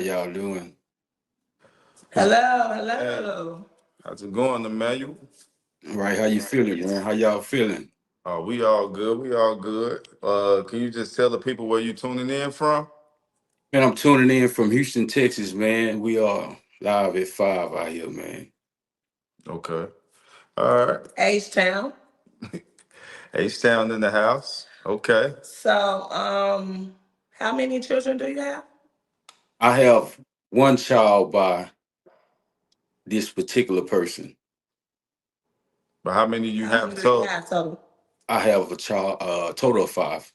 y'all doing? Hello, Hey, hello. how's it going, Emmanuel? Right, how you feeling, man? How y'all feeling? Oh, we all good. We all good. Can you just tell the people where you tuning in from? Man, I'm tuning in from Houston, Texas, man. We are live at 5 out here, man. Okay. All right. H Town. H-Town in the house. Okay. So, how many children do you have? I have one child by this particular person. But how many you How have many do you total? have total? I have a child, total of five,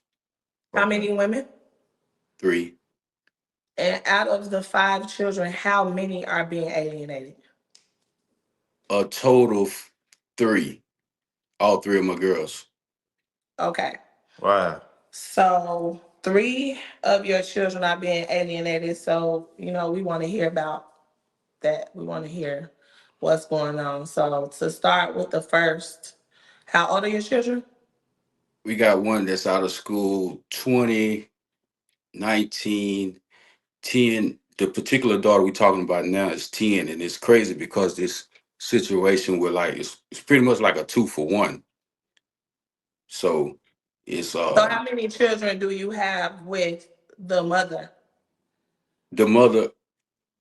How Okay. many women? three, And out of the five children, how many are being alienated? a total of three. All three of my girls. Okay. Wow. So, three of your children are being alienated. So, we want to hear about that. We want to hear what's going on. So, to start with the first, how old are your children? We got one that's out of school, 20, 19, 10. The particular daughter we're talking about now is 10, and it's crazy because this situation where like it's pretty much like a two for one. So it's So, how many children do you have with the mother? the mother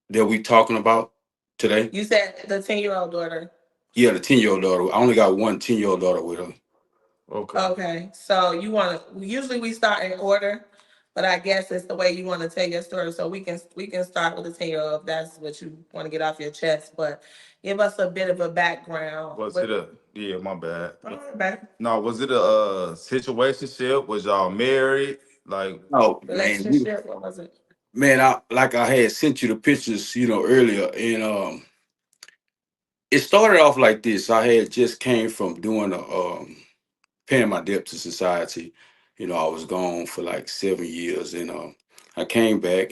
that we talking about today. You said the 10-year-old daughter. Yeah, the 10-year-old daughter. I only got one 10-year-old daughter with her. Okay. Okay, so you want to. Usually we start in order, but I guess it's the way you want to tell your story. So we can start with the 10-year-old if that's what you want to get off your chest. But give us a bit of a background. Was With it a yeah, my bad. all right, babe. No, was it a situationship? Was y'all married? Like, Oh man, Relationship. What was it? man, I had sent you the pictures, earlier, and it started off like this. I had just came from doing a paying my debt to society. I was gone for like 7 years, and I came back,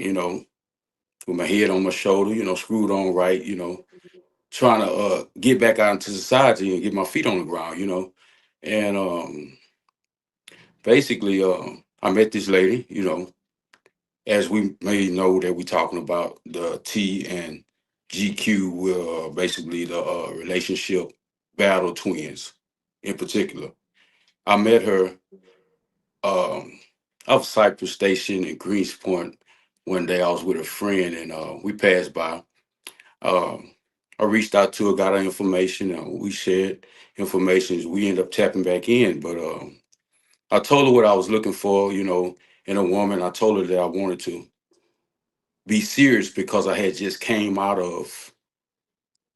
with my head on my shoulder, screwed on right, trying to get back out into society and get my feet on the ground, and basically, I met this lady, as we may know that we're talking about the T and GQ, were basically the relationship battle twins in particular. I met her. I was Cypress Station in Greenspoint one day. I was with a friend, and we passed by. Um, I reached out to her, got her information. We shared information. We ended up tapping back in, but I told her what I was looking for, in a woman. I told her that I wanted to be serious because I had just came out of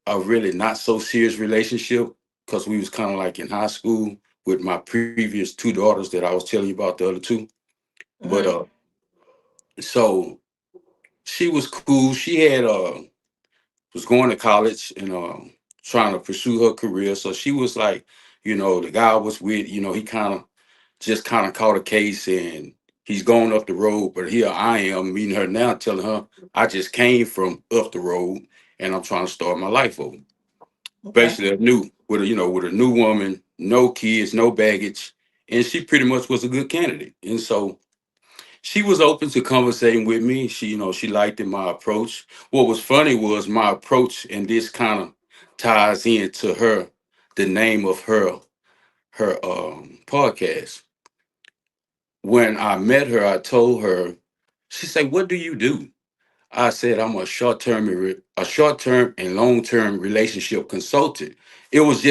a really not so serious relationship because we was kind of like in high school with my previous two daughters that I was telling you about, the other two. But Mm-hmm. so she was cool. She had was going to college and trying to pursue her career. So she was like, the guy I was with, he kind of caught a case and he's going up the road. But here I am meeting her now, telling her I just came from up the road and I'm trying to start my life over. Okay. Basically, with a new woman, no kids, no baggage, and she pretty much was a good candidate. And so she was open to conversating with me. She liked my approach. What was funny was my approach, and this kind of ties into the name of her podcast. When I met her, I told her, she said, "What do you do?" I said, "I'm a short term and long term relationship consultant." It was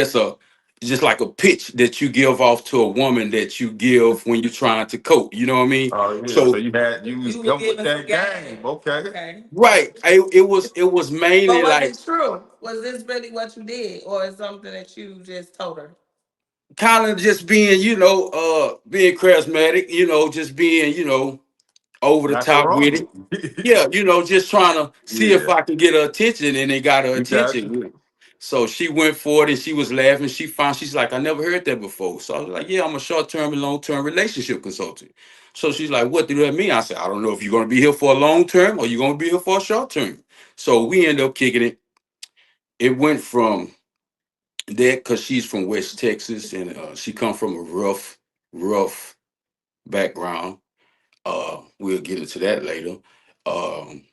just like a pitch that you give off to a woman that you give when you're trying to cope. You know what I mean? oh yeah, so So you was You was come with giving some that game. game. Okay. Okay. right, it was But mainly was like it true? Was this really what you did, or is something that you just told her? kind of just being, being charismatic, just being, over the Not top with it. wrong. Yeah, just trying to see if Yeah, I can get her attention, and they got her you got you. attention. So she went for it, and she was laughing. She's like, "I never heard that before." So I was like, "Yeah, I'm a short-term and long-term relationship consultant." So she's like, "What do that mean?" I said, "I don't know if you're going to be here for a long term or you're going to be here for a short term." So we end up kicking it. It went from that because she's from West Texas, and she come from a rough background. We'll get into that later. Um,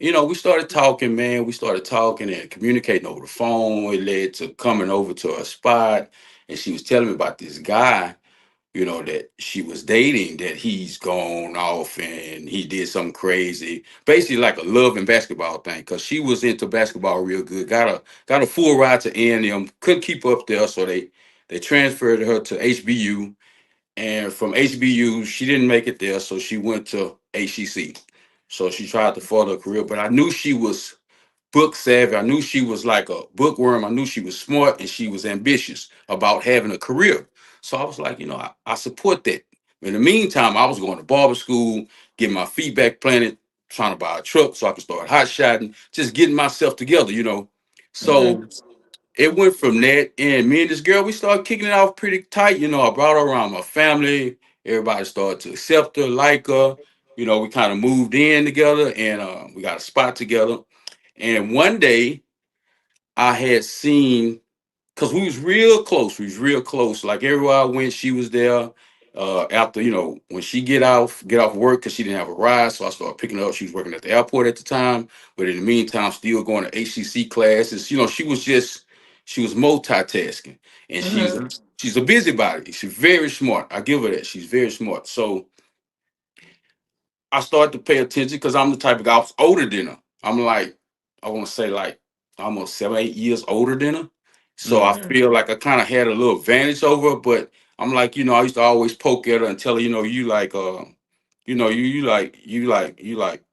We started talking, man. We started talking and communicating over the phone. It led to coming over to a spot, and she was telling me about this guy, that she was dating, that he's gone off and he did something crazy, basically like a love and basketball thing, because she was into basketball real good. Got a full ride to A&M, couldn't keep up there, so they transferred her to HBU, and from HBU she didn't make it there, so she went to HCC. So she tried to further her career, but I knew she was book savvy. I knew she was like a bookworm. I knew she was smart and she was ambitious about having a career. So I was like, I support that. In the meantime, I was going to barber school, getting my feet back planted, trying to buy a truck so I could start hot shotting, just getting myself together. Mm-hmm. So it went from that, and me and this girl, we started kicking it off pretty tight. I brought her around my family. Everybody started to accept her, like her. We kind of moved in together, and we got a spot together. And one day I had seen, because we was real close. We was real close. Like everywhere I went, she was there. After, when she get off work, because she didn't have a ride. So I started picking her up. She was working at the airport at the time. But in the meantime, still going to HCC classes. She was multitasking. And she's Mm-hmm. a, she's a busybody. She's very smart. I give her that. She's very smart. So I started to pay attention because I'm the type of guy. I was older than her. I'm like, I want to say like almost 7, 8 years older than her. So I Mm. feel like I kind of had a little advantage over her. But I'm like, I used to always poke at her and tell her, you like, you like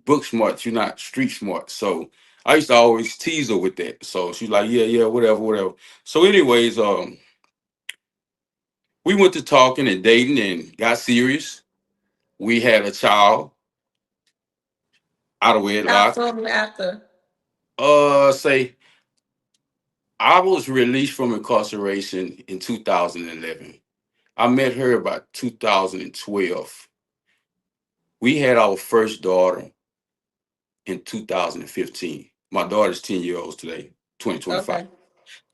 book smart. You're not street smart. So I used to always tease her with that. So she's like, yeah, yeah, whatever, whatever. So, anyways, we went to talking and dating and got serious. We had a child out of How wedlock. soon after? Say I was released from incarceration in 2011. I met her about 2012. We had our first daughter in 2015. My daughter's 10 years old today, 2025. Okay.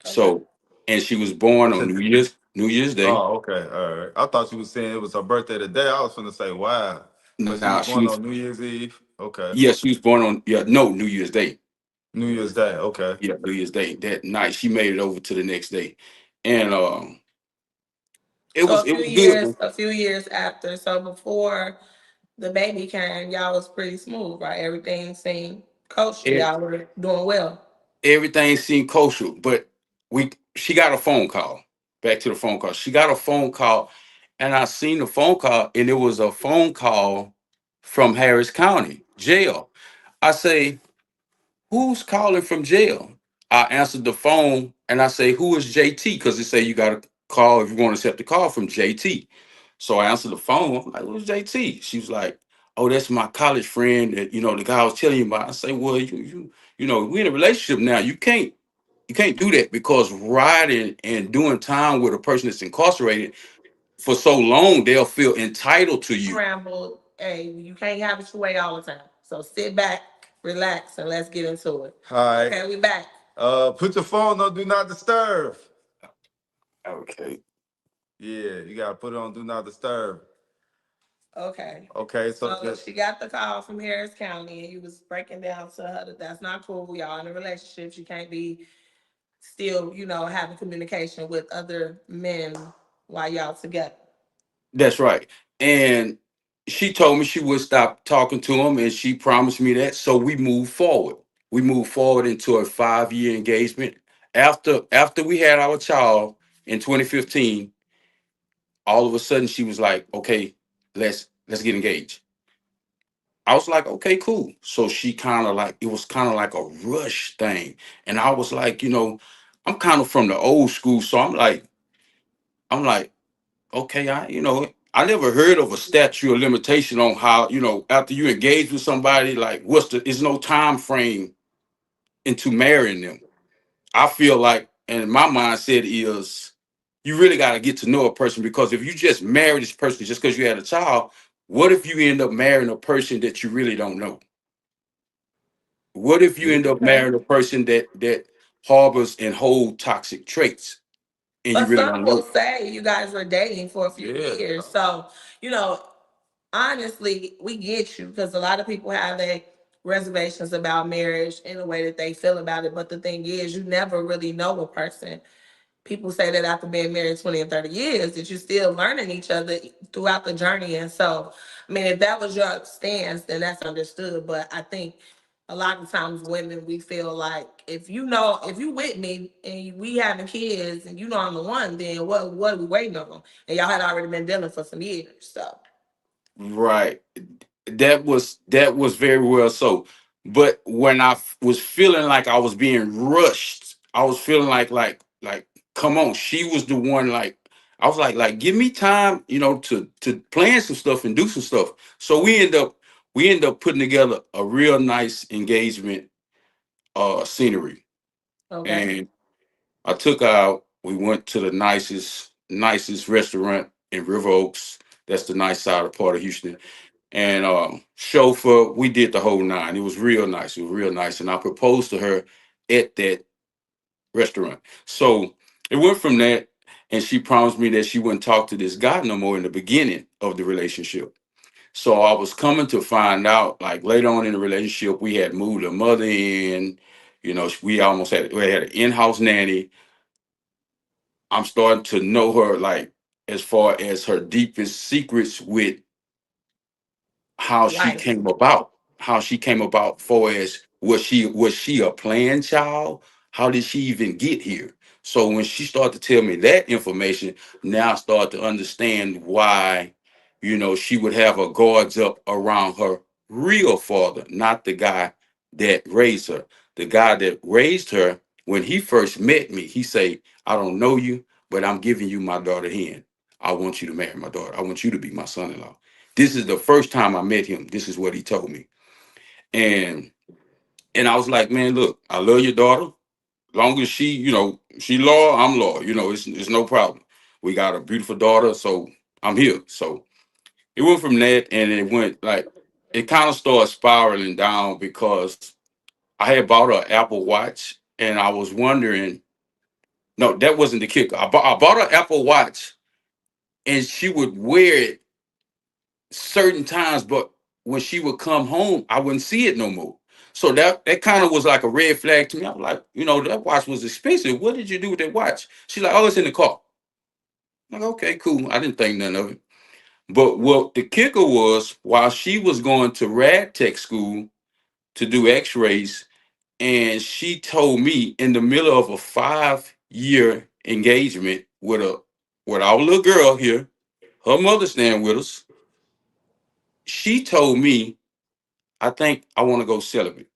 Okay. So, and she was born What's on it? New Year's Day. Oh, okay. All right. I thought you was saying it was her birthday today. I was gonna say, wow. But she Now was she born was, on New Year's Eve. Okay. yeah, she was born on, yeah, no, New Year's Day. New Year's Day. Okay. Yeah, New Year's Day. That night she made it over to the next day. And it So was it was good. a few years after. So before the baby came, y'all was pretty smooth, right? Everything seemed kosher. Man. Y'all were doing well. Everything seemed kosher, but she got a phone call. Back to the phone call. She got a phone call, and I seen the phone call, and it was a phone call from Harris County Jail. I say, who's calling from jail? I answered the phone and I say, who is JT? Because they say you got to call if you want to accept the call from JT. So I answered the phone. I'm like, who's JT? She was like, oh, that's my college friend that, the guy I was telling you about. I say, well, we're in a relationship now. You can't do that, because riding and doing time with a person that's incarcerated for so long, they'll feel entitled to you. Ramble. Hey, you can't have it your way all the time. So sit back, relax, and let's get into it. All right. Okay, we back. Put your phone on Do Not Disturb. Okay. Yeah, you gotta put it on Do Not Disturb. Okay. Okay, so So just she got the call from Harris County, and he was breaking down to her that that's not cool. Y'all in a relationship. You can't be still, having communication with other men while y'all together. That's right. And she told me she would stop talking to him, and she promised me that. So we moved forward. We moved forward into a 5-year engagement. After we had our child in 2015, all of a sudden she was like, okay, let's get engaged. I was like, okay, cool. So she kind of like, it was kind of like a rush thing. And I was like, I'm kind of from the old school. So I'm like, okay, I never heard of a statute of limitation on how, after you engage with somebody, like is no time frame into marrying them. I feel like, and my mindset is, you really got to get to know a person, because if you just marry this person just because you had a child, what if you end up marrying a person that you really don't know? What if you yeah, end up Okay. marrying a person that harbors and hold toxic traits and you But really some don't will know? say you guys were dating for a few yeah. years. So, you know, honestly, we get you because a lot of people have their reservations about marriage in the way that they feel about it. But the thing is, you never really know a person. People say that after being married 20 and 30 years, that you're still learning each other throughout the journey. And so, I mean, if that was your stance, then that's understood. But I think a lot of times women, we feel like if you know, if you with me and we having kids and you know I'm the one, then what are we waiting on? And y'all had already been dealing for some years. So, Right. That was very well so. But when was feeling like I was being rushed, I was feeling like come on, she was the one. Like I was like give me time, to plan some stuff and do some stuff. So we end up putting together a real nice engagement scenery. okay. And I took her out. We went to the nicest restaurant in River Oaks. That's the nice side of part of Houston. And chauffeur, we did the whole nine. It was real nice. It was real nice. And I proposed to her at that restaurant. So it went from that, and she promised me that she wouldn't talk to this guy no more in the beginning of the relationship. So I was coming to find out, like later on in the relationship, we had moved her mother in. We had an in-house nanny. I'm starting to know her, like as far as her deepest secrets with how she Life. came about, for as was she a planned child? How did she even get here? So when she started to tell me that information, now I start to understand why, she would have her guards up around her real father, not the guy that raised her. The guy that raised her, when he first met me, he say, I don't know you, but I'm giving you my daughter hand. I want you to marry my daughter. I want you to be my son-in-law. This is the first time I met him. This is what he told me. And I was like, man, look, I love your daughter. Long as she law, I'm law. It's no problem. We got a beautiful daughter, so I'm here. So it went from that, and it went like it kind of started spiraling down because I had bought her an Apple Watch, and I was wondering. No, that wasn't the kicker. I bought her Apple Watch, and she would wear it certain times, but when she would come home, I wouldn't see it no more. So that kind of was like a red flag to me. I was like, that watch was expensive. What did you do with that watch? She's like, oh, it's in the car. I'm like, okay, cool. I didn't think none of it. But what the kicker was, while she was going to rad tech school to do x-rays, and she told me in the middle of a 5-year engagement with our little girl here, her mother staying with us, she told me, I think I want to go celibate.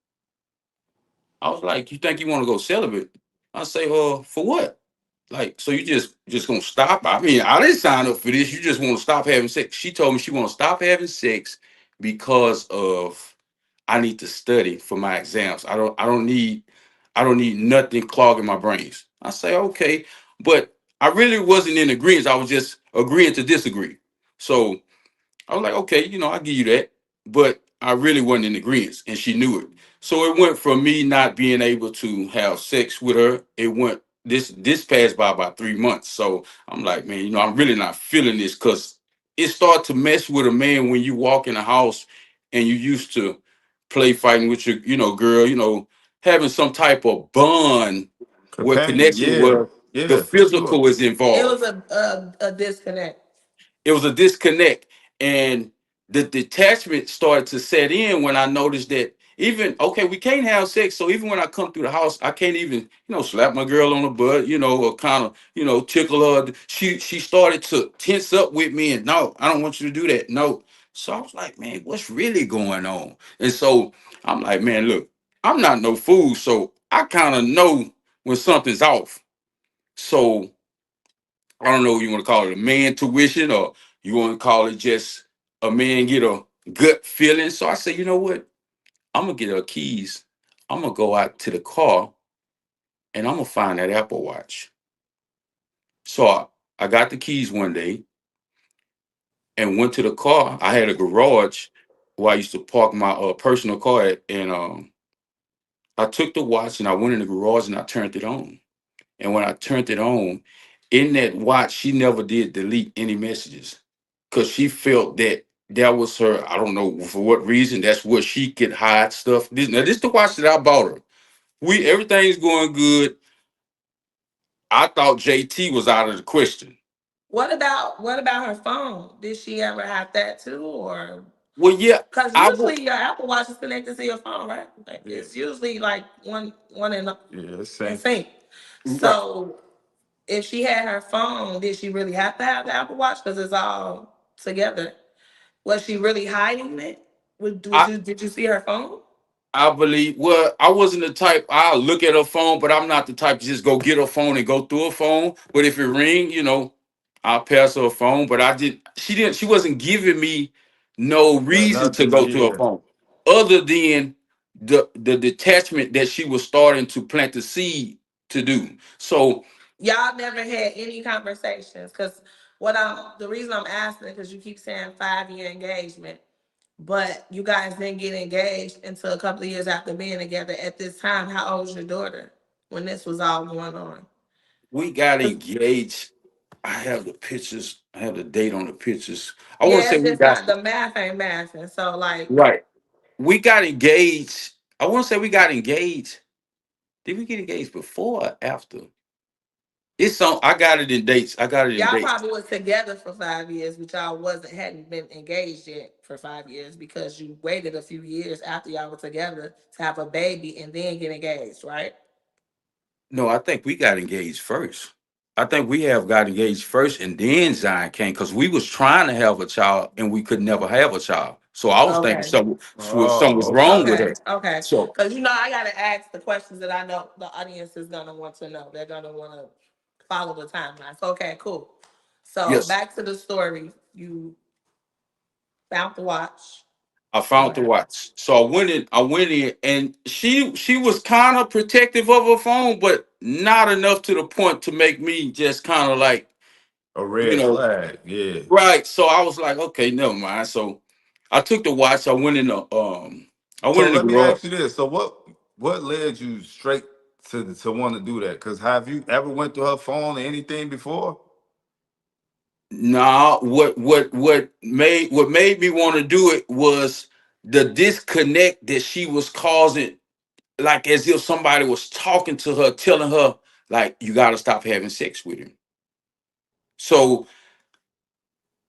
I was like, you think you want to go celibate? I say, for what? Like, so you just gonna stop? I mean, I didn't sign up for this. You just want to stop having sex. She told me she want to stop having sex because of I need to study for my exams. I don't need nothing clogging my brains. I say, okay, but I really wasn't in agreement. I was just agreeing to disagree. So I was like, okay, I'll give you that. But I really wasn't in agreement, and she knew it. So it went from me not being able to have sex with her. It went this passed by about 3 months. So I'm like, man, I'm really not feeling this because it started to mess with a man when you walk in a house and you used to play fighting with your, girl, having some type of bond where Companion, connection yeah, where the yeah, for sure. physical is It was involved. a disconnect. It was a disconnect, and the detachment started to set in when I noticed that even okay, we can't have sex. So even when I come through the house, I can't even slap my girl on the butt, or kind of tickle her. She started to tense up with me, and no, I don't want you to do that. No. So I was like, man, what's really going on? And so I'm like, man, look, I'm not no fool, so I kind of know when something's off. So I don't know if you want to call it a man tuition or you want to call it just a man get a gut feeling. So I said, you know what? I'm gonna get her keys. I'm gonna go out to the car and I'm gonna find that Apple Watch. So I got the keys one day and went to the car. I had a garage where I used to park my personal car at, and I took the watch and I went in the garage and I turned it on. And when I turned it on, in that watch, she never did delete any messages because she felt that. that was her. I don't know for what reason. That's where she could hide stuff. This the watch that I bought her. Everything's going good. I thought JT was out of the question. What about her phone? Did she ever have that too, or Well, yeah, because I would. usually your Apple Watch is connected to your phone, right? Like, Yeah, it's usually like one yeah, in same. sync. Right. So if she had her phone, did she really have to have the Apple Watch because it's all together? Was she really hiding it? Did you see her phone? I believe. Well, I wasn't the type. I'll look at her phone, but I'm not the type to just go get her phone and go through her phone. But if it ring, I'll pass her a phone. But I did. She didn't. She wasn't giving me no reason to Nothing. go through her Yeah. phone, other than the detachment that she was starting to plant the seed to do. So Y'all never had any conversations because the reason I'm asking because you keep saying 5 year engagement, but you guys didn't get engaged until a couple of years after being together. At this time, how old was your daughter when this was all going on? we got 'Cause, engaged. I have the pictures. I have the date on the pictures. I want to yeah, say it's we just got not the math ain't mathing. So like, right. We got engaged. I want to say we got engaged. Did we get engaged before or after? It's on. I got it in dates. I got it in y'all dates. probably was together for 5 years, but y'all wasn't hadn't been engaged yet for 5 years because you waited a few years after y'all were together to have a baby and then get engaged, right? No, I think we got engaged first. I think we have got engaged first, and then Zion came because we was trying to have a child and we could never have a child. So I was thinking Okay. something was Oh, wrong okay. with her. Okay, okay. So Because I gotta ask the questions that I know the audience is gonna want to know. They're gonna want to follow the timeline. So, okay, cool. So yes, back to the story. You found the watch. I And found what the happened? watch. So I went in. I went in, and she was kind of protective of her phone, but not enough to the point to make me just kind of like A you red know flag. Yeah. right. So I was like, okay, never mind. So I took the watch. I went So in the let me garage. ask you this. So what led you straight to want to do that? Because have you ever went through her phone or anything before? Nah, what made me want to do it was the disconnect that she was causing, like as if somebody was talking to her, telling her, like, you gotta stop having sex with him. So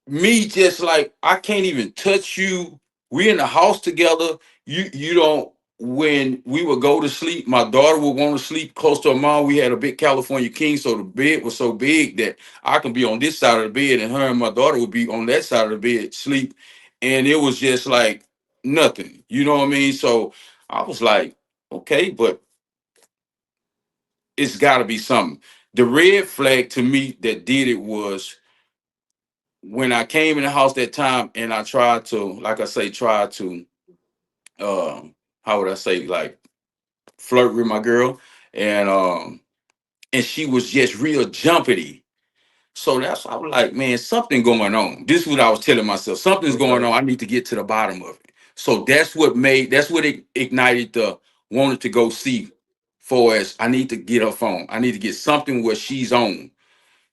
me just like I can't even touch you. We in the house together. You don't when we would go to sleep, my daughter would want to sleep close to her mom. We had a big California king, so the bed was so big that I can be on this side of the bed and her and my daughter would be on that side of the bed sleep. And it was just like nothing. You know what I mean? So I was like, okay, but it's gotta be something. The red flag to me that did it was when I came in the house that time and I tried to, like I say, try to, how would I say, like flirt with my girl, and she was just real jumpity. So that's why I was like, man, something going on. This is what I was telling myself. Something's going Okay. on. I need to get to the bottom of it. So that's what it ignited the wanted to go see for us. I need to get her phone. I need to get something where she's on.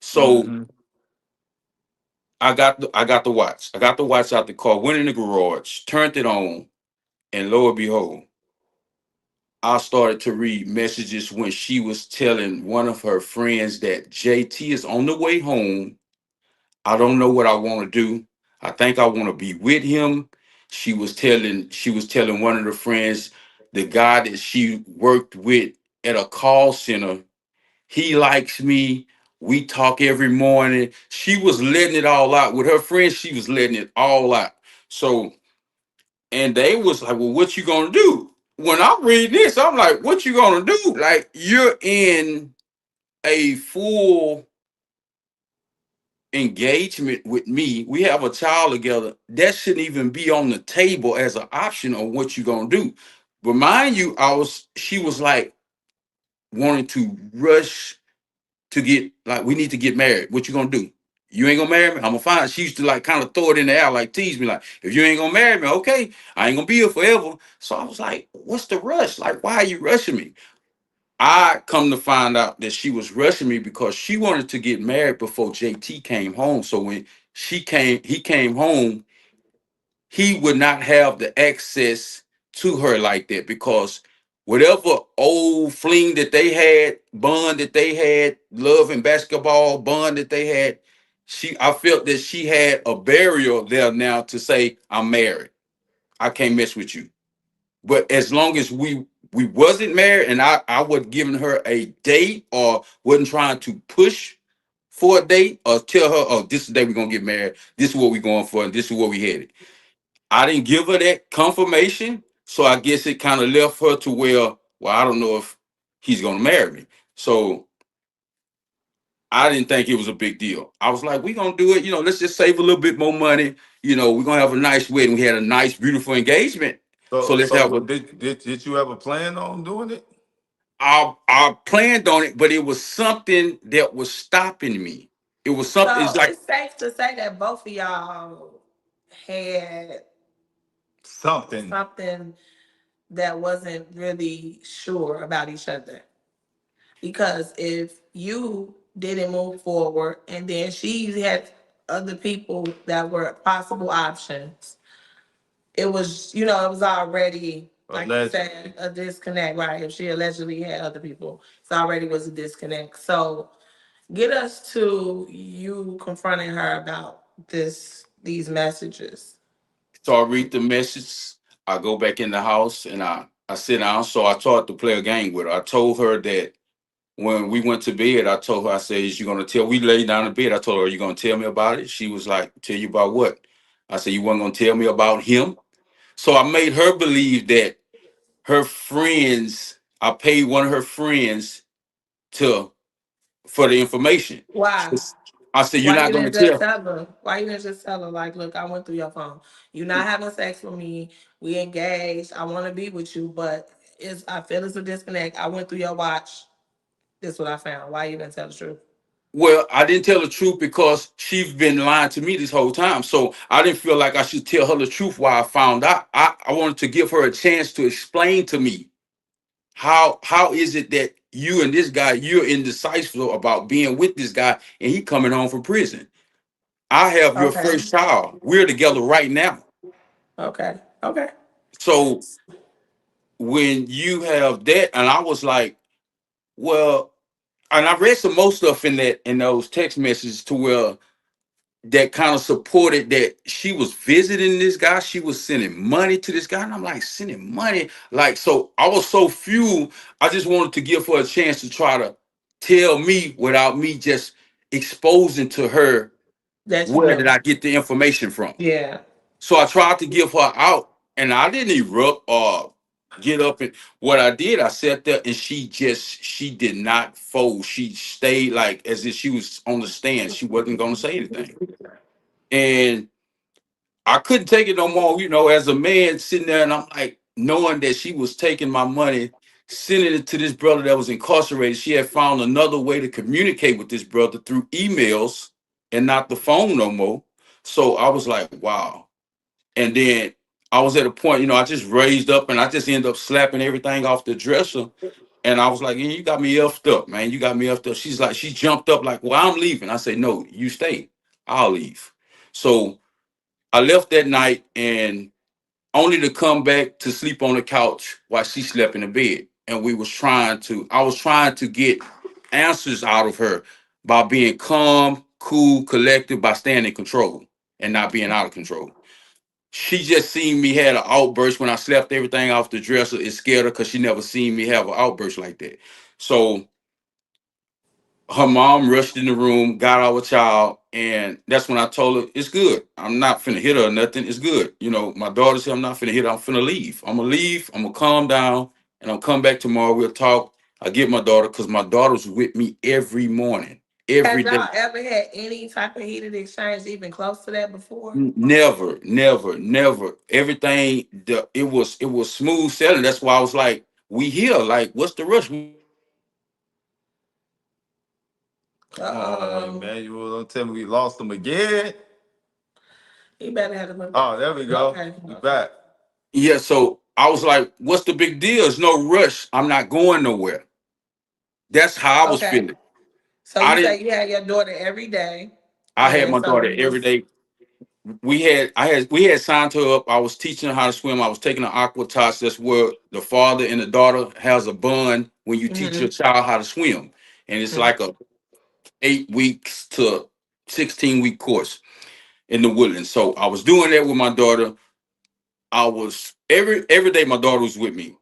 So Mm-hmm. I got the watch. I got the watch out the car, went in the garage, turned it on, and lo and behold, I started to read messages when she was telling one of her friends that JT is on the way home. I don't know what I want to do. I think I want to be with him. She was telling one of the friends, the guy that she worked with at a call center, he likes me. We talk every morning. She was letting it all out with her friends. She was letting it all out. So, and they was like, "Well, what you gonna do?" When I read this, I'm like, "What you gonna do?" Like you're in a full engagement with me. We have a child together. That shouldn't even be on the table as an option on what you gonna do. But mind you, she was like wanting to rush to get like we need to get married. What you gonna do? You ain't gonna marry me? I'm gonna find. She used to like kind of throw it in the air, like tease me, like if you ain't gonna marry me, okay, I ain't gonna be here forever. So I was like, what's the rush? Like, why are you rushing me? I come to find out that she was rushing me because she wanted to get married before JT came home. So when he came home, he would not have the access to her like that, because whatever old fling that they had, bond that they had, love and basketball bond that they had, I felt that she had a barrier there now to say, I'm married. I can't mess with you. But as long as we wasn't married, and I wasn't giving her a date or wasn't trying to push for a date or tell her, oh, this is the day we're gonna get married, this is what we're going for, and this is what we headed. I didn't give her that confirmation, so I guess it kind of left her to where, well, I don't know if he's gonna marry me. So I didn't think it was a big deal. I was like, we're gonna do it, let's just save a little bit more money. We're gonna have a nice wedding. We had a nice, beautiful engagement. So So let's have so a did you ever plan on doing it? I planned on it, but it was something that was stopping me. It was something. It's So like, it's safe to say that both of y'all had Something. something that wasn't really sure about each other. Because if you didn't move forward and then she had other people that were possible options, it was, it was already, like you Allegedly. said, a disconnect, right? If she allegedly had other people, it already was a disconnect. So get us to you confronting her about these messages. so I read the message. I go back in the house and I sit down. So I tried to play a game with her. I told her that when we went to bed, I told her, I said, is you gonna tell? We laid down in bed. I told her, are you gonna tell me about it? She was like, tell you about what? I said, you weren't gonna tell me about him. So I made her believe that her friends. I paid one of her friends to for the information. Why? I said, you're Why not you gonna didn't just tell. tell her? Why you didn't just tell her, like, look, I went through your phone. You're not having sex with me. We engaged. I want to be with you, but I feel it's a disconnect. I went through your watch. This is what I found. Why you didn't tell the truth? Well, I didn't tell the truth because she's been lying to me this whole time. So I didn't feel like I should tell her the truth while I found out. I wanted to give her a chance to explain to me how is it that you and this guy, you're indecisive about being with this guy and he coming home from prison. I have your Okay. first child. We're together right now. Okay. Okay. So when you have that, and I was like, well, and I read some more stuff in those text messages to where that kind of supported that she was visiting this guy. She was sending money to this guy. And I'm like, sending money? Like, so I was so fueled. I just wanted to give her a chance to try to tell me without me just exposing to her That you where know. did I get the information from. Yeah. So I tried to give her out, and I didn't erupt or get up. And what I did, I sat there, and she did not fold. She stayed like as if she was on the stand. She wasn't going to say anything. And I couldn't take it no more, as a man sitting there, and I'm like, knowing that she was taking my money, sending it to this brother that was incarcerated. She had found another way to communicate with this brother through emails and not the phone no more. So I was like, wow. And then I was at a point, I just raised up and I just ended up slapping everything off the dresser. And I was like, yeah, you got me effed up, man. You got me effed up. She's like, she jumped up like, well, I'm leaving. I said, no, you stay. I'll leave. So I left that night and only to come back to sleep on the couch while she slept in the bed. And I was trying to get answers out of her by being calm, cool, collected, by staying in control and not being out of control. She just seen me had an outburst when I slapped everything off the dresser. It scared her because she never seen me have an outburst like that. So her mom rushed in the room, got our child, and that's when I told her, it's good. I'm not finna hit her or nothing. It's good. My daughter said, I'm not finna hit her. I'm finna leave. I'm gonna leave. I'm gonna calm down, and I'll come back tomorrow. We'll talk. I get my daughter because my daughter's with me every morning, every Has day. y'all ever had any type of heated exchange even close to that before? Never, never, never. Everything it was smooth sailing. That's why I was like, we here. Like, what's the rush? We got our child. Come on, Um, Emmanuel. Don't tell me we lost them again. you better have to. Oh, there we go. Okay. We Okay. back. Yeah, so I was like, what's the big deal? There's no rush. I'm not going nowhere. That's how I was Okay. feeling. So I you didn't say you had your daughter every day, I had and my so daughter you every was day. we had signed her up. I was teaching her how to swim. I was taking her aqua tots. That's where the father and the daughter has a bond when you teach your Mm-hmm. child how to swim. And it's like a 8 weeks to 16-week course in the woodlands. So I was doing that with my daughter. I was every day my daughter was with me,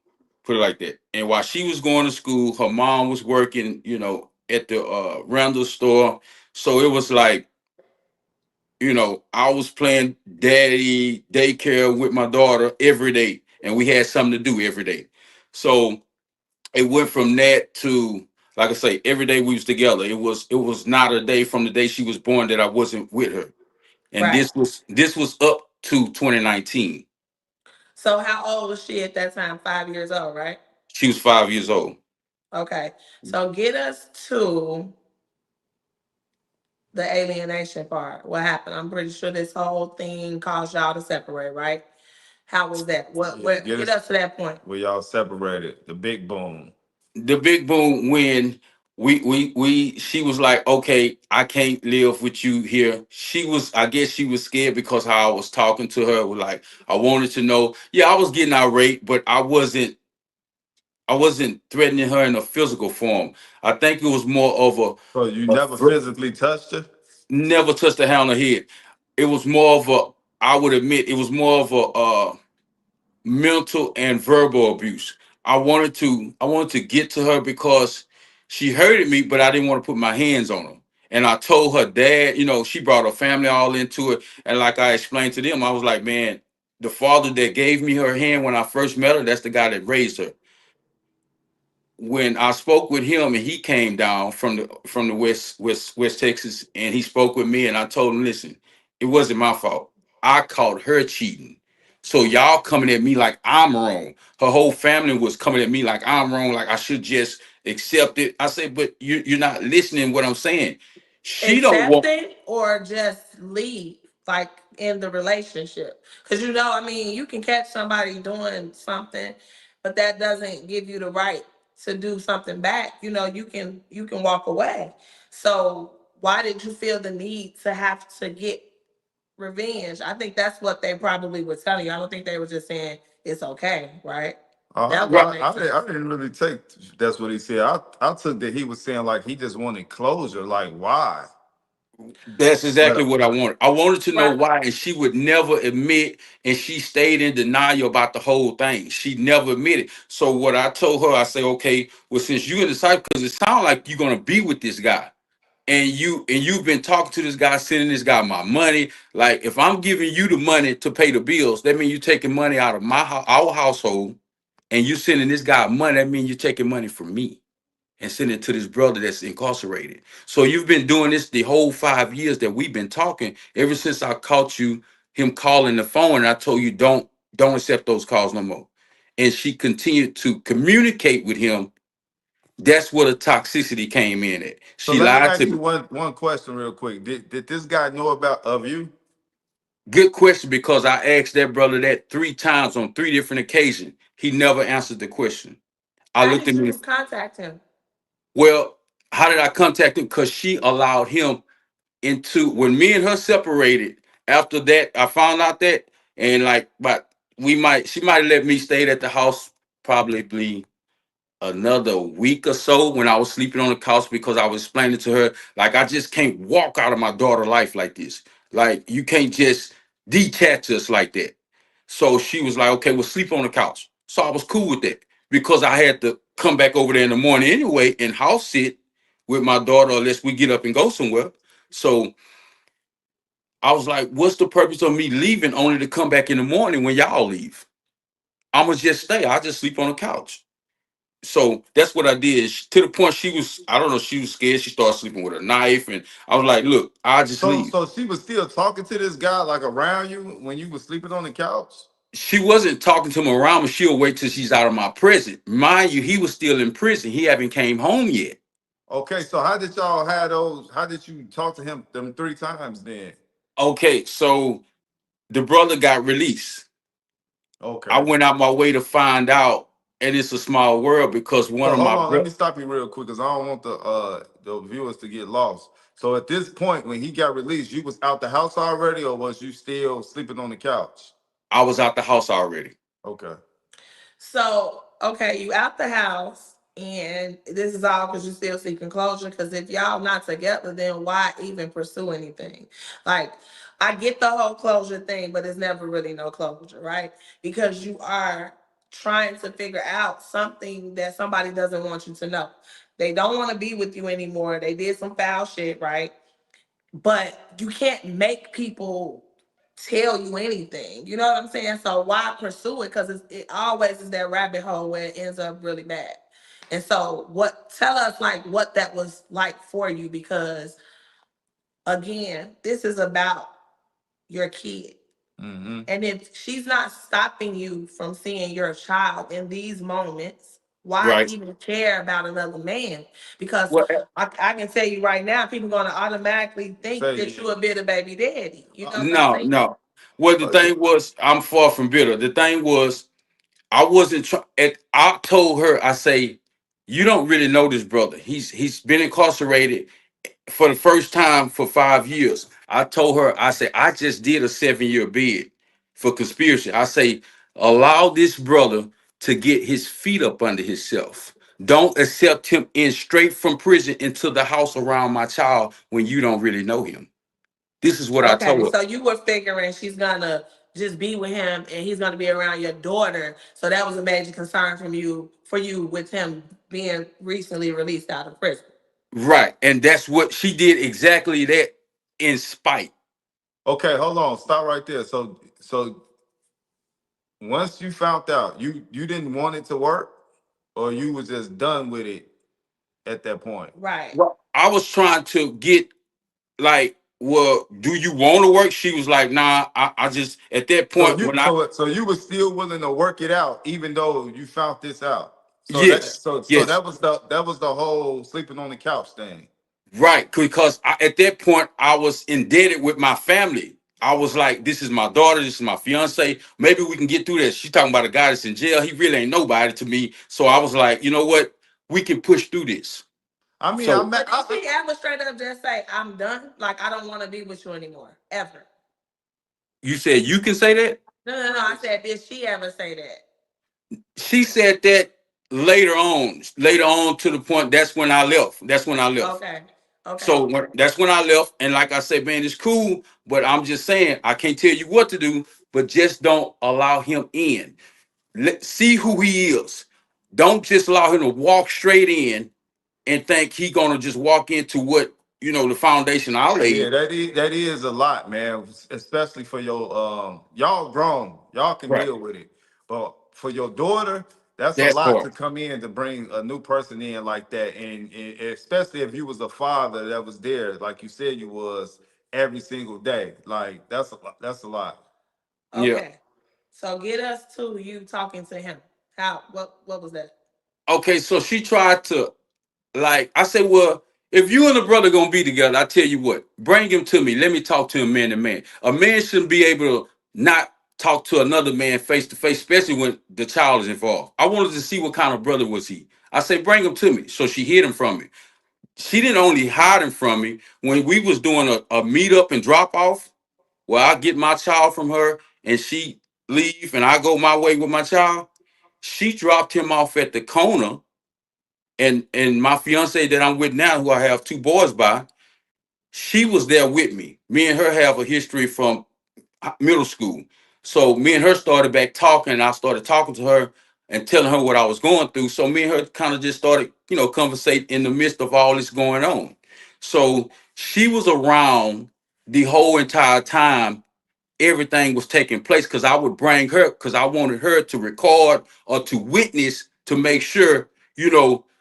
put it like that. And while she was going to school, her mom was working, at the rental store. So it was like, I was playing daddy daycare with my daughter every day, and we had something to do every day. So it went from that to, like I say, every day we was together. It was not a day from the day she was born that I wasn't with her. And Right. this was up to 2019. So how old was she at that time? 5 years old, right? She was 5 years old. Okay. So get us to the alienation part. What happened? I'm pretty sure this whole thing caused y'all to separate, right? How was that? Yeah, What get get us us to that point? where y'all separated. The big boom. The big boom when she was like, okay, I can't live with you here. I guess she was scared because how I was talking to her. Was like, I wanted to know. Yeah, I was getting irate, but I wasn't threatening her in a physical form. I think it was more of So you a never physically touched her? never touched the hand on the head. It was more of a, I would admit, it was more of a mental and verbal abuse. I wanted to get to her because she hurted me, but I didn't want to put my hands on her. And I told her dad, she brought her family all into it. And like I explained to them, I was like, man, the father that gave me her hand when I first met her, that's the guy that raised her. When I spoke with him and he came down from the West Texas, and he spoke with me, and I told him, listen, it wasn't my fault. I caught her cheating. So y'all coming at me like I'm wrong. Her whole family was coming at me like I'm wrong, like I should just accept it. I said, but you're not listening what I'm saying. She don't Accept want. it or just leave, like in the relationship? Because I mean, you can catch somebody doing something, but that doesn't give you the right to do something back. You can walk away. So why did you feel the need to have to get revenge? I think that's what they probably were telling you. I don't think they were just saying it's okay, right? That Right. would make I sense. didn't really take that's what he said. I took that he was saying like he just wanted closure. Like why? That's exactly But what I wanted. I wanted to know Right. why, and she would never admit, and she stayed in denial about the whole thing. She never admitted. So what I told her, I say, okay, well, since you're the type, because it sounds like you're gonna be with this guy, and you've been talking to this guy, sending this guy my money. Like, if I'm giving you the money to pay the bills, that means you're taking money out of our household, and you sending this guy money. That means you're taking money from me and send it to this brother that's incarcerated. So you've been doing this the whole 5 years that we've been talking. Ever since I caught him calling the phone, and I told you don't accept those calls no more. And she continued to communicate with him. That's where the toxicity came in at. so She let me lied ask to you me. one question real quick. Did this guy know about of you? Good question, because I asked that brother that 3 times on 3 different occasions. He never answered the question. I How looked did at me. you contact him? Well, how did I contact him? Because she allowed him into, when me and her separated. After that, I found out that, and like, but she might let me stay at the house probably another week or so when I was sleeping on the couch, because I was explaining to her, like, I just can't walk out of my daughter's life like this. Like, you can't just detach us like that. So she was like, okay, we'll sleep on the couch. So I was cool with that, because I had to come back over there in the morning anyway and house sit with my daughter unless we get up and go somewhere. So I was like, what's the purpose of me leaving only to come back in the morning when y'all leave? I'ma just stay. I just sleep on the couch. So that's what I did. To the point she was, I don't know, she was scared. She started sleeping with a knife. And I was like, look, I'll just So leave. so she was still talking to this guy like around you when you were sleeping on the couch? She wasn't talking to him around, but she'll wait till she's out of my prison. Mind you, he was still in prison. He haven't came home yet. Okay, so how did y'all have those? How did you talk to him them 3 times then? Okay, so the brother got released. I Okay. went out my way to find out, and it's a small world because one So of hold my on, let brothers. me stop you real quick because I don't want the viewers to get lost. So at this point, when he got released, you was out the house already, or was you still sleeping on the couch? I was out the house already. Okay. So, okay, you out the house, and this is all because you still seeking closure. Because if y'all not together, then why even pursue anything? Like, I get the whole closure thing, but it's never really no closure, right? Because you are trying to figure out something that somebody doesn't want you to know. They don't want to be with you anymore. They did some foul shit, right? But you can't make people tell you anything. You know what I'm saying? So why pursue it? Because it always is that rabbit hole where it ends up really bad. And so, what tell us like what that was like for you? Because again, this is about your kid. Mm-hmm. And if she's not stopping you from seeing your child in these moments, why Right. even care about another man? Because Well, I can tell you right now, people going to automatically think that Say, you're a bit of baby daddy. You know what I'm no, saying? no. Well, the uh, thing was, I'm far from bitter. The thing was, I wasn't trying. I told her, I say, you don't really know this brother. He's been incarcerated for the first time for 5 years. I told her, I said, I just did a 7 year bid for conspiracy. I say, allow this brother to get his feet up under himself. Don't accept him in straight from prison into the house around my child when you don't really know him. This is what I Okay, told her. so you were figuring she's gonna just be with him and he's gonna be around your daughter. So that was a major concern from you for you with him being recently released out of prison. Right. And that's what she did, exactly that, in spite. okay, hold on, stop right there. So once you found out, you didn't want it to work, or you was just done with it at that point. Right. Well, I was trying to get, like, well, do you want to work? She was like, nah, I just, at that So point, you when I, so you were still willing to work it out, even though you found this out. So that yes, so yes, that was the whole sleeping on the couch thing. right. Because at that point, I was indebted with my family. I was like, this is my daughter, this is my fiance. Maybe we can get through this. She's talking about a guy that's in jail. He really ain't nobody to me. So I was like, you know what? We can push through this. I mean, So But did she ever straight up just say, I'm done? Like I don't want to be with you anymore. Ever. you said you can say that? No, no, no. I said, did she ever say that? She said that later on to the point, that's when I left. That's when I left. Okay. Okay. So that's when I left. And like I said, man, it's cool, but I'm just saying, I can't tell you what to do, but just don't allow him in. See who he is. Don't just allow him to walk straight in and think he gonna just walk into what, the foundation I yeah, laid. that is a lot, man. Especially for your y'all grown, y'all can Right. deal with it. But for your daughter, that's a That's lot to hard. come in to bring a new person in like that, and especially if you was a father that was there, like you said you was every single day. Like that's a lot. Yeah. Okay. So get us to you talking to him. How? What was that? Okay, so she tried to, like, I said, well, if you and the brother gonna be together, I tell you what, bring him to me. Let me talk to him man to man. A man shouldn't be able to not talk to another man face to face, especially when the child is involved. I wanted to see what kind of brother was he. I said, bring him to me. So she hid him from me. She didn't only hide him from me when we was doing a meetup and drop off, where I get my child from her and she leave and I go my way with my child. She dropped him off at the corner, and my fiance that I'm with now, who I have two boys by, she was there with me. Me and her have a history from middle school. So me and her started back talking, and I started talking to her and telling her what I was going through. So me and her kind of just started, conversate in the midst of all this going on. So she was around the whole entire time everything was taking place, because I would bring her, because I wanted her to record or to witness, to make sure,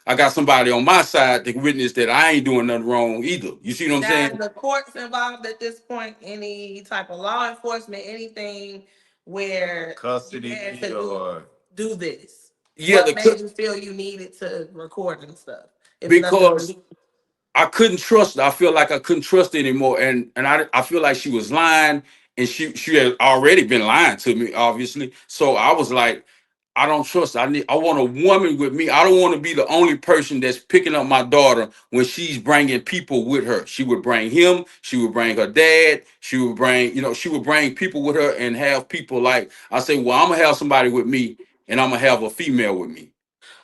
I got somebody on my side to witness that I ain't doing nothing wrong either. You see what I'm Now, saying? the courts involved at this point, any type of law enforcement, anything where you had Custody to or do this. Yeah, What made you feel you needed to record and stuff? If nothing because really. I couldn't trust her. I feel like I couldn't trust her anymore, and I feel like she was lying, and she had already been lying to me, obviously. So I was like, I don't trust. I want a woman with me. I don't want to be the only person that's picking up my daughter when she's bringing people with her. She would bring him. She would bring her dad. She would bring, she would bring people with her and have people like I say. Well, I'm gonna have somebody with me, and I'm gonna have a female with me.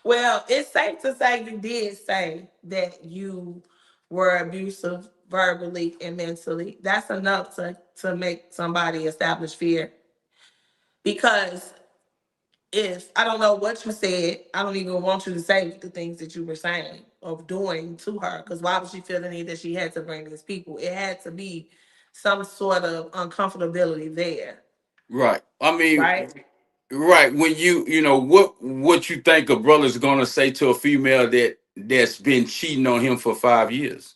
Well, it's safe to say you did say that you were abusive verbally and mentally. That's enough to make somebody establish fear. Because if I don't know what you said, I don't even want you to say the things that you were saying of doing to her. Because why would she feel the need that she had to bring these people? It had to be some sort of uncomfortability there, Right. I mean, right? right. When what you think a brother's gonna say to a female that's been cheating on him for 5 years.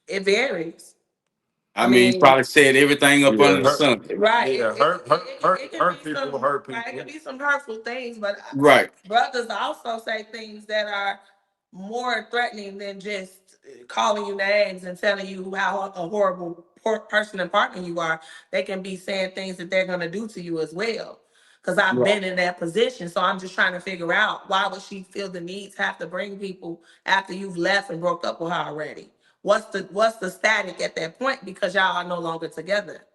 It varies. I I mean, he mean, probably said everything up Yeah, under the hurt. sun. right. Yeah, It can hurt be people, some hurt right. It can people. be some hurtful things, but Right. brothers also say things that are more threatening than just calling you names and telling you how a horrible person and partner you are. They can be saying things that they're gonna do to you as well. Because I've Right. been in that position, so I'm just trying to figure out why would she feel the need to have to bring people after you've left and broke up with her already? What's the static at that point because y'all are no longer together?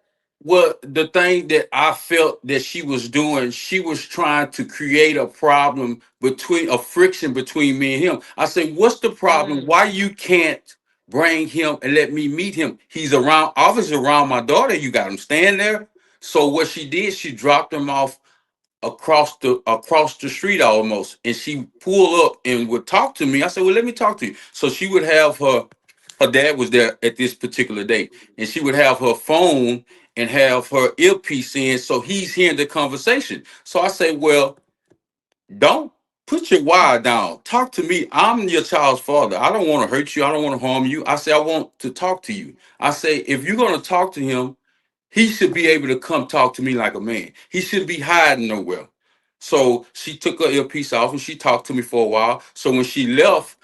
Well, the thing that I felt that she was doing, she was trying to create a problem between a friction between me and him. I say, what's the problem? Mm. Why you can't bring him and let me meet him? He's around, obviously around my daughter. You got him staying there. So what she did, she dropped him off across the street almost, and she pulled up and would talk to me. I said, well, let me talk to you. So she would have her dad was there at this particular date, and she would have her phone and have her earpiece in, so he's hearing the conversation. So I say, well, don't put your wire down. Talk to me. I'm your child's father. I don't want to hurt you. I don't want to harm you. I say, I want to talk to you. I say, if you're going to talk to him, he should be able to come talk to me like a man. He shouldn't be hiding nowhere. So she took her earpiece off and she talked to me for a while. So when she left,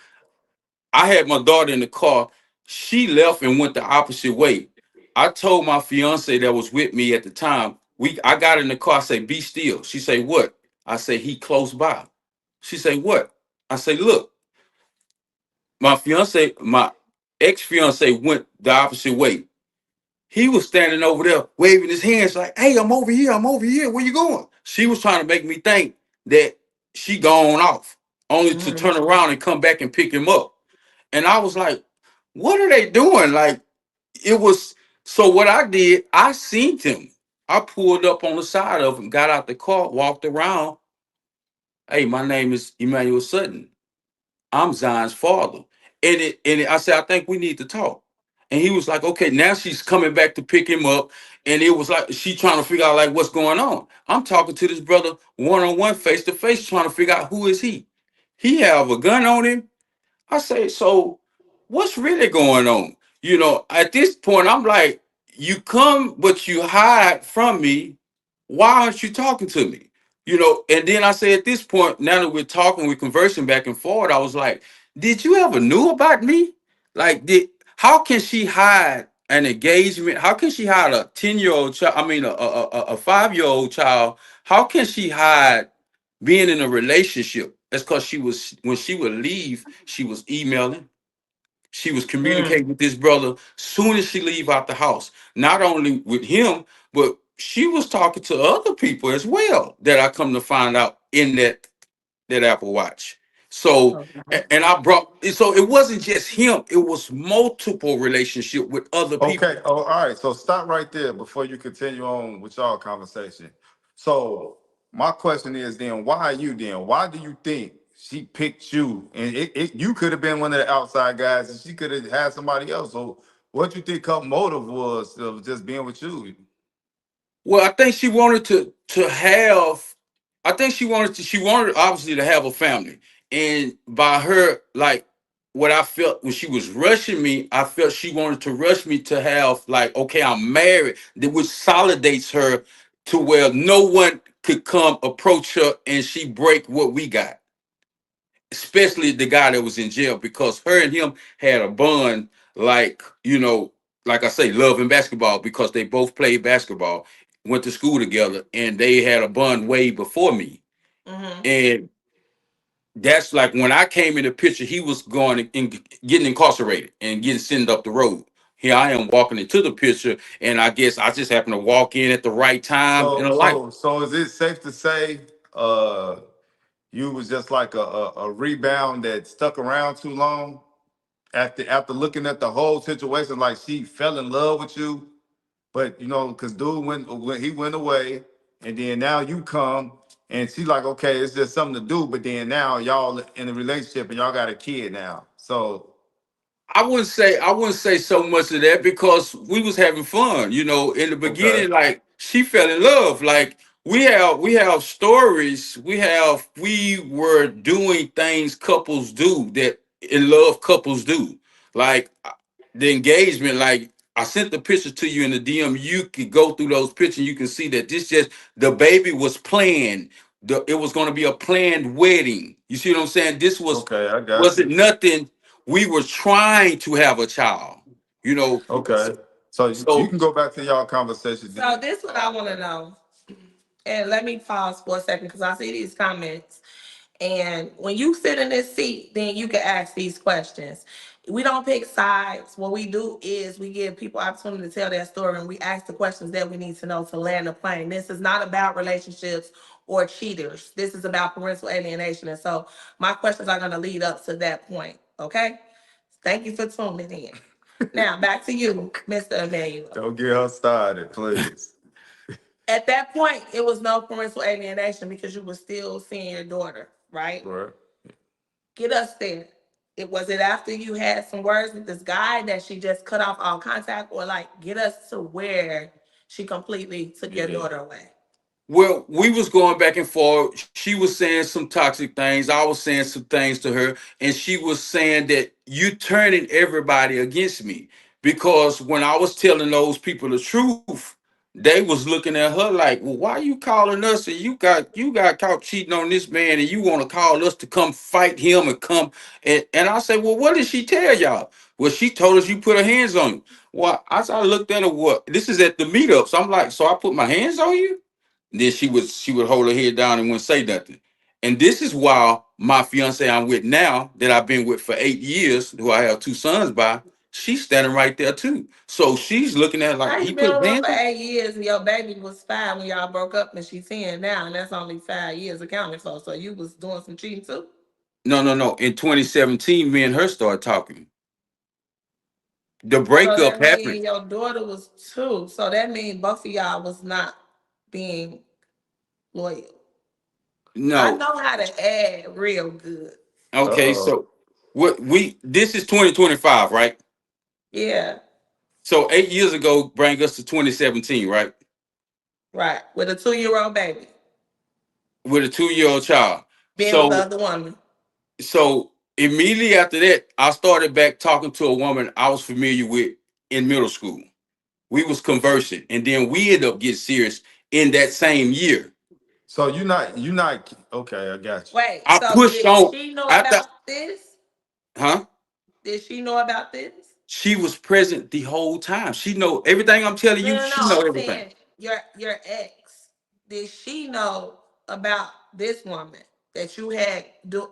I had my daughter in the car. She left and went the opposite way. I told my fiance that was with me at the time, I got in the car, I say, be still. She say, what? I say, he close by. She say, what? I say, look, my ex-fiance went the opposite way. He was standing over there waving his hands like, hey, I'm over here. I'm over here. Where you going? She was trying to make me think that she gone off, only to Mhm. turn around and come back and pick him up. And I was like, what are they doing? Like, it was, so what I did, I seen him. I pulled up on the side of him, got out the car, walked around. Hey, my name is Emmanuel Sutton. I'm Zion's father. I said, I think we need to talk. And he was like, okay, now she's coming back to pick him up. And it was like she trying to figure out like what's going on. I'm talking to this brother one-on-one, face to face, trying to figure out who is he. He have a gun on him. I say, so what's really going on? At this point, I'm like, you come, but you hide from me. Why aren't you talking to me? And then I say, at this point, now that we're talking, we're conversing back and forth, I was like, did you ever knew about me? Like, how can she hide an engagement? How can she hide a 10-year-old child? I mean, a 5-year-old child. How can she hide being in a relationship? That's because when she would leave, she was emailing, she was Mm. communicating with this brother soon as she leave out the house. Not only with him, but she was talking to other people as well that I come to find out in that Apple Watch. So Okay. and I brought so it wasn't just him, it was multiple relationship with other people. Okay. Oh, all right. So stop right there before you continue on with y'all conversation. So my question is then, why are you then? Why do you think she picked you? And you could have been one of the outside guys, and she could have had somebody else. So what you think her motive was of just being with you? Well, I think she wanted to have. I think she wanted obviously to have a family, and by her like what I felt when she was rushing me, I felt she wanted to rush me to have like, okay, I'm married, that which solidates her to where no one could come approach her and she break what we got, especially the guy that was in jail, because her and him had a bond, like like I say, love and basketball, because they both played basketball, went to school together, and they had a bond way before me. Mm-hmm. And that's like when I came in the picture, he was going and getting incarcerated and getting sent up the road. Here I am walking into the picture, and I guess I just happened to walk in at the right time in So a life. so so is it safe to say you was just like a rebound that stuck around too long after looking at the whole situation, like she fell in love with you, but you know, because dude went when he went away, and then now you come and she like, okay, it's just something to do, but then now y'all in a relationship and y'all got a kid now. So I wouldn't say so much of that because we was having fun. In the okay, beginning, like she fell in love. Like we have stories. We were doing things couples do that in love couples do. Like the engagement, like I sent the picture to you in the DM. You could go through those pictures and you can see that this just the baby was planned. It was going to be a planned wedding. You see what I'm saying? This okay, I got wasn't you. nothing. We were trying to have a child. You know, Okay, so you so can go back to y'all conversation So then. this what I want to know, and let me pause for a second because I see these comments. And when you sit in this seat, then you can ask these questions. We don't pick sides. What we do is we give people opportunity to tell their story, and we ask the questions that we need to know to land the plane. This is not about relationships or cheaters. This is about parental alienation. And so my questions are going to lead up to that point. Okay? Thank you for tuning in. Now back to you, Mr. Emmanuel. Don't get her started, please. At that point, it was no parental alienation because you were still seeing your daughter, right? Right. Get us there. It after you had some words with this guy that she just cut off all contact, or like get us to where she completely took your Yeah. daughter away. well, we was going back and forth. She was saying some toxic things. I was saying some things to her, and she was saying that you turning everybody against me because when I was telling those people the truth, they was looking at her like, "Well, why you calling us? And you got caught cheating on this man, and you want to call us to come fight him and come?" And I said, "Well, what did she tell y'all?" Well, she told us you put her hands on you. Well, I looked at her. What? This is at the meetups. I'm like, so I put my hands on you? Then she would hold her head down and wouldn't say nothing. And this is why my fiance I'm with now, that I've been with for 8 years, who I have two sons by, she's standing right there too. So she's looking at it like How he you been put with her hands for on. 8 years and your baby was 5 when y'all broke up and she's 10 now, and that's only 5 years accounted for. So you was doing some cheating too. No, no, no. In 2017, me and her started talking. The So breakup that happened. means your daughter was 2. So that means both of y'all was not being loyal. I No. know how to add real good. Okay, Uh-oh. so what we this is 2025, right? Yeah, So 8 years ago bring us to 2017, right? right. With a 2-year-old baby With a 2-year-old child. being with the So other woman. So immediately after that, I started back talking to a woman I was familiar with in middle school. We was conversing, and then we ended up getting serious in that same year. So you not okay, I got you. Wait, I so pushed did on she know after, about this? huh? Did she know about this? She was present the whole time. She know everything I'm telling No, you. no, no. She know I'm everything. saying your ex. Did she know about this woman that you had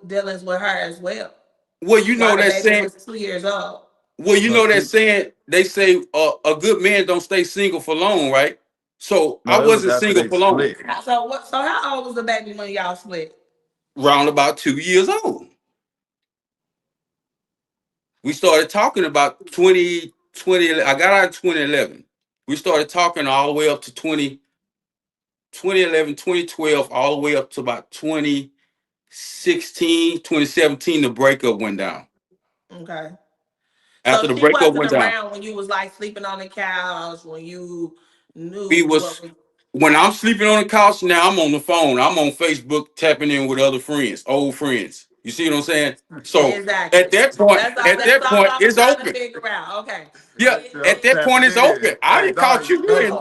dealings with her as well? Well, you know While the that baby saying. was 2 years old. Well, you No, know that she saying. They say a good man don't stay single for long, right? So I no, it was wasn't after single they for long. split. So what? So how old was the baby when y'all split? Round about 2 years old. We started talking about 2020. I got out in 2011. We started talking all the way up to 2011, 2012, all the way up to about 2016, 2017. The breakup went down. Okay. So After the she breakup wasn't went down, around when you was like sleeping on the couch, when you we knew what was was when I'm sleeping on the couch now, I'm on the phone. I'm on Facebook tapping in with other friends, old friends. You see what I'm saying? So exactly. at That's that all point, I was it's trying to open. figure out. Okay. Yeah, Yep, at that point, tapping it's in. open. I Hey, didn't caught dog, you hey, in.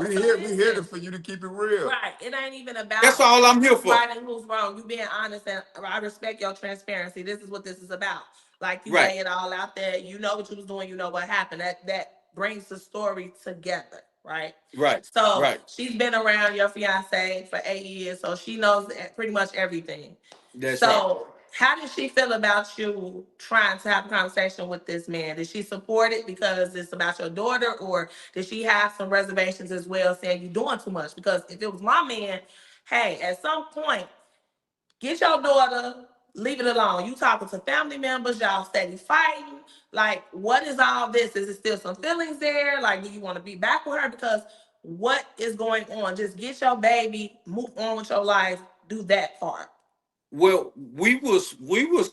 we here for you to keep it real. Right. It ain't even That's about all I'm here who's for. right and who's wrong. You being honest, and I respect your transparency. This is what this is about. Like you Right. lay it all out there. You know what you was doing. You know what happened. That brings the story together. right? Right. So Right. she's been around your fiance for 8 years, so she knows pretty much everything. That's right. So how did she feel about you trying to have a conversation with this man? Did she support it because it's about your daughter, or did she have some reservations as well, saying you're doing too much? Because if it was my man, hey, at some point, get your daughter, leave it alone. You talking to family members, y'all steady fighting. Like, what is all this? Is it still some feelings there? Like, do you want to be back with her? Because what is going on? Just get your baby, move on with your life, do that part. Well, we was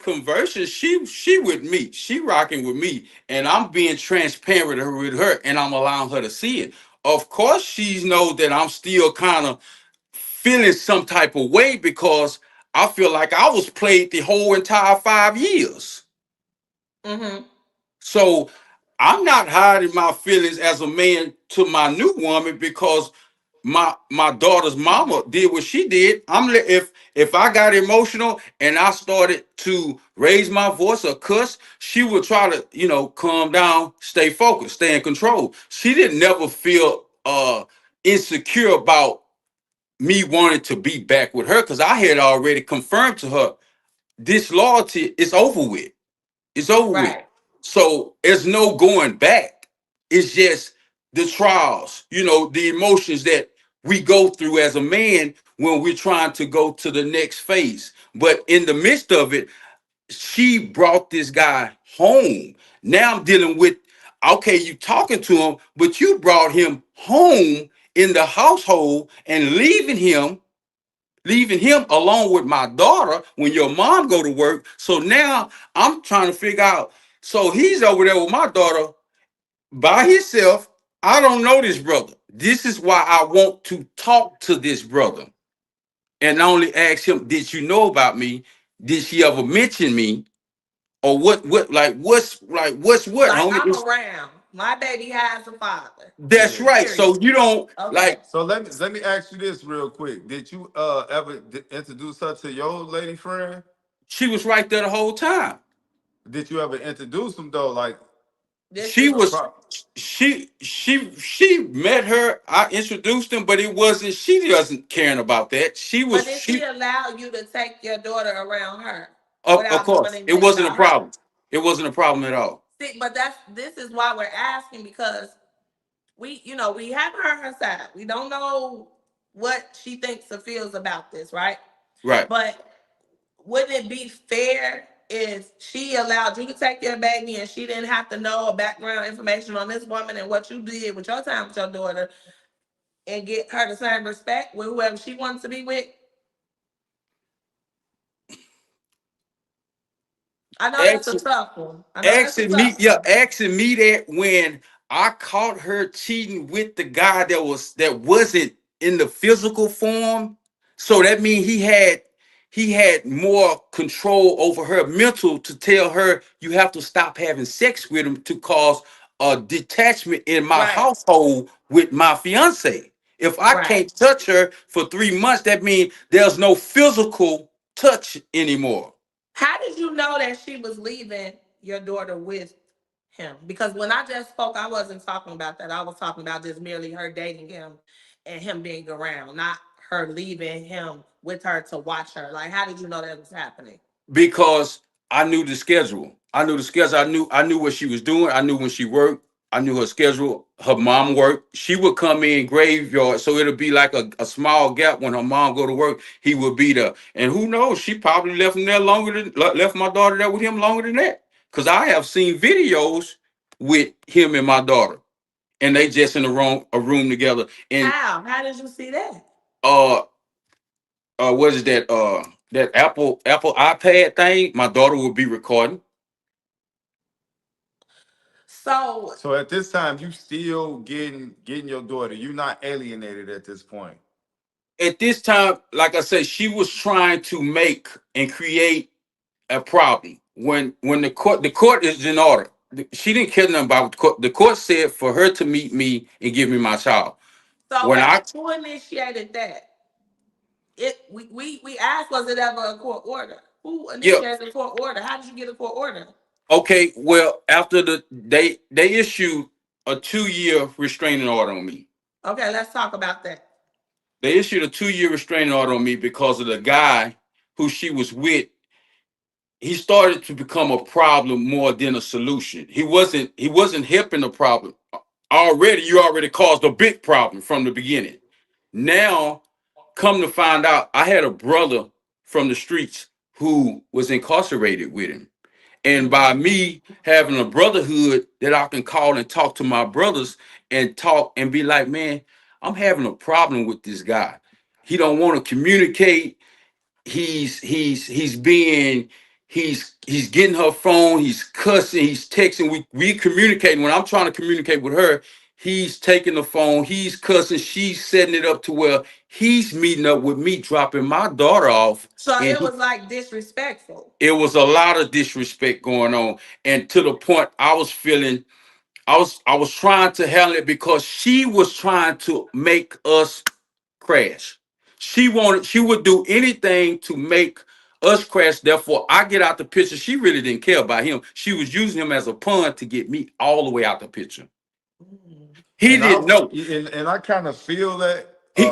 conversing. She with me. She rocking with me, and I'm being transparent with her, and I'm allowing her to see it. Of course, she knows that I'm still kind of feeling some type of way because I feel like I was played the whole entire 5 years. Mm-hmm. So I'm not hiding my feelings as a man to my new woman because my daughter's mama did what she did. If I got emotional and I started to raise my voice or cuss, she would try to calm down, stay focused, stay in control. She didn't never feel insecure about me wanting to be back with her because I had already confirmed to her this loyalty is over with. It's over with. Right. So there's no going back. It's just the trials, the emotions that we go through as a man when we're trying to go to the next phase. But in the midst of it, she brought this guy home. Now I'm dealing with, okay, you talking to him, but you brought him home in the household and leaving him along with my daughter when your mom go to work. So now I'm trying to figure out. So he's over there with my daughter by himself. I don't know this brother. This is why I want to talk to this brother and not only ask him, did you know about me? Did she ever mention me? Or what what's what, Like, homie? I'm around. My baby has a father. That's Yeah. right. So Period. you don't Okay. like, So let me ask you this real quick. Did you ever introduce her to your lady friend? she was right there the whole time. Did you ever introduce them though? Like This She is a was pro- she met her. I introduced him, but it wasn't. She doesn't caring about that. She But was did she she. allow you to take your daughter around her Of without doing course, it anything wasn't a about her? problem. It wasn't a problem at all. See, but this is why we're asking, because we haven't heard her side. We don't know what she thinks or feels about this, right? Right. But wouldn't it be fair if she allowed you to take your baby and she didn't have to know a background information on this woman and what you did with your time with your daughter, and get her the same respect with whoever she wants to be with? I know that's a tough one. I know that's a tough one. Asking me that when I caught her cheating with the guy that wasn't in the physical form. So that means he had more control over her mental to tell her you have to stop having sex with him to cause a detachment in my Right, household with my fiance. If I right. can't touch her for 3 months, that means there's no physical touch anymore. How did you know that she was leaving your daughter with him? Because when I just spoke, I wasn't talking about that. I was talking about just merely her dating him and him being around, not her leaving him with her to watch her. Like, how did you know that was happening? Because I knew the schedule. I knew the schedule. I knew what she was doing. I knew when she worked. I knew her schedule. Her mom worked. She would come in graveyard, so it'll be like a small gap when her mom go to work. He would be there, and who knows? She probably left him there left my daughter there with him longer than that. Cause I have seen videos with him and my daughter, and they just in a room together. And How? How did you see that? uh what is that? That Apple iPad thing. My daughter would be recording. So, so at this time you still getting your daughter. You're not alienated at this point. At this time, like I said, she was trying to make and create a problem. When the court is in order. She didn't care nothing about the court. The court said for her to meet me and give me my child. so When wait, I who initiated that? We asked, was it ever a court order? Who Yeah, initiated the court order? How did you get a court order? okay, well after they issued a 2-year restraining order on me. Okay, let's talk about that. They issued a 2-year restraining order on me because of the guy who she was with. He started to become a problem more than a solution. He wasn't helping the problem. Already, you already caused a big problem from the beginning. Now, come to find out, I had a brother from the streets who was incarcerated with him. And by Mhm. me having a brotherhood that I can call and talk to my brothers and talk and be like, man, I'm having a problem with this guy. He don't want to communicate. He's getting her phone, he's cussing, he's texting, we communicating. When I'm trying to communicate with her, he's taking the phone, he's cussing, she's setting it up to where he's meeting up with me, dropping my daughter off. So And it was like disrespectful. it was a lot of disrespect going on. And to the point I was feeling, I was trying to handle it because she was trying to make us crash. She would do anything to make us crash. Therefore, I get out the picture. She really didn't care about him. She was using him as a pawn to get me all the way out the picture. Mhm. He And I didn't know. and I kind of feel that He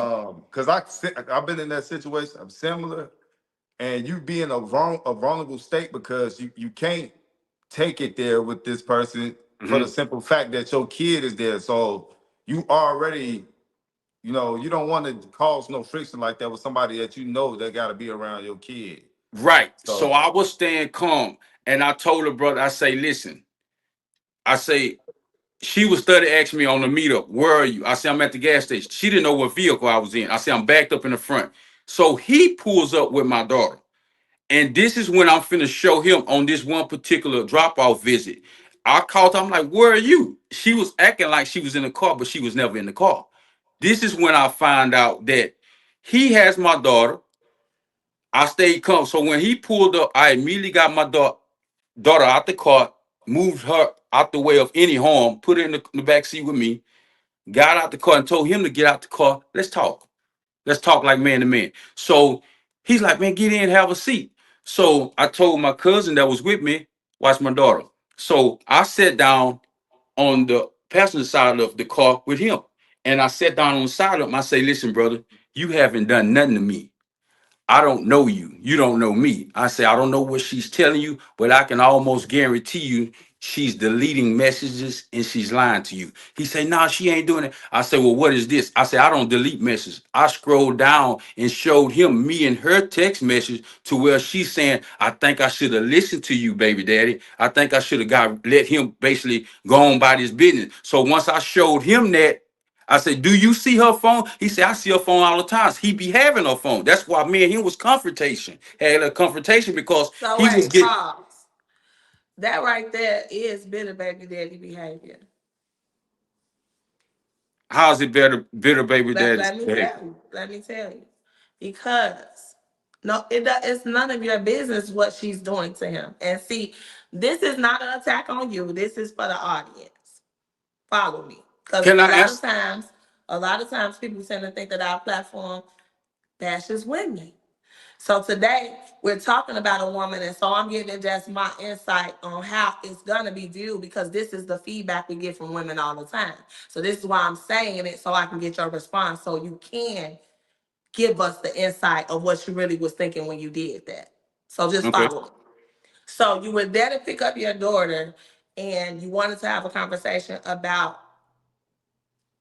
because I've been in that situation. I'm similar, and you be in a vulnerable state because you can't take it there with this person for the Mhm. simple fact that your kid is there. So you already, you don't want to cause no friction like that with somebody that you know that got to be around your kid. Right. So So I was staying calm. And I told her brother, I say, listen, I say, she was study asking me on the meetup, where are you? I say, I'm at the gas station. She didn't know what vehicle I was in. I say, I'm backed up in the front. So he pulls up with my daughter. And this is when I'm finna show him on this one particular drop-off visit. I called her, I'm like, where are you? She was acting like she was in the car, but she was never in the car. This is when I find out that he has my daughter. I stayed calm. So when he pulled up, I immediately got my daughter out the car, moved her out the way of any harm, put her in the back seat with me, got out the car and told him to get out the car. Let's talk. Let's talk like man to man. So he's like, man, get in, have a seat. So I told my cousin that was with me, watch my daughter. So I sat down on the passenger side of the car with him. And I sat down on the side of him. I say, listen, brother, you haven't done nothing to me. I don't know you. You don't know me. I say, I don't know what she's telling you, but I can almost guarantee you she's deleting messages and she's lying to you. He say, nah, she ain't doing it. I say, well, what is this? I say, I don't delete messages. I scrolled down and showed him me and her text message to where she's saying, I think I should have listened to you, baby daddy. I think I should have let him basically go on by this business. So once I showed him that, I said, do you see her phone? He said, I see her phone all the time. He be having her phone. That's why me and him was confrontation. Had a confrontation because So he was wait, getting, pause. That right there is bitter baby daddy behavior. how's it bitter baby Let, daddy's let me behavior? tell you. Let me tell you. Because no, it's none of your business what she's doing to him. And see, this is not an attack on you. This is for the audience. Follow me. Because Can a I lot of ask? times, people tend to think that our platform bashes women. So today we're talking about a woman, and so I'm giving just my insight on how it's gonna be viewed because this is the feedback we get from women all the time. So this is why I'm saying it so I can get your response, so you can give us the insight of what you really was thinking when you did that. So just Okay. follow me. So you were there to pick up your daughter, and you wanted to have a conversation about,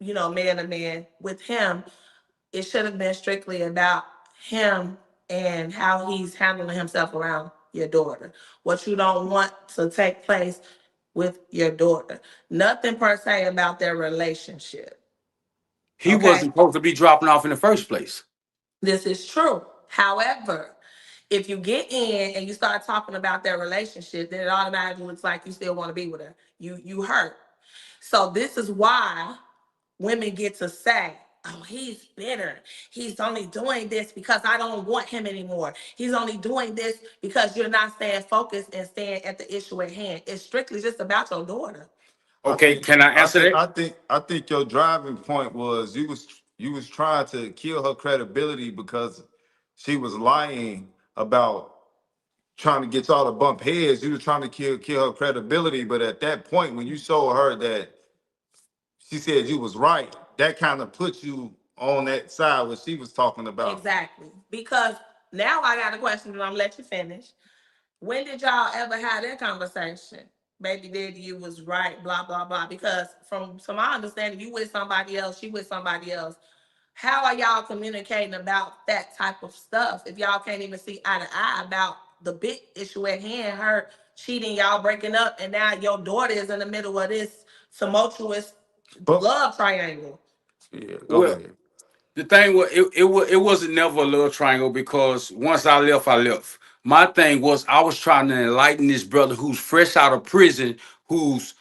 man to man with him. It should have been strictly about him and how he's handling himself around your daughter. What you don't want to take place with your daughter. Nothing per se about their relationship. He Okay? wasn't supposed to be dropping off in the first place. This is true. However, if you get in and you start talking about their relationship, then it automatically looks like you still want to be with her. You hurt. So this is why women get to say, oh, he's bitter. He's only doing this because I don't want him anymore. He's only doing this because you're not staying focused and staying at the issue at hand. It's strictly just about your daughter. I Okay, think can I I answer think that? I think I think your driving point was you was trying to kill her credibility because she was lying about trying to get y'all to bump heads. You was trying to kill her credibility, but at that point when you showed her that she said you was right, that kind of put you on that side what she was talking about. Exactly. Because now I got a question and I'm gonna let you finish. When did y'all ever have that conversation? Baby daddy, you was right, blah, blah, blah. Because from my understanding, you with somebody else, she with somebody else. How are y'all communicating about that type of stuff if y'all can't even see eye to eye about the big issue at hand, her cheating, y'all breaking up, and now your daughter is in the middle of this tumultuous But love triangle? yeah, go Well, ahead. the thing was, it wasn't never a love triangle because once I left, I left. My thing was I was trying to enlighten this brother who's fresh out of prison, who's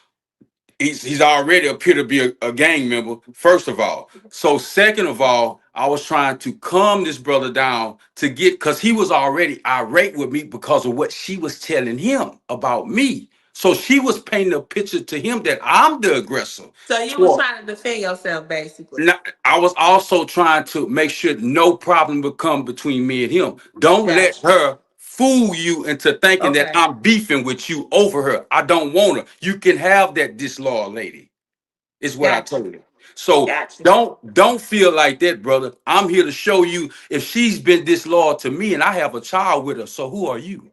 he's already appeared to be a gang member, first of all. So second of all, I was trying to calm this brother down to get because he was already irate with me because of what she was telling him about me. So she was painting a picture to him that I'm the aggressor. So you was trying to defend yourself, basically. Now, I was also trying to make sure no problem would come between me and him. Don't let Gotcha. her fool you into thinking that Okay. I'm beefing with you over her. I don't want her. You can have that disloyal lady, is what I Gotcha. told her. So Gotcha. don't feel like that, brother. I'm here to show you if she's been disloyal to me and I have a child with her. So who are you?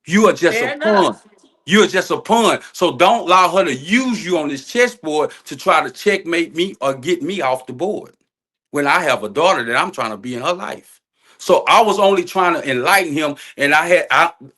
You are just a Fair pawn. enough. You're just a pawn. So don't allow her to use you on this chessboard to try to checkmate me or get me off the board when I have a daughter that I'm trying to be in her life. So I was only trying to enlighten him, and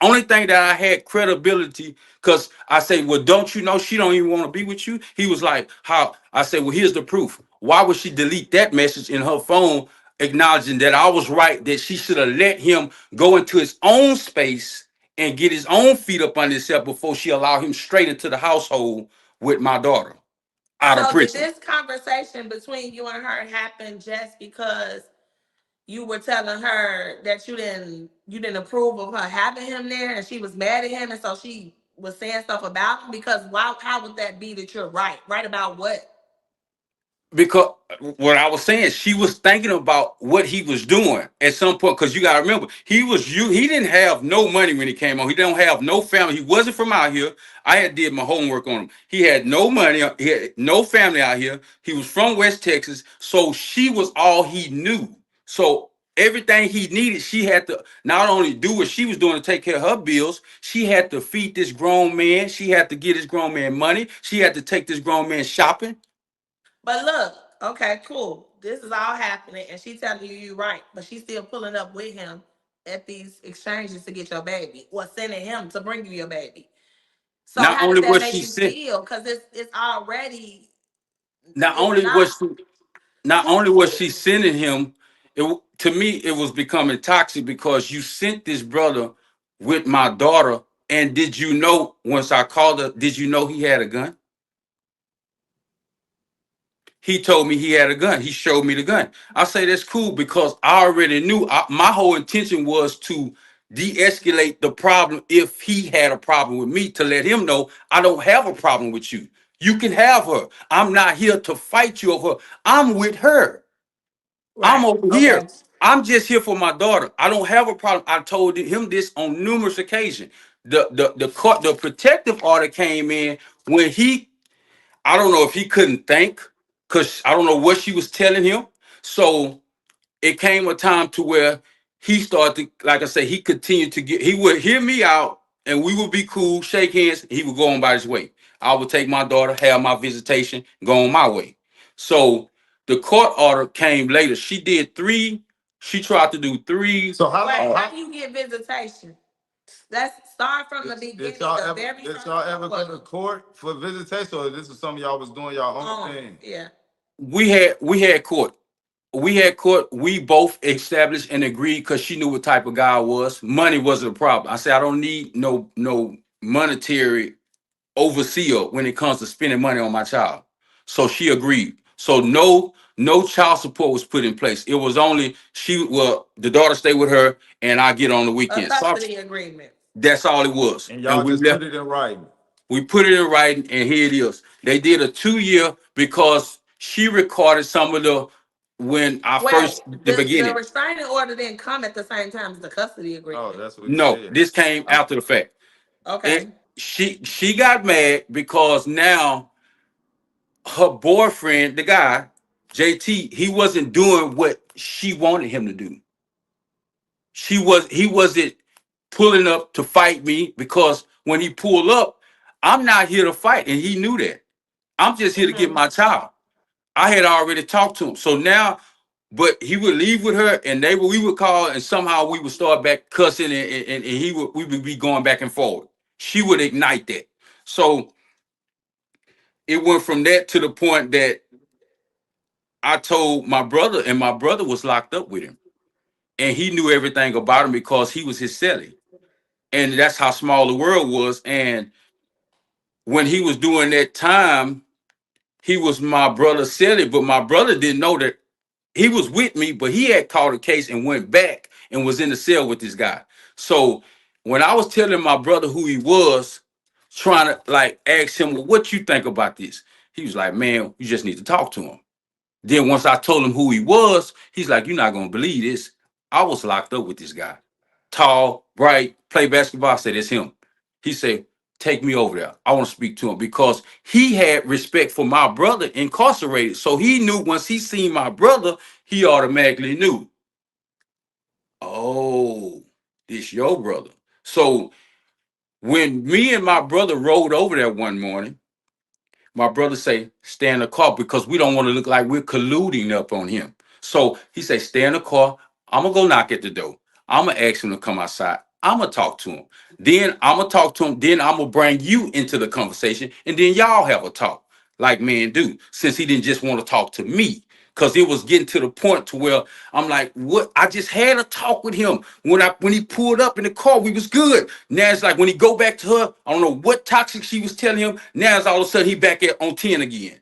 only thing that I had credibility because I say, well, don't you know she don't even want to be with you? He was like, how? I said, well, here's the proof. Why would she delete that message in her phone, acknowledging that I was right, that she should have let him go into his own space and get his own feet up on himself before she allowed him straight into the household with my daughter out of So did prison. this conversation between you and her happen just because you were telling her that you didn't approve of her having him there and she was mad at him and so she was saying stuff about him? Because why how would that be that you're right? Right about what? Because what I was saying, she was thinking about what he was doing at some point. Because you got to remember, he didn't have no money when he came on. He don't have no family. He wasn't from out here. I had did my homework on him. He had no money. He had no family out here. He was from West Texas. So she was all he knew. So everything he needed, she had to not only do what she was doing to take care of her bills, she had to feed this grown man. She had to get this grown man money. She had to take this grown man shopping. But look, okay, cool. This is all happening and she telling you you're right, but she's still pulling up with him at these exchanges to get your baby or sending him to bring you your baby. So Not how does only that was make she you sick, feel? Because it's already not it's only not was she, not only was she sending him, to me it was becoming toxic because you sent this brother with my daughter. And did you know once I called her? Did you know he had a gun? He told me he had a gun. He showed me the gun. I say that's cool because I already knew. My whole intention was to de-escalate the problem if he had a problem with me to let him know I don't have a problem with you. You can have her. I'm not here to fight you over her. I'm with her. I'm right. over Okay. here. I'm just here for my daughter. I don't have a problem. I told him this on numerous occasions. The protective order came in when I don't know if he couldn't think because I don't know what she was telling him. So it came a time to where he started to, like I say, he would hear me out and we would be cool, shake hands. He would go on by his way. I would take my daughter, have my visitation, go on my way. So the court order came later. She tried to do three. So how long? Wait, how do you get visitation? Let's start from the beginning, the very Did first y'all ever go to court. court for visitation, or this was something y'all was doing y'all own thing? Yeah. We had court. We both established and agreed because she knew what type of guy I was. Money wasn't a problem. I said I don't need no monetary overseer when it comes to spending money on my child. So she agreed. So no child support was put in place. It was only the daughter stay with her and I get on the A weekend. So custody agreement. that's all it was. And And y'all just put it in writing. we put it in writing and here it is. They did a 2 year because she recorded some of when I Wait, first the the beginning. restraining order didn't come at the same time as the custody Oh, agreement. that's what he No, said. this came Oh, after the fact. okay. It she got mad because now her boyfriend, the guy, JT, he wasn't doing what she wanted him to do. He wasn't pulling up to fight me because when he pulled up, I'm not here to fight, and he knew that. I'm just here to get Mm-hmm. my child. I had already talked to him, so now, but he would leave with her, and we would call, and somehow we would start back cussing, and we would be going back and forward. She would ignite that, so it went from that to the point that I told my brother, and my brother was locked up with him, and he knew everything about him because he was his cellie, and that's how small the world was. And when he was doing that time, he was my brother's cellie, but my brother didn't know that he was with me, but he had caught a case and went back and was in the cell with this guy. So when I was telling my brother who he was, trying to like ask him, well, what you think about this? He was like, man, you just need to talk to him. Then once I told him who he was, he's like, you're not gonna believe this. I was locked up with this guy. Tall, bright, play basketball. I said, it's him. He said, take me over there. I want to speak to him because he had respect for my brother incarcerated. So he knew once he seen my brother, he automatically knew, oh, this your brother. So when me and my brother rode over there one morning, my brother say, stay in the car because we don't want to look like we're colluding up on him. So he say, stay in the car. I'm gonna go knock at the door. I'm gonna ask him to come outside. I'm gonna talk to him. Then I'm gonna talk to him. Then I'm gonna bring you into the conversation, and then y'all have a talk like men do. Since he didn't just want to talk to me, because it was getting to the point to where I'm like, what? I just had a talk with him when he pulled up in the car. We was good. Now it's like when he go back to her, I don't know what toxic she was telling him. Now it's all of a sudden he back at on 10 again.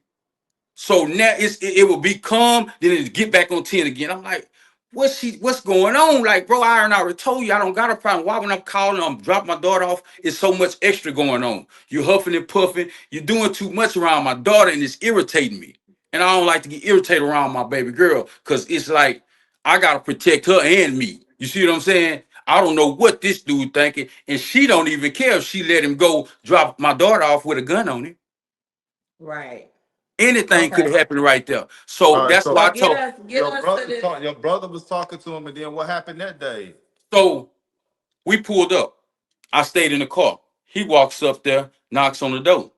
So now it will be calm, then it get back on 10 again. I'm like, what's going on? Like, bro, I already told you I don't got a problem. Why when I'm calling, I'm dropping my daughter off, it's so much extra going on. You huffing and puffing, you're doing too much around my daughter, and it's irritating me. And I don't like to get irritated around my baby girl because it's like I gotta protect her and me. You see what I'm saying? I don't know what this dude thinking, and she don't even care if she let him go drop my daughter off with a gun on him. Right. Anything could Okay. have happened right there. So All right, that's why so So I told. get us to this. your brother was talking to him, and then what happened that day? So we pulled up. I stayed in the car. He walks up there, knocks on the door.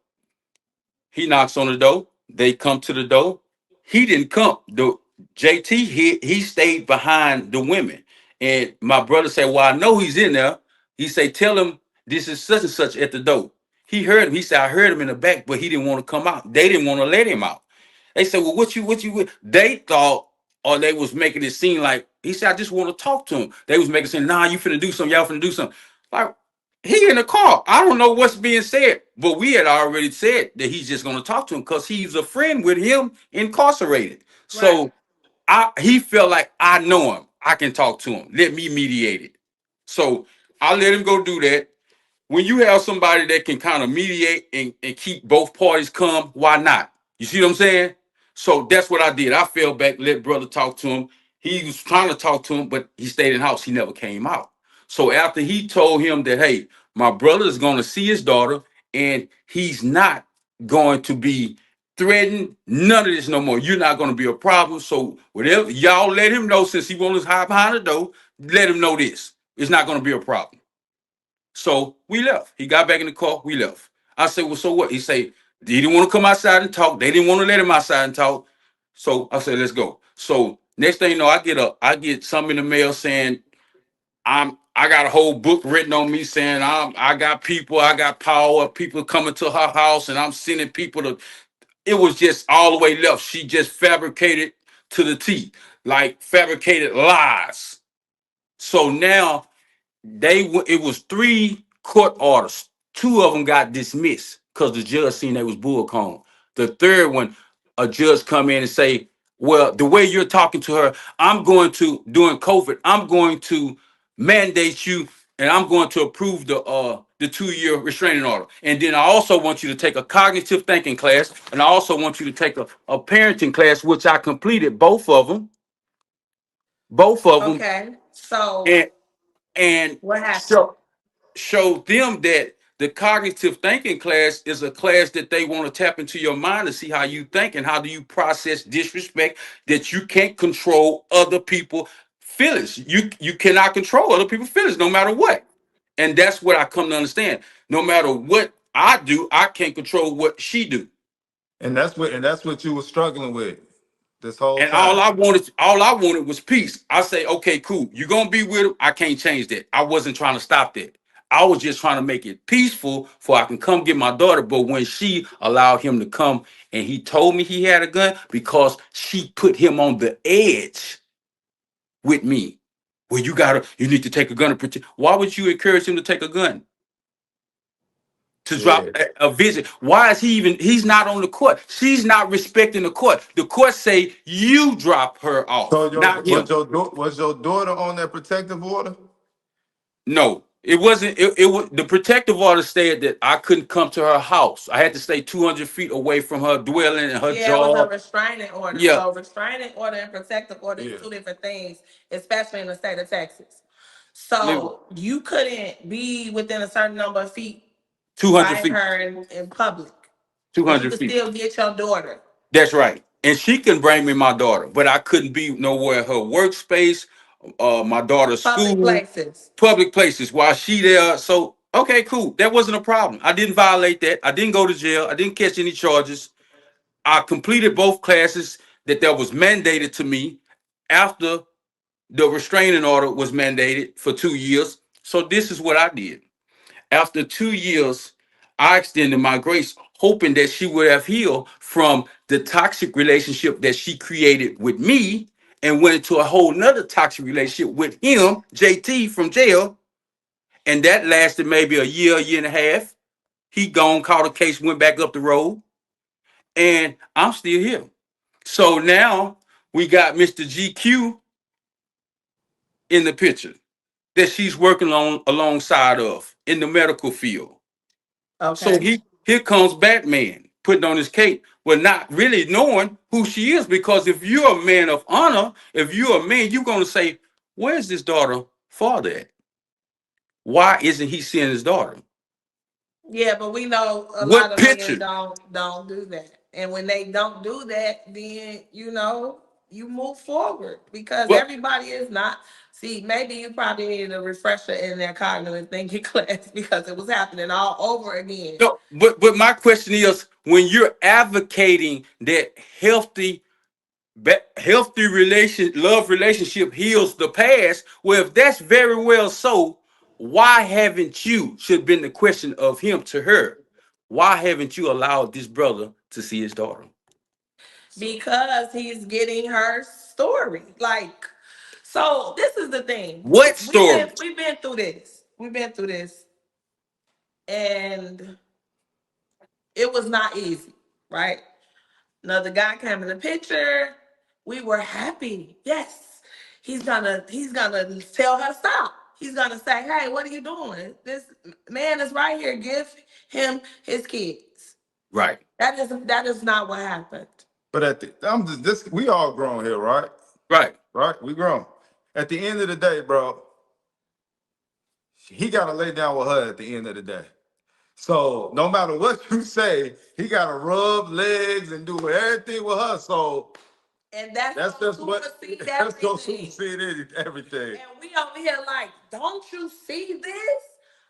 He knocks on the door. They come to the door. He didn't come. The JT he stayed behind the women. And my brother said, well, I know he's in there. He said, tell him this is such and such at the door. He heard him. He said, I heard him in the back, but he didn't want to come out. They didn't want to let him out. They said, well, they thought, or they was making it seem like, he said, I just want to talk to him. They was making it seem, nah, you finna do something, y'all finna do something. Like, he in the car. I don't know what's being said, but we had already said that he's just gonna talk to him because he's a friend with him incarcerated. Right. So he felt like I know him. I can talk to him. Let me mediate it. So I let him go do that. When you have somebody that can kind of mediate and keep both parties calm, why not? You see what I'm saying? So that's what I did. I fell back, let brother talk to him. He was trying to talk to him, but he stayed in the house. He never came out. So after he told him that, hey, my brother is going to see his daughter and he's not going to be threatened, none of this no more. You're not going to be a problem. So whatever, y'all let him know since he wants to hide behind the door, let him know this. It's not going to be a problem. So we left. He got back in the car. We left. I said, well, so what? He said, he didn't want to come outside and talk. They didn't want to let him outside and talk. So I said, let's go. So next thing you know, I get something in the mail saying I got a whole book written on me saying I got people, I got power, people coming to her house, and I'm sending people to. It was just all the way left. She just fabricated to the T, like fabricated lies. So now it was three court orders. Two of them got dismissed because the judge seen they was bullcone. The third one, a judge come in and say, well, the way you're talking to her, I'm going to, during COVID, I'm going to mandate you and I'm going to approve the 2-year restraining order. And then I also want you to take a cognitive thinking class, and I also want you to take a parenting class, which I completed both of them, Okay. So and and what happened? so showed them that The cognitive thinking class is a class that they want to tap into your mind to see how you think and how do you process disrespect, that you can't control other people feelings. You cannot control other people's feelings no matter what. And that's what I come to understand. No matter what I do, I can't control what she do. And that's what you were struggling with this whole And time. all I wanted was peace. I say, okay, cool. You're gonna be with him. I can't change that. I wasn't trying to stop that. I was just trying to make it peaceful for I can come get my daughter. But when she allowed him to come and he told me he had a gun because she put him on the edge with me. Well, you need to take a gun to protect. Why would you encourage him to take a gun? To drop Yeah. a visit. Why is he's not on the court? She's not respecting the court. The court say you drop her off, So not him. was your daughter on that protective order? No, it wasn't. It was the protective order said that I couldn't come to her house. I had to stay 200 feet away from her dwelling and her Yeah, it was a job. restraining order. Yeah, So restraining order and protective order is Yeah. two different things, especially in the state of Texas. maybe So you couldn't be within a certain number of feet 200 by feet. her in public, but you 200 could feet. still get your daughter. That's right. And she can bring me my daughter, but I couldn't be nowhere in her workspace, my daughter's Public school, places. public places while she there. So okay, cool. That wasn't a problem. I didn't violate that. I didn't go to jail. I didn't catch any charges. I completed both classes that was mandated to me after the restraining order was mandated for 2 years. So this is what I did. After 2 years, I extended my grace, hoping that she would have healed from the toxic relationship that she created with me and went into a whole nother toxic relationship with him, JT, from jail. And that lasted maybe a year and a half. He gone, caught a case, went back up the road, and I'm still here. So now we got Mr. GQ in the picture that she's working on alongside of in the medical field. So Okay. here comes Batman putting on his cape, but not really knowing who she is. Because if you're a man of honor, if you're a man, you're gonna say, "Where's this daughter father at? Why isn't he seeing his daughter? Yeah, but we know a lot What of men picture?" don't do that. And when they don't do that, then you move forward because But everybody is not. See, maybe you probably needed a refresher in their cognitive thinking class because it was happening all over again. no, but my question is, when you're advocating that healthy love relationship heals the past, well, if that's very well so, why haven't you, should have been the question of him to her, why haven't you allowed this brother to see his daughter? Because he's getting her story. Like, so this is the thing. What story? We've been through this. We've been through this. And it was not easy, right? Another guy came in the picture. We were happy. Yes. He's gonna tell her stop. He's gonna say, hey, what are you doing? This man is right here. Give him his kids. Right. That is not what happened. But I'm just this. We all grown here, right? Right. Right? We grown. At the end of the day, bro, he got to lay down with her at the end of the day. So no matter what you say, he got to rub legs and do everything with her. So And that's that's gonna just what supersede that's gonna everything. supersede everything. And we over here like, don't you see this?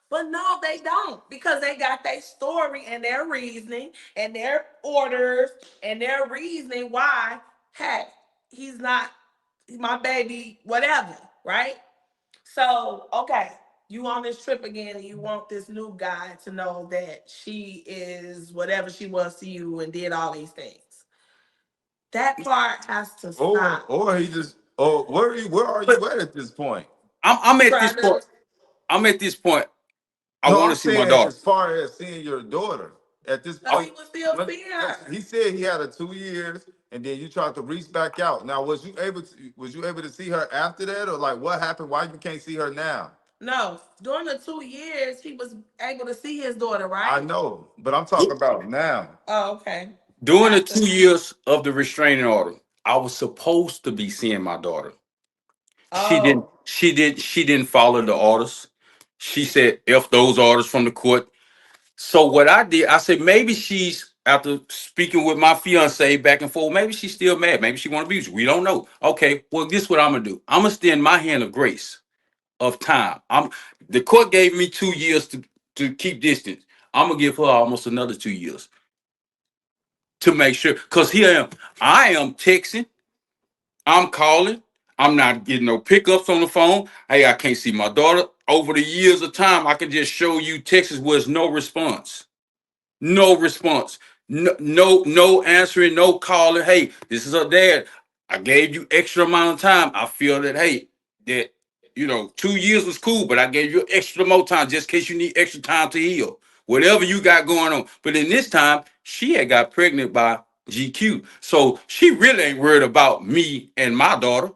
But no, they don't because they got their story and their reasoning and their orders and their reasoning why, hey, he's not my baby, whatever, right? So, okay, you on this trip again and you want this new guy to know that she is whatever she was to you and did all these things. That part has to stop. Or he just or where are But you at this point? I'm at this Trying to point. I'm at this point. I No, want I'm to see my saying daughter. as far as seeing your daughter at this because point. he was still let- seeing her. He said he had a 2 years, and then you tried to reach back out. Now, was you able to see her after that, or like what happened? Why you can't see her now? No, during the 2 years, he was able to see his daughter, I right? know, but I'm talking about now. Oh, okay. During the After, 2 years of the restraining order, I was supposed to be seeing my daughter. She oh, didn't. She didn't follow the orders. She said, "F those orders from the court." So what I did, I said maybe she's after speaking with my fiance back and forth. Maybe she's still mad. Maybe she want to abuse you. We don't know. Okay, well, this is what I'm gonna do. I'm gonna extend my hand of grace of time. The court gave me 2 years to keep distance. I'm gonna give her almost another 2 years to make sure. Cause here I am texting, I'm calling, I'm not getting no pickups on the phone. Hey, I can't see my daughter. Over the years of time, I can just show you texts where there's no response. No response. No answering, no calling. Hey, this is her dad. I gave you extra amount of time. I feel that, hey, that 2 years was cool, but I gave you extra more time just in case you need extra time to heal. Whatever you got going on. But in this time, she had got pregnant by GQ. So she really ain't worried about me and my daughter.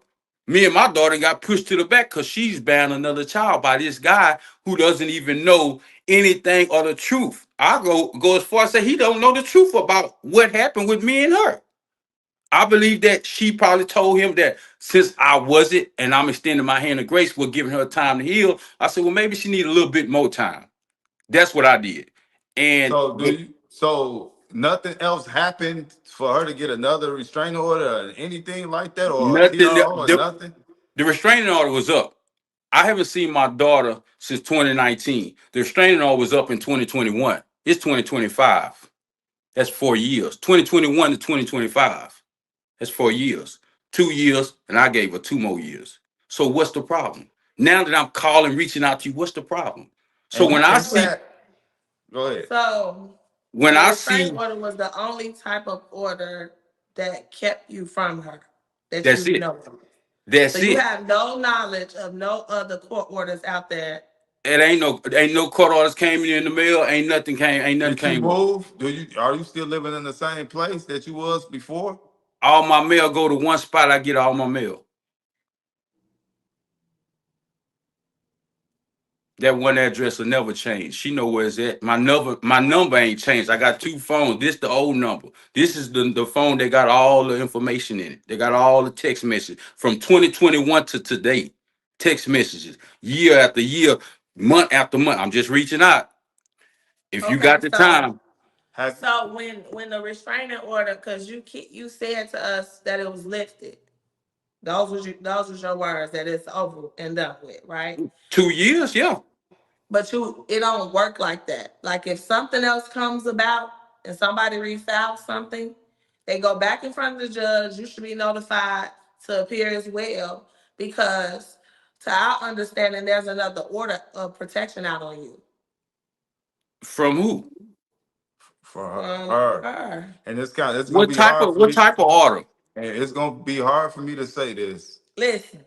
Me and my daughter got pushed to the back because she's bearing another child by this guy who doesn't even know anything or the truth. I go as far as say he don't know the truth about what happened with me and her. I believe that she probably told him that since I wasn't and I'm extending my hand of grace, we're giving her time to heal. I said, well, maybe she need a little bit more time. That's what I did. And So so nothing else happened for her to get another restraining order or anything like that, or a nothing. TRO or nothing? The restraining order was up. I haven't seen my daughter since 2019. The restraining order was up in 2021. It's 2025. That's 4 years. 2021 to 2025. That's 4 years. 2 years, and I gave her 2 more years. So what's the problem? Now that I'm calling, reaching out to you, what's the problem? So And when you I and you see, had go ahead. So when the I restraining see, order was the only type of order that kept you from her that that's you it. know of. So That's you it. have no knowledge of no other court orders out there. It ain't no court orders came in the mail. Ain't nothing Did you came up. move? Are you still living in the same place that you was before? All my mail go to one spot. I get all my mail. That one address will never change. She know where it's at. My number ain't changed. I got two phones. This the old number. This is the phone that got all the information in it. They got all the text messages from 2021 to today. Text messages, year after year, month after month. I'm just reaching out. If you Okay, got the so time, Have so when the restraining order, because you said to us that it was lifted. Those was your words that it's over and done with, right? 2 years, yeah. But it don't work like that. Like if something else comes about and somebody refiles something, they go back in front of the judge. You should be notified to appear as well because, to our understanding, there's another order of protection out on you From who? for from her. her. And it's gonna What be type hard of for what me. type of order? And it's gonna be hard for me to say this. Listen,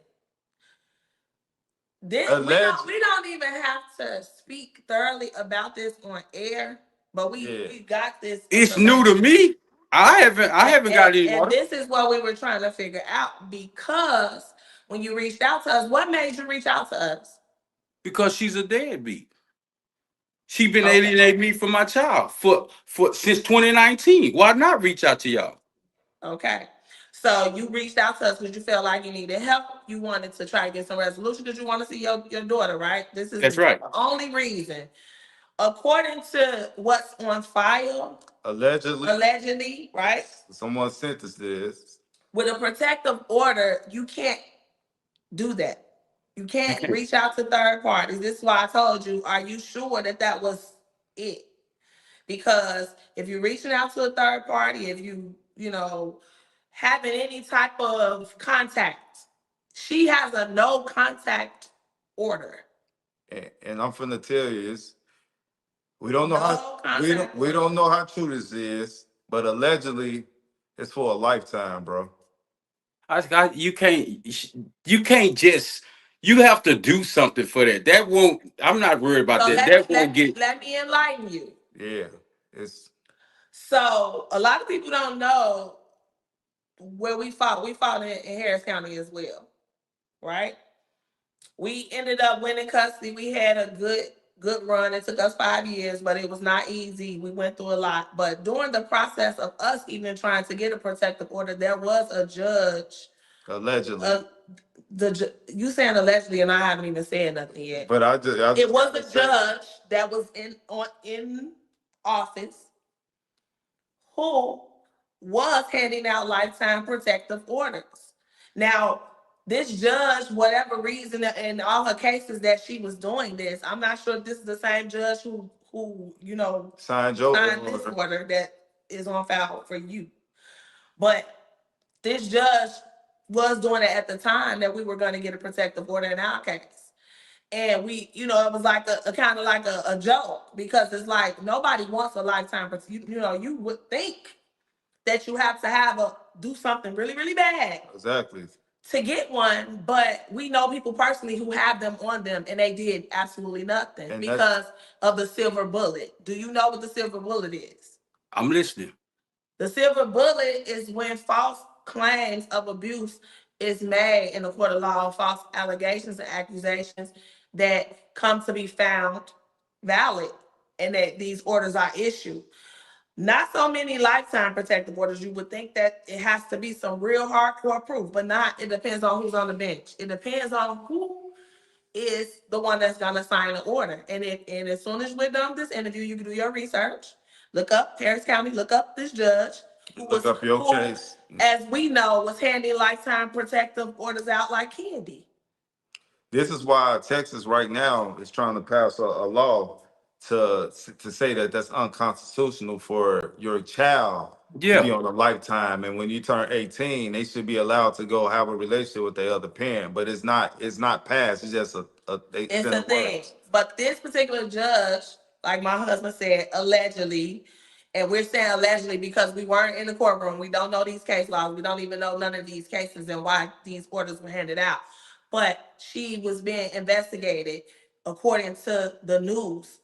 this Alleged, we don't even have to speak thoroughly about this on air, but yeah. we got this It's new to information. me. I haven't got any And order this is what we were trying to figure out because when you reached out to us, what made you reach out to us? because she's a deadbeat. She been Okay. alienating me from my child for since 2019. Why not reach out to y'all? Okay. So you reached out to us because you felt like you needed help. You wanted to try to get some resolution because you want to see your daughter, right? This is That's the right. only reason. According to what's on file, Allegedly, allegedly, right? someone sentenced this. With a protective order, you can't do that. You You can't can't. reach out to third parties. This is why I told you, are you sure that that was it? Because if you're reaching out to a third party, if having any type of contact, she has a no contact order. And I'm finna tell you, we don't know how No contact we order. don't know how true this is, but allegedly it's for a lifetime, bro. You can't just. You have to do something for that. That won't. I'm not worried about So that. let me That let won't me get. let me enlighten you. Yeah. It's So a lot of people don't know where we fought. We fought in Harris County as well, right? We ended up winning custody. We had a good run. It took us 5 years, but it was not easy. We went through a lot. But during the process of us even trying to get a protective order, there was a judge. allegedly. Uh, you saying allegedly, and I haven't even said nothing yet. But I It just was gotta a say, judge that was in office who was handing out lifetime protective orders. Now, this judge, whatever reason, in all her cases that she was doing this, I'm not sure if this is the same judge who Signed your signed this order. order that is on file for you. But this judge was doing it at the time that we were going to get a protective order in our case. And we, it was like a kind of like a joke because it's like nobody wants a lifetime. But you would think that you have to do something really, really bad Exactly. to get one. But we know people personally who have them on them and they did absolutely nothing And because of the silver bullet. Do you know what the silver bullet is? I'm listening. The silver bullet is when false claims of abuse is made in the court of law, false allegations and accusations that come to be found valid and that these orders are issued. Not so many lifetime protective orders. You would think that it has to be some real hardcore proof, but not. It depends on who's on the bench. It depends on who is the one that's gonna sign the order. And as soon as we're done with this interview, you can do your research. Look up Harris County. Look up this judge look up your case. as we know, was handing lifetime protective orders out like candy. This is why Texas right now is trying to pass a law to say that that's unconstitutional for your child to be Yeah, on a lifetime, and when you turn 18, they should be allowed to go have a relationship with their other parent. But it's not passed. It's just it's It's in a the thing. works. But this particular judge, like my husband said, allegedly, and we're saying allegedly because we weren't in the courtroom. We don't know these case laws. We don't even know none of these cases and why these orders were handed out. But she was being investigated according to the news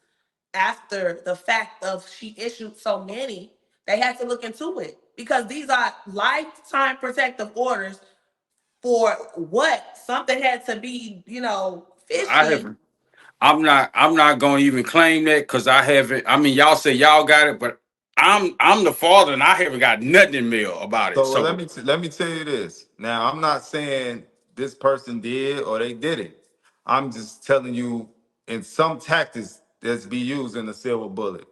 after the fact of she issued so many. They had to look into it because these are lifetime protective orders for what? Something had to be, I fishy. haven't. I'm not gonna even claim that because I haven't. I mean, y'all say y'all got it, but I'm the father and I haven't got nothing in mail about it. So well, let So me tell you this. Now, I'm not saying this person did or they didn't. I'm just telling you, in some tactics that's be used in the silver bullet.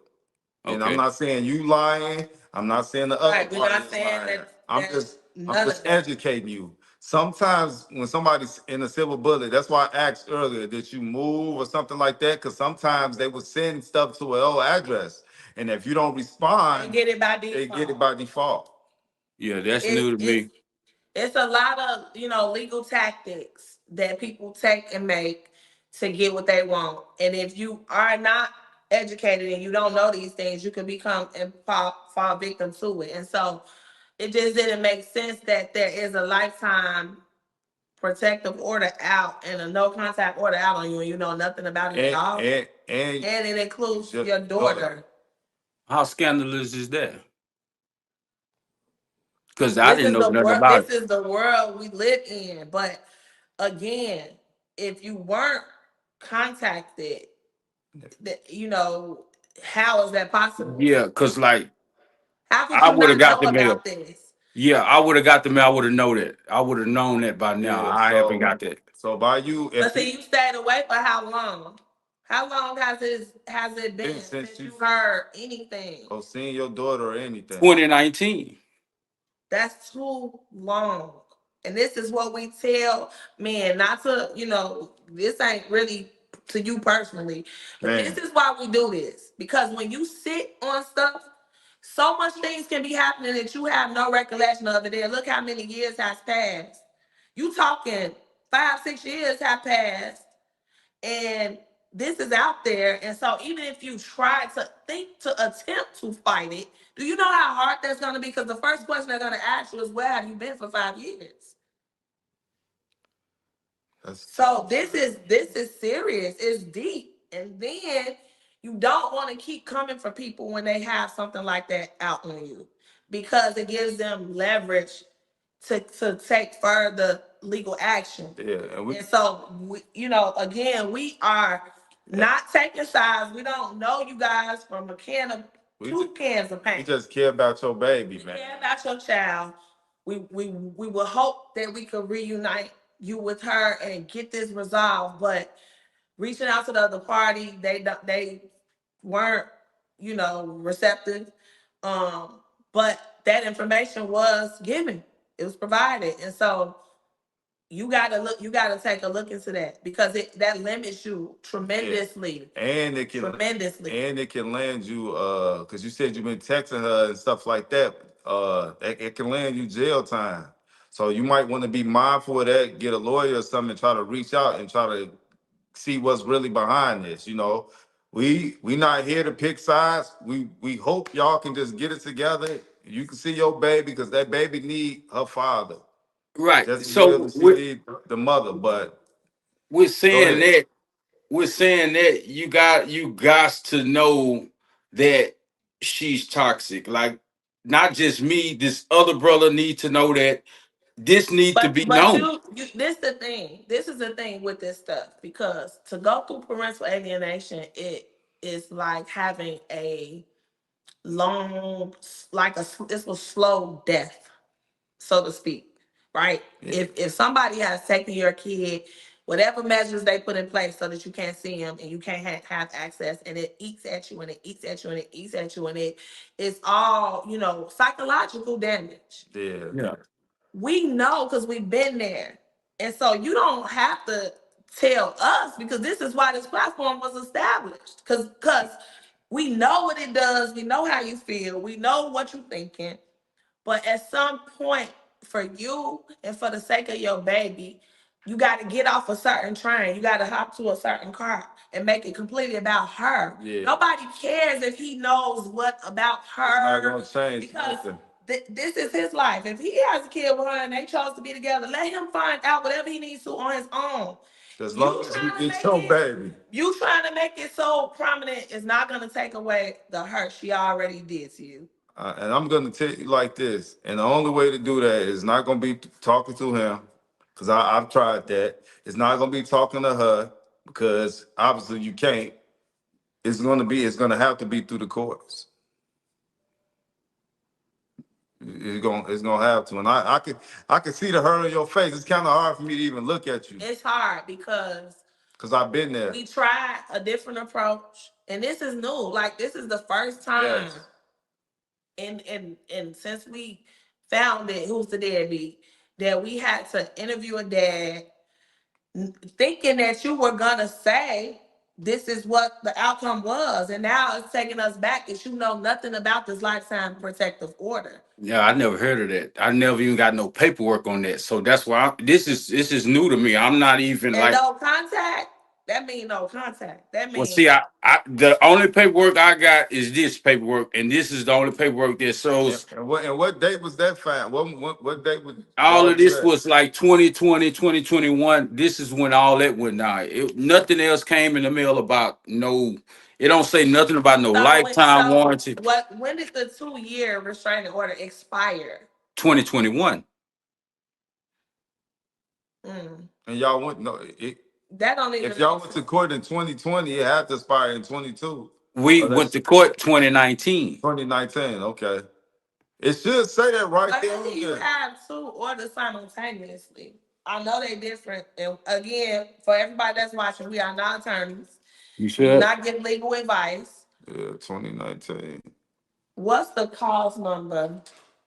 And I'm okay. not saying you lying. I'm not saying the other Right. We're party not is saying lying. I'm that just I'm none of just that. educating you. Sometimes when somebody's in a silver bullet, that's why I asked earlier, did you move or something like that? Because sometimes they would send stuff to an old address, and if you don't They respond, get it by they get it default. by default. Yeah, that's It's new to it's me. it's a lot of legal tactics that people take and make to get what they want. And if you are not educated and you don't know these things, you can become and fall victim to it. And so it just didn't make sense that there is a lifetime protective order out and a no contact order out on you and you know nothing about it at And all. and and And it includes your your daughter. daughter. How scandalous is that? Because I This didn't is know the nothing world. about This it. is the world we live in. But again, if you weren't contacted, how is that possible? Yeah, because like How could I you would have not got know the mail. about this? Yeah, I would have got the mail. I would have known that. I would have known that by now. Yeah, I haven't got that. so by you, But if you see, you stayed away for how long? How long has it been since since you you heard anything? or seen your daughter or anything. 2019. That's too long. And this is what we tell men, not to, this ain't really to you personally, but this Man, is why we do this. Because when you sit on stuff, so much things can be happening that you have no recollection of it. And look how many years has passed. You talking 5, 6 years have passed and this is out there. And so even if you try to think to attempt to fight it, do you know how hard that's going to be? Because the first question they're going to ask you is, where have you been for 5 years? that's So this is serious. It's deep. And then you don't want to keep coming for people when they have something like that out on you because it gives them leverage to take further legal action. yeah, And so, again, we are not taking sides. We don't know you guys from a can of we two cans of we paint. just care about your baby, We man. care about your child. We will hope that we could reunite you with her and get this resolved. But reaching out to the other party, they weren't receptive. But that information was given. It was provided. And so you gotta take a look into that because that limits you tremendously. And it can Tremendously. and it can land you because you said you've been texting her and stuff like that. It can land you jail time. So you might want to be mindful of that, get a lawyer or something, and try to reach out and try to see what's really behind this. We not here to pick sides. We hope y'all can just get it together. You can see your baby because that baby need her father Right. just as well So as she need the mother. But we're go saying ahead. that you got to know that she's toxic. Like not just me, this other brother need to know that this need to be But known. this the thing. This is the thing with this stuff because to go through parental alienation, it is like having a long, this was slow death, so to speak, right? Yeah. If somebody has taken your kid, whatever measures they put in place so that you can't see them and you can't have access, and it eats at you and it eats at you and it eats at you and it's all psychological damage. Yeah. Yeah. We know because we've been there. And so you don't have to tell us because this is why this platform was established. Because we know what it does, we know how you feel, we know what you're thinking. But at some point, for you and for the sake of your baby, you got to get off a certain train. You got to hop to a certain car and make it completely about her. Yeah. Nobody cares if he knows what about her. It's not gonna change Because nothing. this is his life. If he has a kid with her and they chose to be together, let him find out whatever he needs to on his own. As You long as you trying to get make your it, baby. you trying to make it so prominent is not going to take away the hurt she already did to you. And I'm gonna tell you like this, and the only way to do that is not gonna be talking to him, because I've tried that. It's not gonna be talking to her, because obviously you can't. It's gonna have to be through the courts. It's gonna have to. And I can see the hurt on your face. It's kind of hard for me to even look at you. It's hard because I've been there. we tried a different approach, and this is new. Like this is the first time, Yes. and since we found it, who's the deadbeat, that we had to interview a dad, thinking that you were gonna say this is what the outcome was, and now it's taking us back that you know nothing about this lifetime protective order. Yeah, I never heard of that. I never even got no paperwork on that. So that's why this is new to me. I'm not even And like. no contact, that means no contact. That Well, means see, I the only paperwork I got is this paperwork, and this is the only paperwork that And, shows and what date was that found? What date was all y'all of do this that? was like 2020, 2021. This is when all that went down. Nothing else came in the mail about no. It don't say nothing about no lifetime warranty. when did the 2-year restraining order expire? 2021. And y'all went no. That don't even If y'all went to court in 2020, it had to expire in 22. We Oh, went that's to court 2019. 2019. Okay. It should say that right But there how on do you there. have two orders simultaneously? I know they different. And again, for everybody that's watching, we are not attorneys. You We do should. not give legal advice. Yeah, 2019. What's the cause number?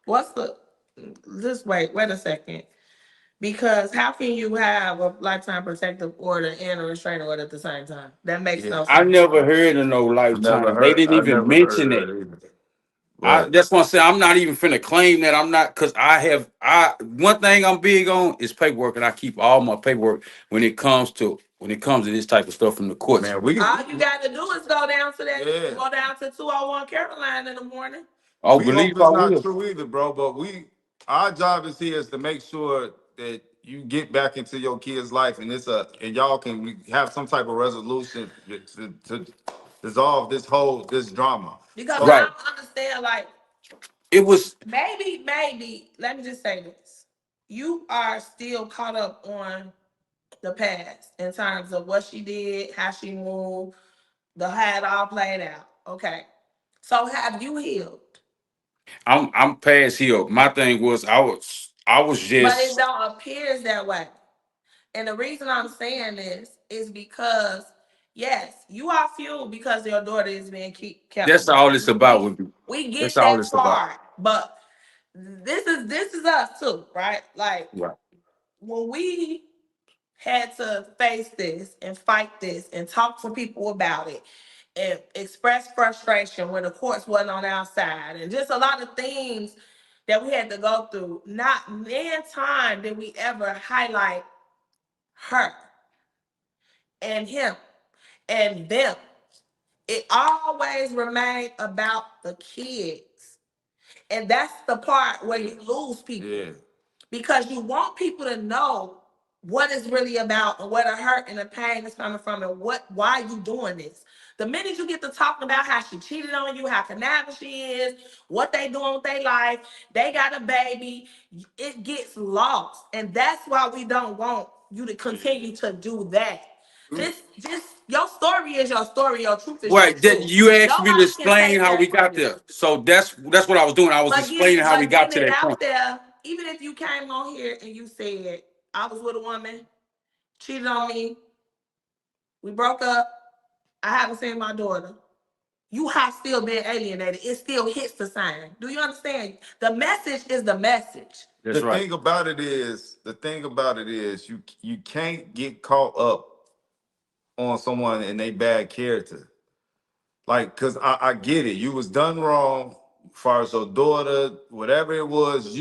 What's the just wait a second. Because how can you have a lifetime protective order and a restraining order at the same time? That makes Yeah. no I sense. never heard of no lifetime. They didn't I even never heard mention of it. that either. Right. That's what I'm saying. I'm not even finna claim that I'm not, because I one thing I'm big on is paperwork, and I keep all my paperwork when it comes to this type of stuff from the courts. Man, we All you got to do is go down to yeah. go down to 201 Caroline in the morning. Oh, We hope believe I it's not will. true either, bro. But our job is here is to make sure that you get back into your kid's life, and and y'all can have some type of resolution to dissolve this drama. Because I Right. don't understand, like, It was. maybe, let me just say this. You are still caught up on the past in terms of what she did, how she moved, how it all played out. Okay. So have you healed? I'm past here. My thing was I was But it just. don't appear that way. And the reason I'm saying this is because Yes, you are fueled because your daughter is being kept That's away. all it's about with me. We That's get all that it's about. part, but this is us too, right? Like Right. when we had to face this and fight this and talk to people about it and express frustration when the courts wasn't on our side and just a lot of things that we had to go through. Not in time did we ever highlight her and him and them. It always remained about the kids. And that's the part where you lose people. Yeah. Because you want people to know what it's really about and where the hurt and the pain is coming from and why you doing this. The minute you get to talking about how she cheated on you, how conniving she is, what they doing with their life, they got a baby, it gets lost. And that's why we don't want you to continue to do that. Just your story is your story, your truth is your Right. That truth. you asked me to Nobody can explain take how we that from got you. there. So that's what I was doing. I was explaining how we But got getting to it that point. out there, even if you came on here and you said, I was with a woman, cheated on me, we broke up, I haven't seen my daughter. You have still been alienated. It still hits the same. Do you understand? The message is the message. That's The right. thing about it is, you can't get caught up on someone and they bad character. Like, cause I get it. You was done wrong. As far as your daughter, whatever it was,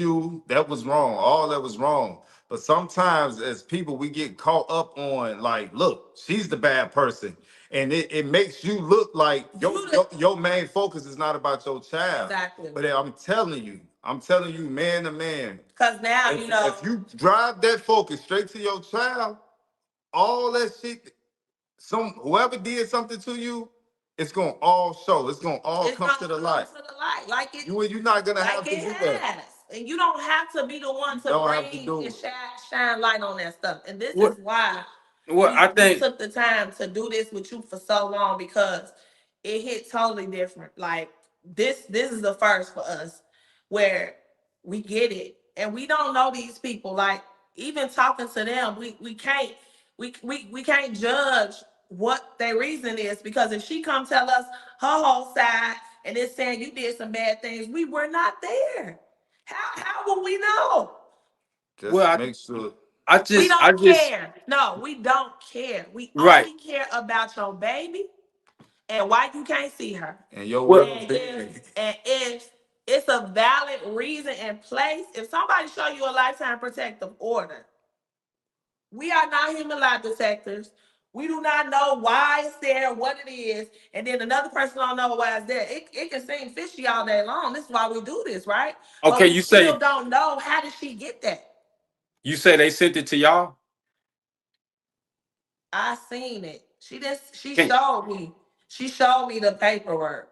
that was wrong. All that was wrong. But sometimes as people, we get caught up on like, look, she's the bad person. And it makes you look like your main focus is not about your child. Exactly. But I'm telling you, man to man, Because now, if you drive that focus straight to your child, all that shit, whoever did something to you, it's gonna all show. It's gonna all come to the light. Like it, You're not gonna like have to it do has. that. And you don't have to be the one You to don't have to bring do and it. shine light on that stuff. And this is What why what I we think took the time to do this with you for so long because it hit totally different. Like this is the first for us where we get it and we don't know these people. Like even talking to them, we can't judge what their reason is because if she come tell us her whole side and it's saying you did some bad things, we were not there. How will we know? Just well make sure. We I don't just care. No, we don't care. We right. only care about your baby and why you can't see her. And your Well well being. And if it's a valid reason and place, if somebody show you a lifetime protective order, we are not human lie detectors. We do not know why it's there, what it is, and then another person don't know why it's there. It can seem fishy all day long. This is why we do this, right? But okay, we still don't know how did she get that. you say they sent it to y'all? I seen it. She just she Can showed me. She showed me the paperwork.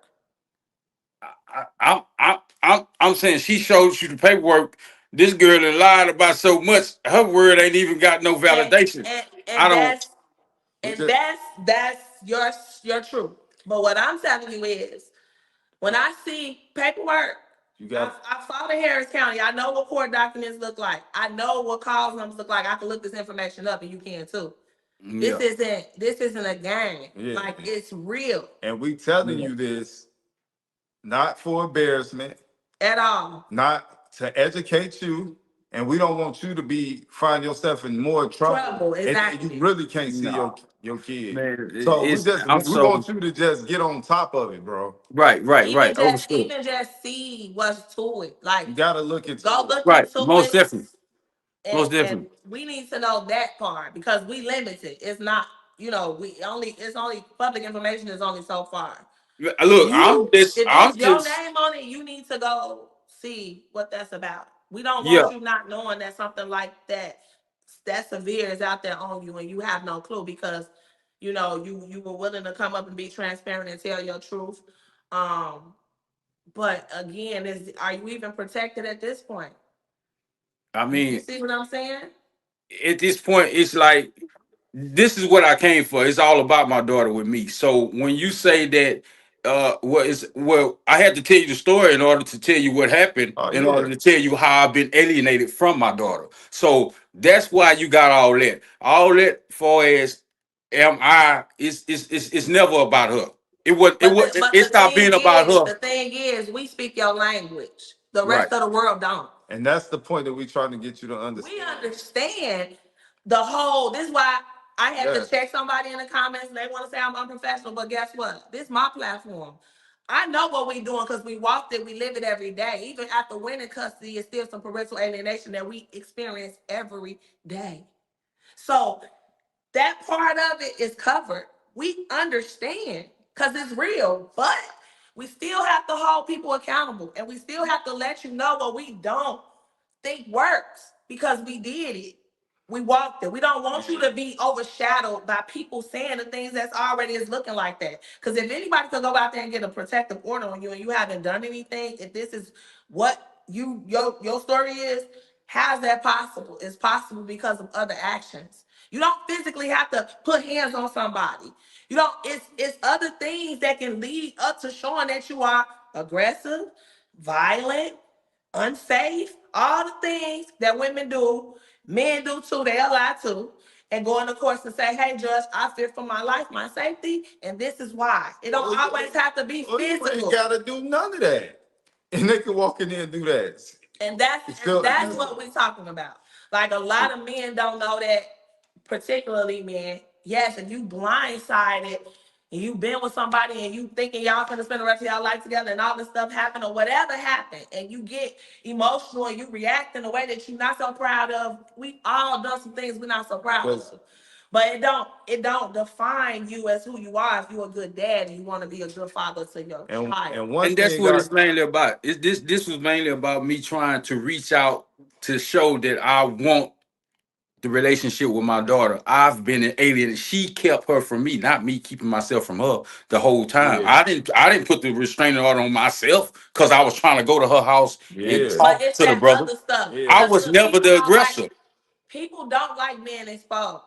I'm saying she showed you the paperwork. This girl that lied about so much, her word ain't even got no And validation. and I and don't. that's We and just that's your truth. But what I'm telling you is when I see paperwork, you I, got I saw the Harris County. I know what court documents look like. I know what cause numbers look like. I can look this information up and you can too. Yeah. This isn't a game. yeah. Like it's real And we telling Yeah. you this not for embarrassment, at all. not to educate you, and we don't want you to find yourself in more trouble, Trouble, and then you exactly. really can't see No, your kid. man, So it's I'm we so want you to just get on top of it, bro. right. Overstood. Even just see what's to it. Like You gotta look go into it. look Right. into Most it. definitely. Most And definitely. we need to know that part because we limited. It's not, we only it's only public information is only so far. Look, If I'm it's your just name on it, you need to go see what that's about. We don't yeah. want you not knowing that something like that severe is out there on you and you have no clue because you were willing to come up and be transparent and tell your truth. Um, but again, are you even protected at this point? I You mean, see what I'm saying? at this point, it's like this is what I came for. It's all about my daughter with me. So when you say that, I had to tell you the story in order to tell you what happened, Oh in yeah. order to tell you how I've been alienated from my daughter. So that's why you got all that, far as am I? It's never about her. It was it But was but it stopped being about her. the thing is, we speak your language. The Right. rest of the world don't. And that's the point that we trying to get you to We understand. understand the whole. This is why I had to Yes. check somebody in the comments. And they want to say I'm unprofessional, but guess what? This is my platform. I know what we doing because we walked it, we live it every day. Even after winning custody, it's still some parental alienation that we experience every day. So that part of it is covered. We understand because it's real, but we still have to hold people accountable and we still have to let you know what we don't think works because we did it. We walked it. We don't want you to be overshadowed by people saying the things that's already is looking like that. Because if anybody could go out there and get a protective order on you and you haven't done anything, if this is what your story is, how's that possible? It's possible because of other actions. You don't physically have to put hands on somebody. You don't. It's other things that can lead up to showing that you are aggressive, violent, unsafe, all the things that women do, men do too, they'll lie too, and go into courts and say, hey, judge, I fear for my life, my safety, and this is why. It don't always have to be Well, you physical. ain't gotta do none of that. And they can walk in there and do that. And that's what we're talking about. Like a lot of men don't know that, particularly men. Yes, if you blindsided and you been with somebody and you thinking y'all gonna spend the rest of y'all life together and all this stuff happened or whatever happened and you get emotional and you react in a way that you're not so proud of. We all done some things we're not so proud of. But it don't define you as who you are if you're a good dad and you want to be a good father to your child. And one And that's thing what it's mainly about. This was mainly about me trying to reach out to show that I want the relationship with my daughter. I've been an alien. She kept her from me, not me keeping myself from her the whole time. Yeah. I didn't put the restraining order on myself because I was trying to go to her house and Yeah. But talk it's to the that brother. other stuff. Yeah. I Because was never the aggressor. people don't like men exposed.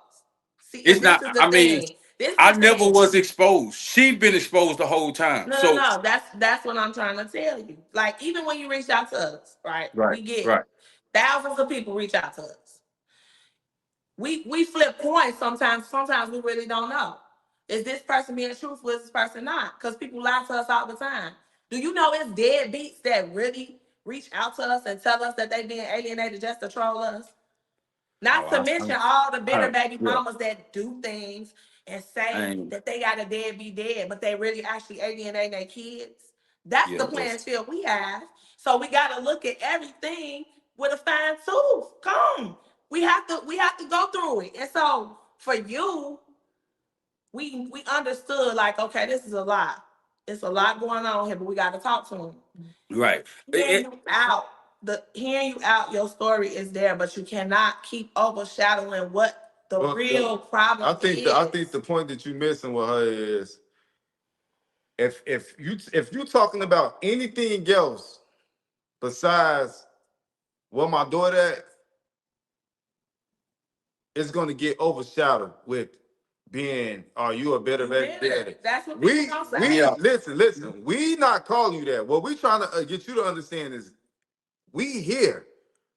See, It's and this not. is the I mean, thing. This is I the never thing. was exposed. She been exposed the whole time. No, no, So no. That's what I'm trying to tell you. Like even when you reach out to us, right? right, We get right. thousands of people reach out to us. We flip coins sometimes. Sometimes we really don't know. Is this person being truthful? Is this person not? Because people lie to us all the time. Do you know it's deadbeats that really reach out to us and tell us that they being alienated just to troll us? Not to Oh, mention all the bitter baby yeah. mamas that do things and I say ain't. that they got a dead, but they really actually alienate their kids. That's Yeah, the playing field we have. So we gotta look at everything with a fine tooth. Come. We have to go through it. And so for you, we understood like, okay, this is a lot. It's a lot going on here, but we gotta talk to them. right. Hearing you out, hearing you out, your story is there, but you cannot keep overshadowing what the real problem is. I think the point that you missing with her is if you talking about anything else besides what my daughter at, it's gonna get overshadowed with being, are you a better baby daddy? That's what people don't say. Yeah. Listen, we not calling you that. What we trying to get you to understand is we here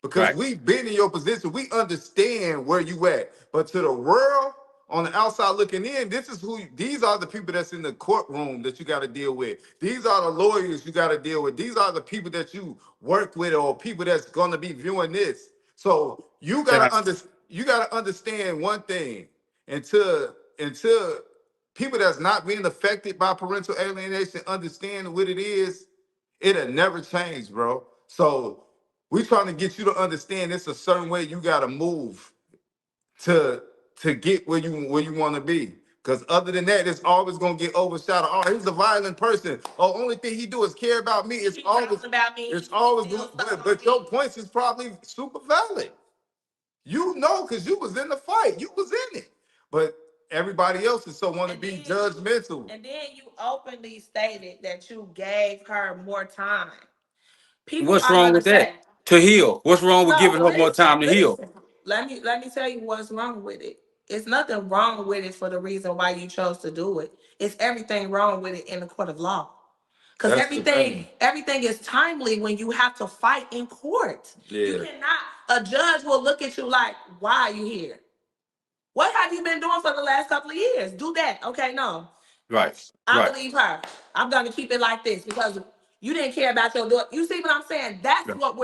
because Right. we've been in your position. We understand where you at. But to the world on the outside looking in, these are the people that's in the courtroom that you got to deal with. These are the lawyers you got to deal with. These are the people that you work with or people that's going to be viewing this. So And I, you got to understand one thing until people that's not being affected by parental alienation understand what it is, it'll never change, bro. So we trying to get you to understand it's a certain way you gotta move to get where you want to be. Because other than that, it's always gonna get overshadowed. Oh, he's a violent person. Oh, only thing he do is care about me. It's always about me. it's always but your points is probably super valid. You know, because you was in the fight, you was in it. But everybody else is so want to be judgmental. And then you openly stated that you gave her more time. People what's are wrong gonna with that? say, To heal. What's wrong with no, giving her more time to heal? listen. Let me tell you what's wrong with it. It's nothing wrong with it for the reason why you chose to do it. It's everything wrong with it in the court of law. Because everything is timely when you have to fight in court. You Yeah. cannot, a judge will look at you like, why are you here? What have you been doing for the last couple of years? Do that. Okay, no. Right. I Right. believe her. I'm gonna keep it like this because you didn't care about your daughter. You see what I'm saying? That's Yeah. what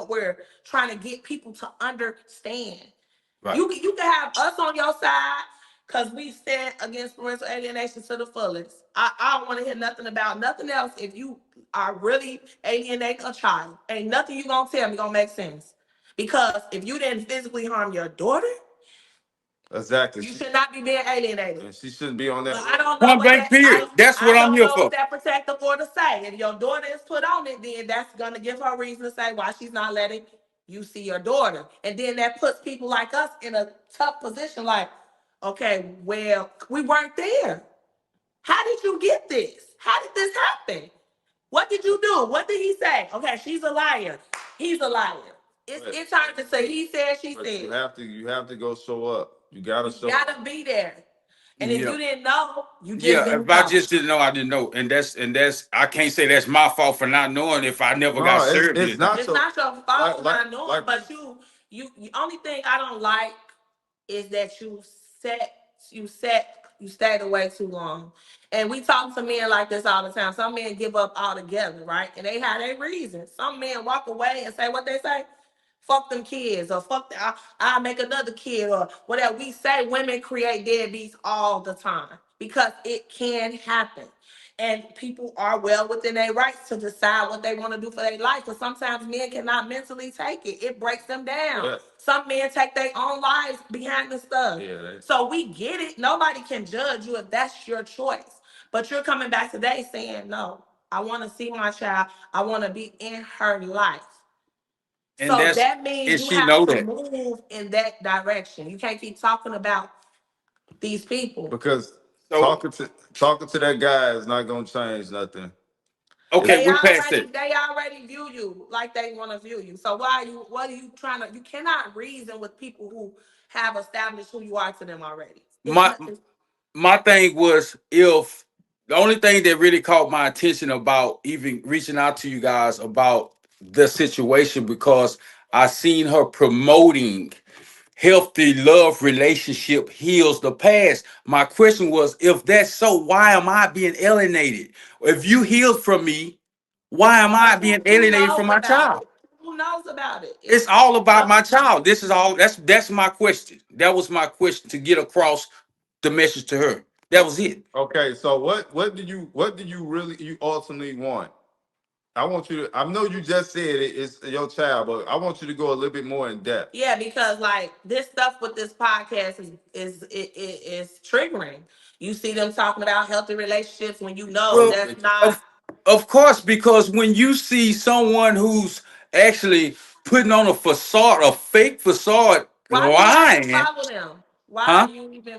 we're trying to get people to understand. Right. You can have us on your side because we stand against parental alienation to the fullest. I don't want to hear nothing about nothing else. If you are really alienating a child, ain't nothing you gonna tell me gonna make sense. Because if you didn't physically harm your daughter, Exactly. you should not be being alienated. And she shouldn't be on that. But I don't know Point what blank that period. That's what I I'm don't here know what for. that protective order say. If your daughter is put on it, then that's gonna give her reason to say why she's not letting you see your daughter. And then that puts people like us in a tough position, like, okay, well, we weren't there. How did you get this? How did this happen? What did you do? What did he say? Okay, she's a liar. He's a liar. It's hard to say he said, she But said. you have to go show up. You gotta You show up. gotta be there. And if Yeah. you didn't know, you just Yeah. didn't If I know. just didn't know, I didn't know. And that's I can't say that's my fault for not knowing if I never got No, served it's anything. not It's so. not your fault Like for like not knowing, like. but the only thing I don't like is that set you set you stayed away too long. And we talk to men like this all the time. Some men give up altogether, right? And they have their reasons. Some men walk away and say what they say. Fuck them kids, or I'll make another kid, or whatever. We say women create deadbeats all the time because it can happen. And people are well within their rights to decide what they want to do for their life. But sometimes men cannot mentally take it. It breaks them down. Yeah. Some men take their own lives behind the stuff. Yeah. So we get it. Nobody can judge you if that's your choice. But you're coming back today saying, no, I want to see my child. I want to be in her life. And So that's that means and you she have know to that. move in that direction. You can't keep talking about these people. Because So talking to that guy is not gonna change nothing. okay, It's They we passed already it. they already view you like they want to view you. So why are you what are you trying to you cannot reason with people who have established who you are to them already. It's My not it's, my thing was if the only thing that really caught my attention about even reaching out to you guys about the situation because I seen her promoting healthy love relationship heals the past. My question was, if that's so, why am I being alienated? If you healed from me, why am I but being who alienated knows from my about child? it? Who knows about it? It's all about my child. This is all that's my question. That was my question to get across the message to her. That was it. okay. So what do you really you ultimately want? I want you to. I know you just said it's your child, but I want you to go a little bit more in depth. Yeah, because like this stuff with this podcast is triggering. You see them talking about healthy relationships when you know Well, that's not. of course, because when you see someone who's actually putting on a facade, a fake facade, Why do you even lying, follow them? huh?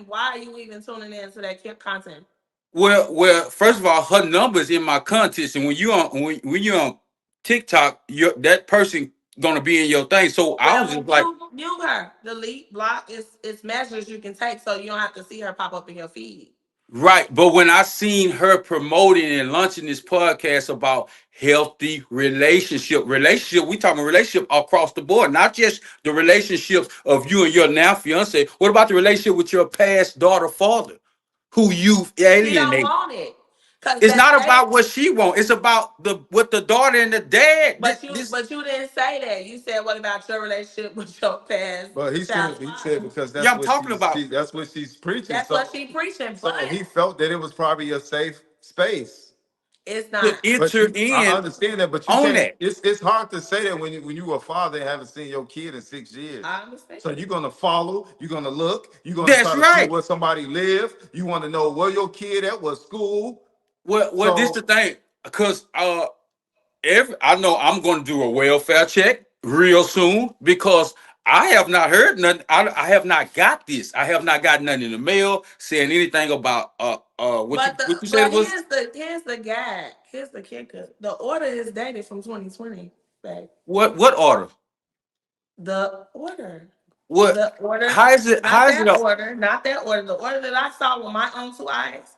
Why are you even tuning into that content? Well, first of all, her number's in my contest, and when you're on TikTok, that person gonna be in your thing. So I was Well, just like, mute her, delete, block. It's measures you can take so you don't have to see her pop up in your feed. right. But when I seen her promoting and launching this podcast about healthy relationship, we talking relationship across the board, not just the relationships of you and your now fiance. What about the relationship with your past daughter, father, who you've She don't alienated? want it because It's that not they. about what she wants. It's about the what the daughter and the dad. This But you didn't say that. You said what about your relationship with your past But he said child's he said father? because yeah, that's I'm what talking about. that's what she's preaching. That's what she preaching, So but he felt that it was probably a safe space. it's To not. But enter I in understand that, but you on can't. that. It's hard to say that when you a father and haven't seen your kid in 6 years. I understand. So you're gonna follow, you're gonna look, you're gonna That's try to see right. where somebody live. You want to know where your kid at, what school. Well, this the So thing, because every I know I'm going to do a welfare check real soon because I have not heard nothing. I have not got this. I have not got nothing in the mail saying anything about what you said it was. Here's the gag. Here's the kicker. The order is dated from 2020. Babe. What order? The order. What? The order. How is it? Not How is it? that order. Not that order. The order that I saw with my own two eyes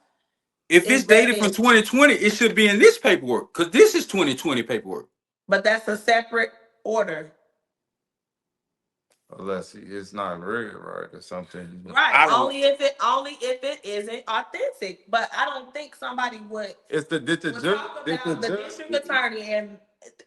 If is it's dated from dated. 2020, it should be in this paperwork because this is 2020 paperwork. But that's a separate order. Unless it's not real, right, or something. Right. I don't. Only if it isn't authentic. But I don't think somebody It's the did the would judge talk did the about the district judge attorney and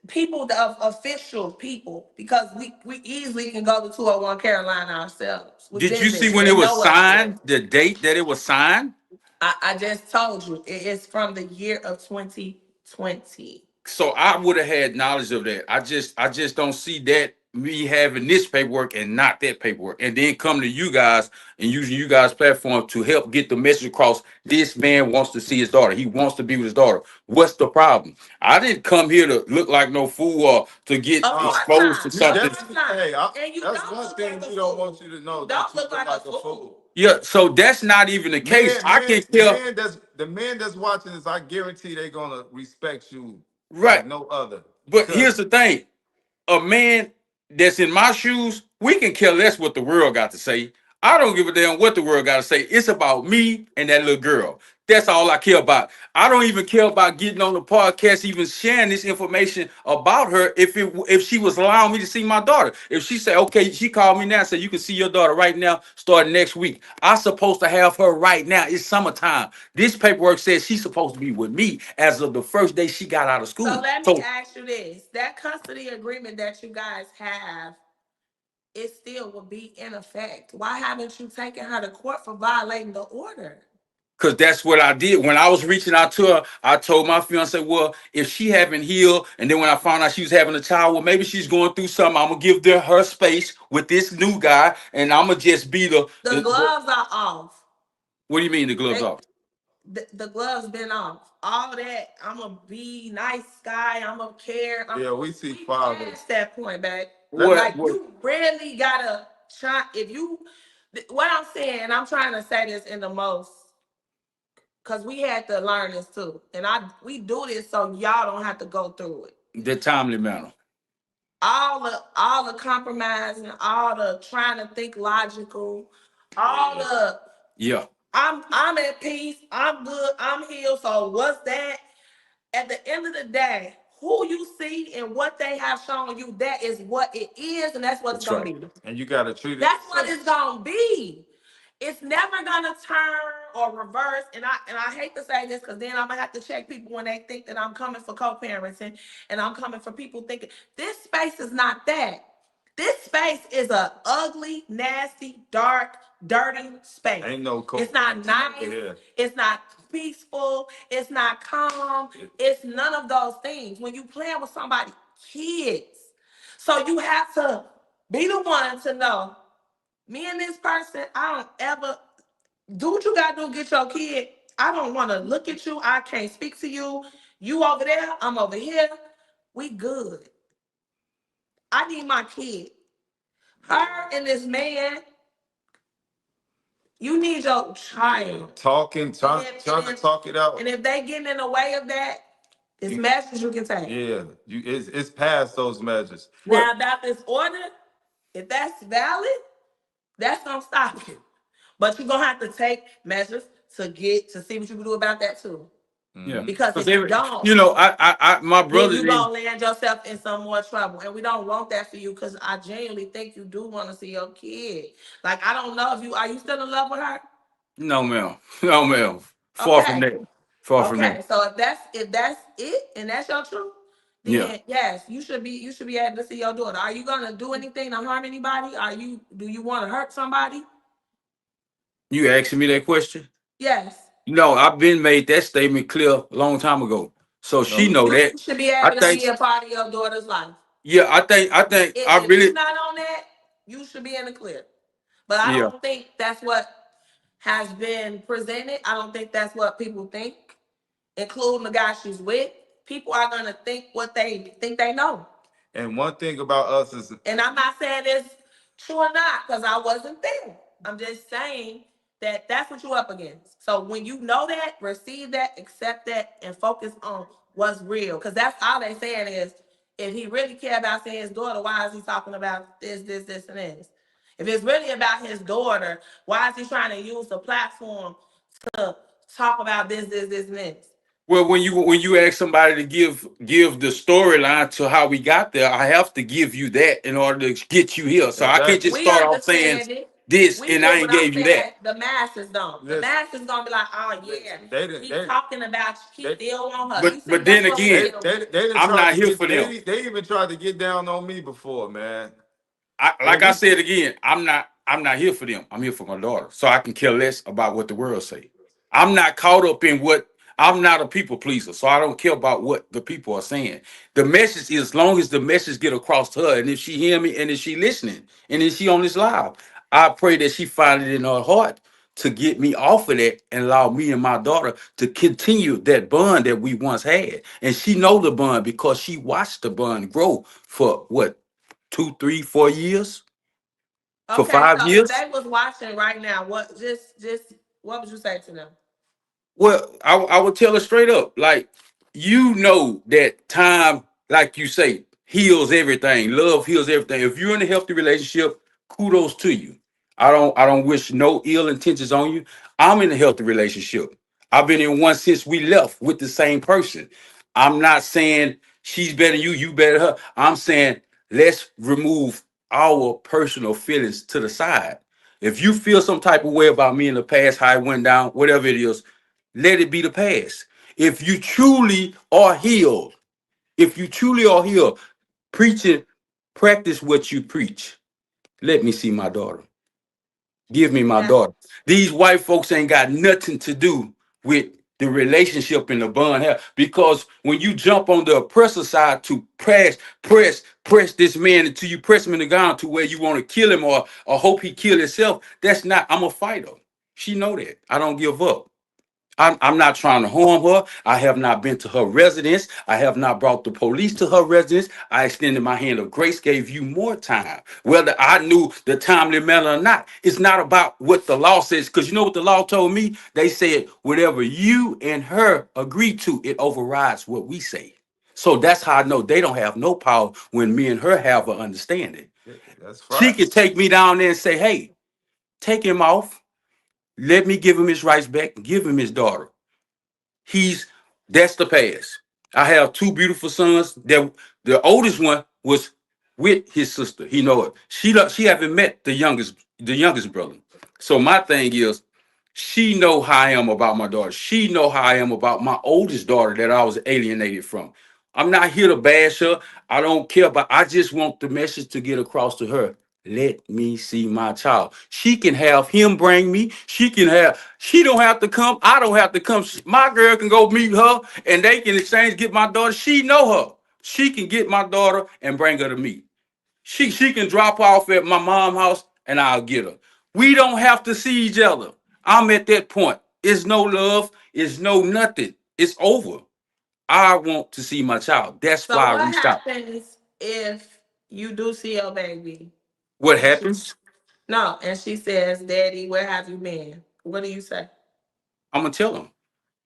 people of official people because we easily can go to 201 Carolina ourselves. We've Did you been see there. when They it was know us there. signed? The date that it was signed? I just told you it is from the year of 2020. So I would have had knowledge of that. I just don't see that me having this paperwork and not that paperwork, and then come to you guys and using you guys' platform to help get the message across. This man wants to see his daughter. He wants to be with his daughter. What's the problem? I didn't come here to look like no fool or to get Of course exposed to not. you Of something. course definitely not. hey, And you that's don't one look thing like a we don't want fool. you to You know that don't you look look like a like a fool. fool. Yeah, so that's not even the case. Man, I man, can tell. the man that's watching this, I guarantee they're gonna respect you Right, like no other. but Because here's the thing. A man that's in my shoes, we can care less what the world got to say. I don't give a damn what the world got to say. It's about me and that little girl. That's all I care about. I don't even care about getting on the podcast, even sharing this information about her. If she was allowing me to see my daughter, if she said, okay, she called me now and said you can see your daughter right now, starting next week. I'm supposed to have her right now. It's summertime. This paperwork says she's supposed to be with me as of the first day she got out of So school. let me So ask you this. That custody agreement that you guys have, it still will be in effect. Why haven't you taken her to court for violating the order? because that's what I did. When I was reaching out to her, I told my fiance, well, if she haven't healed, and then when I found out she was having a child, well, maybe she's going through something. I'm gonna give her space with this new guy, and I'm gonna just be The gloves are off. what do you mean the gloves They off? the gloves been off. All that I'm a be nice guy. I'm a care. yeah, we see We fathers. past that point, back. Let me What? Like you really gotta try. If you, what I'm saying, I'm trying to say this in the most, cause we had to learn this too, and we do this so y'all don't have to go through it. The timely manner. All the compromising, all the trying to think logical, all the Yeah. I'm at peace, I'm good, I'm healed. So what's that? At the end of the day, who you see and what they have shown you, that is what it is, and that's what it's That's gonna right. be. and you gotta treat it That's the what same. it's gonna be. It's never gonna turn or reverse. And I hate to say this because then I'm gonna have to check people when they think that I'm coming for co-parenting and I'm coming for people thinking this space is not that. This space is a ugly, nasty, dark, dirty space. Ain't no It's not nice. here. It's not peaceful. It's not calm. It's none of those things. When you playing with somebody, kids. So you have to be the one to know me and this person, I don't ever do what you gotta do, get your kid. I don't wanna look at you. I can't speak to you. You over there, I'm over here. We good. I need my kid. Her and this man, you need your child. Talking, trying to talk it out. And if they getting in the way of that, it's measures you can take. Yeah, it's past those measures. Now about this order, if that's valid, that's gonna stop you. But you're gonna have to take measures to get to see what you can do about that too. Yeah. Because if They, you don't, my then brother, you gonna land yourself in some more trouble. And we don't want that for you because I genuinely think you do want to see your kid. Like I don't know if you are you still in love with her? no, ma'am. No, ma'am. Far from Okay. that. Far from that. Okay. So if that's it and that's your truth, Yeah. then yes, you should be able to see your daughter. Are you gonna do anything to harm anybody? Do you want to hurt somebody? You asking me that question? Yes. No, I've been made that statement clear a long time ago. So she No, know You that. should be I able to think, be a part of your daughter's life. yeah, I think I If you're really, not on that, you should be in the clear. But I yeah. don't think that's what has been presented. I don't think that's what people think, including the guy she's with. People are gonna think what they think they know. and one thing about us is And I'm not saying it's true or not because I wasn't there. I'm just saying that that's what you're up against. So when you know that, receive that, accept that, and focus on what's real. Because that's all they're saying is if he really care about seeing his daughter, why is he talking about this, and this? If it's really about his daughter, why is he trying to use the platform to talk about this, and this? Well, when you ask somebody to give the storyline to how we got there, I have to give you that in order to get you here. So I can't Exactly. just We start off saying understand it. this We and get I what ain't I'm gave you that. saying. The masses don't. The Listen, masses gonna be like, oh yeah, listen. They didn't. he talking about you. He They still on her. But He said but that's then what we again, get away with. they didn't I'm try not to here get for them. they even tried to get down on me before, man. Like And I we said again, I'm not here for them. I'm here for my daughter. So I can care less about what the world say. I'm not caught up in what I'm not a people pleaser. So I don't care about what the people are saying. The message is as long as the message get across to her, and if she hear me and if she listening and if she on this live, I pray that she find it in her heart to get me off of that and allow me and my daughter to continue that bond that we once had. And she know the bond because she watched the bond grow for what 2, 3, 4 years, for Okay, five so if years. they was watching right now, what just what would you say to them? Well, I would tell her straight up, like, you know that time, like you say, heals everything. Love heals everything. If you're in a healthy relationship, kudos to you. I don't wish no ill intentions on you. I'm in a healthy relationship. I've been in one since we left with the same person. I'm not saying she's better than you, you better her. I'm saying let's remove our personal feelings to the side. If you feel some type of way about me in the past, how it went down, whatever it is, let it be the past. If you truly are healed, if you truly are healed, preaching, practice what you preach. Let me see my daughter. Give me my That daughter. These white folks ain't got nothing to do with the relationship and the bond here. Because when you jump on the oppressor side to press this man until you press him in the ground to where you want to kill him or hope he kill himself, that's not, I'm a fighter. She know that. I don't give up. I'm not trying to harm her. I have not been to her residence. I have not brought the police to her residence. I extended my hand of grace, gave you more time. Whether I knew the timely manner or not, it's not about what the law says. Because you know what the law told me? They said, whatever you and her agree to, it overrides what we say. So that's how I know they don't have no power when me and her have an understanding. that's She right. could take me down there and say, hey, take him off. Let me give him his rights back. Give him his daughter. He's That's the past. I have two beautiful sons. That the oldest one was with his sister. He know it. She haven't met the youngest brother. So my thing is, she know how I am about my daughter. She know how I am about my oldest daughter that I was alienated from. I'm not here to bash her. I don't care, but I just want the message to get across to her. Let me see my child. She can have him bring me. She don't have to come. I don't have to come. My girl can go meet her and they can exchange, get my daughter. She know her. She can get my daughter and bring her to me. She can drop off at my mom's house and I'll get her. We don't have to see each other. I'm at that point. It's no love. It's no nothing. It's over. I want to see my child. That's so why I what reached out. happens if you do see your baby What and she happens? no and she says, Daddy, where have you been? What do you say? I'm gonna tell him.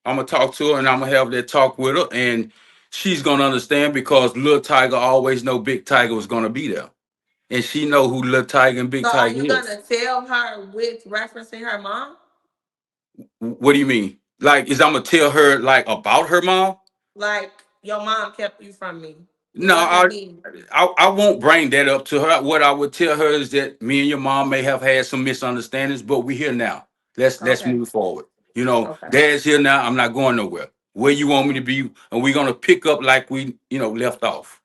I'm gonna talk to her and I'm gonna have that talk with her, and she's gonna understand because little Tiger always know Big Tiger was gonna be there, and she know who little Tiger and Big So are Tiger you is. gonna tell her with referencing her mom? What do you mean? Like, is I'm gonna tell her like about her mom? Like your mom kept you from me. It No, wasn't I, me. I won't bring that up to her. What I would tell her is that me and your mom may have had some misunderstandings, but we're here now. Let's Okay. move forward. You know, Okay. Dad's here now. I'm not going nowhere. Where you want me to be, and we're gonna pick up like we, left off.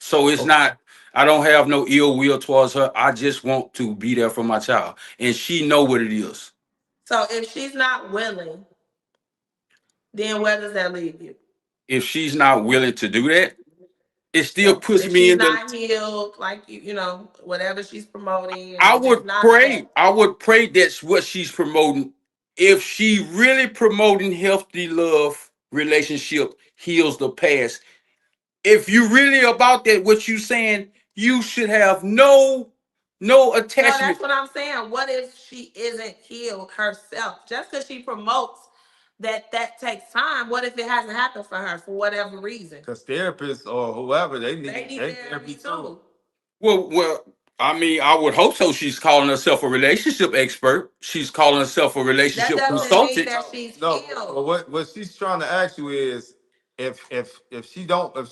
So it's Oh, not. I don't have no ill will towards her. I just want to be there for my child, and she know what it is. So if she's not willing, then where does that leave you? If she's not willing to do that, it still Yeah. puts If me she's in the. not healed, like whatever she's promoting, I and just would not pray. that. I would pray that's what she's promoting. If she really promoting healthy love relationship heals the past. If you really about that, what you saying, you should have no No, attachment. that's what I'm saying. What if she isn't healed herself? Just because she promotes that takes time. What if it hasn't happened for her for whatever reason? because therapists or whoever they They need need they therapy therapy too. too. Well, I mean, I would hope so. She's calling herself a relationship expert. She's calling herself a That relationship doesn't mean consultant. that she's No, but healed. what she's trying to ask you is if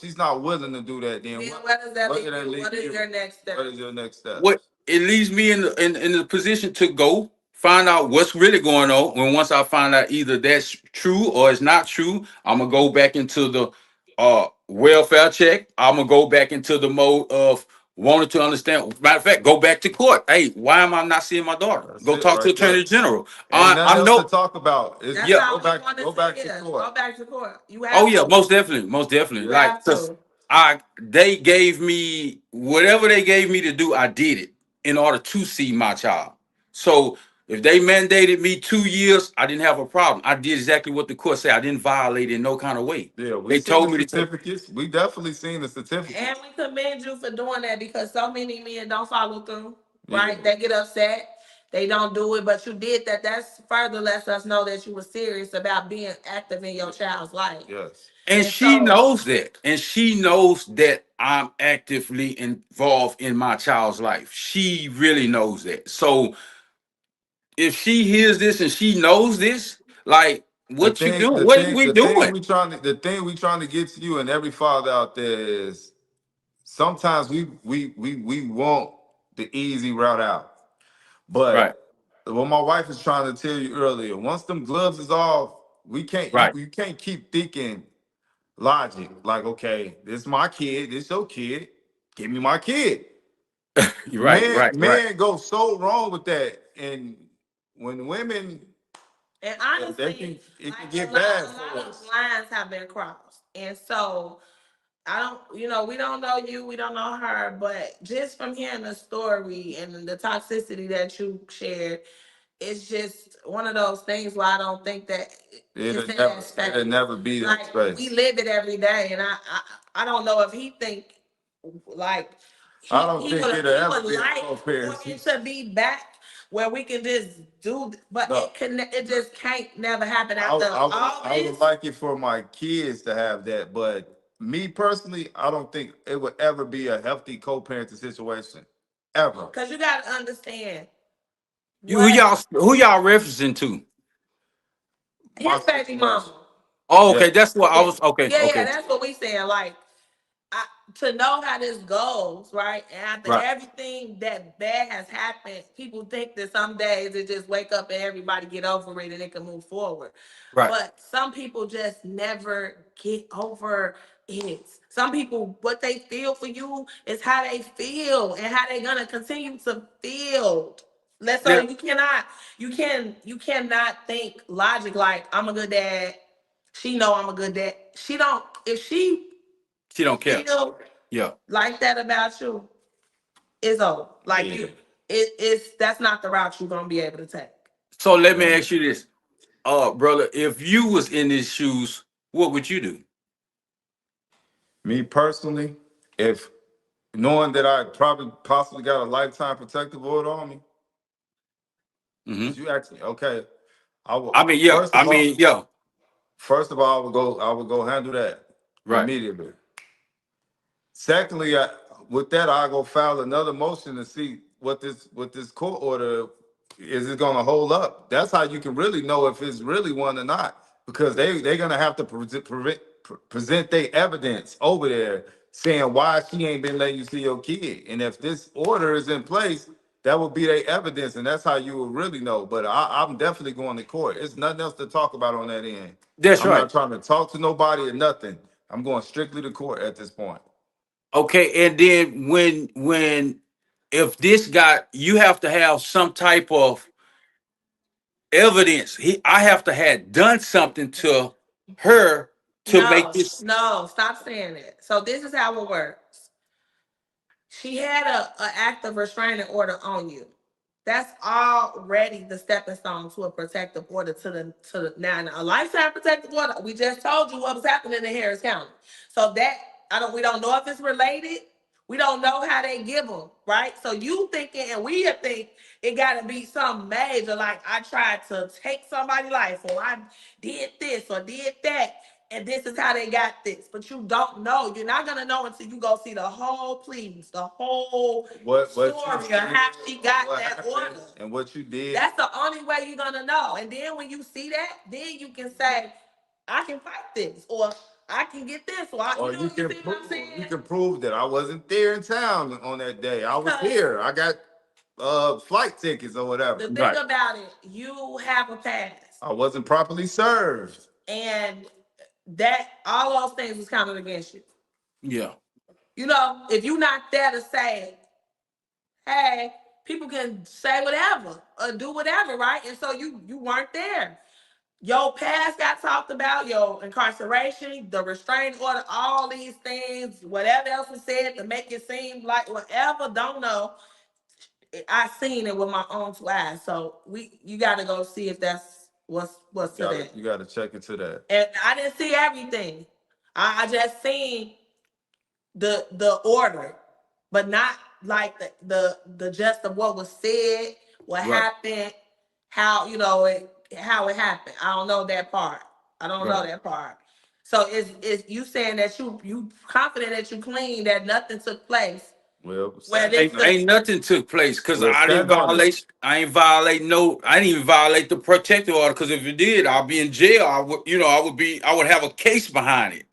she's not willing to do that, then Then what does that what leave did that you? leave What is you? your next What step? is your next What steps? it leaves me in the position to go find out what's really going on. When once I find out either that's true or it's not true, I'm gonna go back into the welfare check. I'm gonna go back into the mode of wanting to understand. Matter of fact, go back to court. Hey, why am I not seeing my daughter? That's Go it talk to right there. Attorney General. Ain't I nothing else to know. talk about. It's That's Yeah. how go we back, want to go see back to it. court. Go back to court. You Oh have yeah, to. most definitely, most definitely. You Like, have cause to. they gave me whatever they gave me to do. I did it in order to see my child. So if they mandated me 2 years, I didn't have a problem. I did exactly what the court said. I didn't violate in no kind of way. Yeah, we They seen the told me to take. certificates. We definitely seen the And certificates. we commend you for doing that because so many men don't follow through, Yeah. right? They get upset, they don't do it, but you did that. That's further lets us know that you were serious about being active in your child's life. Yes. And And she so, knows that. And she knows that I'm actively involved in my child's life. She really knows that. So if she hears this and she knows this, like, The what you thing, doing? the What are thing, we the thing doing? we trying to get to you and every father out there is sometimes we want the easy route out. Right, But what my wife is trying to tell you earlier, once them gloves is off, we can't right, you can't keep thinking logic. Like, okay, this my kid, this your kid, give me my kid. right, right, right. Man go so wrong with that. And when women and they honestly, can it can like get bad a for lot of us. lines have been crossed. And so I don't, we don't know you, we don't know her, but just from hearing the story and the toxicity that you shared, it's just one of those things where I don't think that it's in that It'll space. never be that Like we space. live it every day, and I don't know if he think like I don't think it'll he ever would be a like for co-parenting. it to be back where we can just do, but No, it just can't never happen after all I would this. like it for my kids to have that, but me personally, I don't think it would ever be a healthy co-parenting situation, ever. Because you got to understand You, what who y'all referencing to? My his baby situation, mama. Oh, yeah, okay, that's what I Yeah, was. Okay, yeah, okay, that's what we saying. Like I, to know how this goes, right? And after right, everything that bad has happened, people think that some days it just wake up and everybody get over it and it can move forward. right. But some people just never get over it. Some people, what they feel for you is how they feel and how they're gonna continue to feel. Let's so Yeah, you cannot think logic like I'm a good dad. She know I'm a good dad. She don't if she she don't care. feel Yeah. like that about you, it's over. Like yeah. it's that's not the route you're gonna be able to take. So let me Man. ask you this, brother. If you was in his shoes, what would you do? Me personally, if knowing that I probably possibly got a lifetime protective order on me, Hmm. because you asked me, okay, I will I mean, yeah. I mean, yeah. first of all, I would go handle that Right. immediately. Secondly, with that, I go file another motion to see what this court order is it going to hold up. That's how you can really know if it's really one or not, because they're going to have to present their evidence over there saying why she ain't been letting you see your kid, and if this order is in place, that will be their evidence, and that's how you will really know. But I'm definitely going to court. It's nothing else to talk about on that end. That's I'm right. not trying to talk to nobody or nothing. I'm going strictly to court at this point. Okay, and then when if this got you have to have some type of evidence. I have to have done something to her to make No, this. no, stop saying it. So this is how it works. She had a active restraining order on you. That's already the stepping stone to a protective order to the now a lifetime protective order. We just told you what was happening in Harris County. So that we don't know if it's related. We don't know how they give them, right? So you thinking and we think it got to be something major, like I tried to take somebody's life or I did this or did that. and this is how they got this. But you don't know. You're not gonna know until you go see the whole pleas, the whole story of how she got that order. And what you did. That's the only way you're gonna know. And then when you see that, then you can say, I can fight this, or I can get this, or you see what I'm saying? You can prove that I wasn't there in town on that day. I was here. I got flight tickets or whatever. The thing about it, you have a past. I wasn't properly served. And that all those things was counted against you. Yeah. You know, if you're not there to say, hey, people can say whatever or do whatever, right? And so you weren't there. Your past got talked about, your incarceration, the restraining order, all these things, whatever else was said to make it seem like whatever, don't know. I seen it with my own two eyes. So you gotta go see if that's what's to that. You gotta check into that. And I didn't see everything. I just seen the order, but not like the gist of what was said, what happened, how how it happened. I don't know that part. I don't know that part. So is you saying that you confident that you clean, that nothing took place? Well, ain't nothing took place because I didn't violate. I ain't even violate the protective order. Because if it did, I'll be in jail. I would have a case behind it.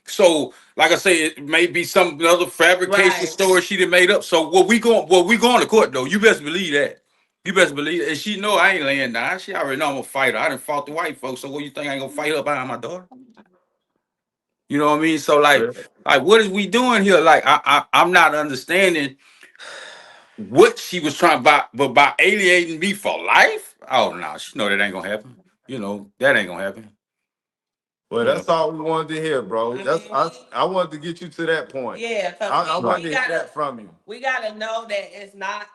So, like I say, it may be some other fabrication story she done made up. So, we going to court though. You best believe that. You best believe it. And she know I ain't laying down. She already know I'm a fighter. I done fought the white folks. So, what you think I ain't gonna fight her behind my daughter? You know what I mean? So, like what is we doing here? Like, I'm not understanding what she was trying by alienating me for life. Oh no, she know that ain't gonna happen. You know that ain't gonna happen. Well, that's all we wanted to hear, bro. I wanted to get you to that point. Yeah, I wanted to hear that from you. We gotta know that it's not,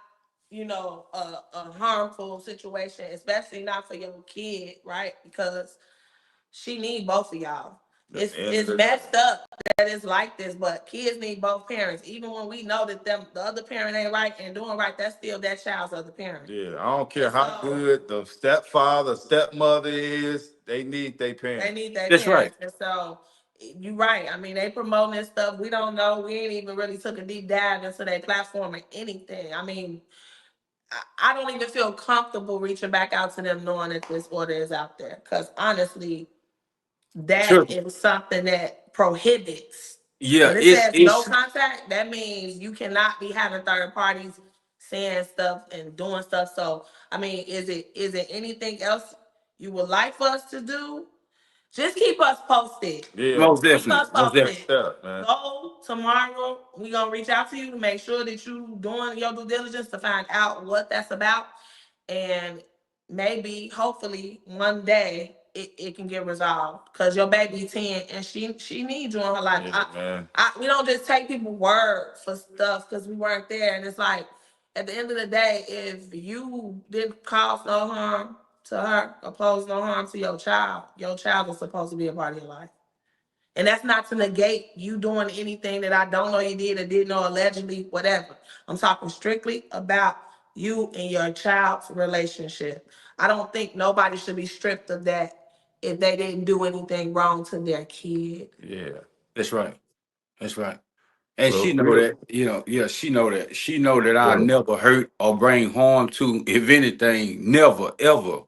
a harmful situation, especially not for your kid, right? Because she need both of y'all. It's messed up that it's like this, but kids need both parents. Even when we know that the other parent ain't right and doing right, that's still that child's other parent. Yeah, I don't care how good the stepfather, stepmother is. They need their parents. They need their parents. Right. And so you're right. I mean, they promoting this stuff. We don't know. We ain't even really took a deep dive into their platform or anything. I mean, I don't even feel comfortable reaching back out to them knowing that this order is out there. Because honestly, that is something that prohibits. Yeah, when it says no contact, that means you cannot be having third parties saying stuff and doing stuff. So, I mean, is it anything else you would like for us to do? Just keep us posted. Yeah, most definitely. Most definitely. Go tomorrow. We gonna reach out to you to make sure that you doing your due diligence to find out what that's about, and maybe, hopefully, one day it can get resolved. Cause your baby 10 and she needs you in her life. Yeah, we don't just take people's word for stuff because we weren't there. And it's like, at the end of the day, if you didn't cause no harm to her or pose no harm to your child is supposed to be a part of your life. And that's not to negate you doing anything that I don't know you did or didn't know, allegedly, whatever. I'm talking strictly about you and your child's relationship. I don't think nobody should be stripped of that if they didn't do anything wrong to their kid. Yeah. That's right. That's right. And she know that, she know that. She know that I never hurt or bring harm to, if anything, never, ever.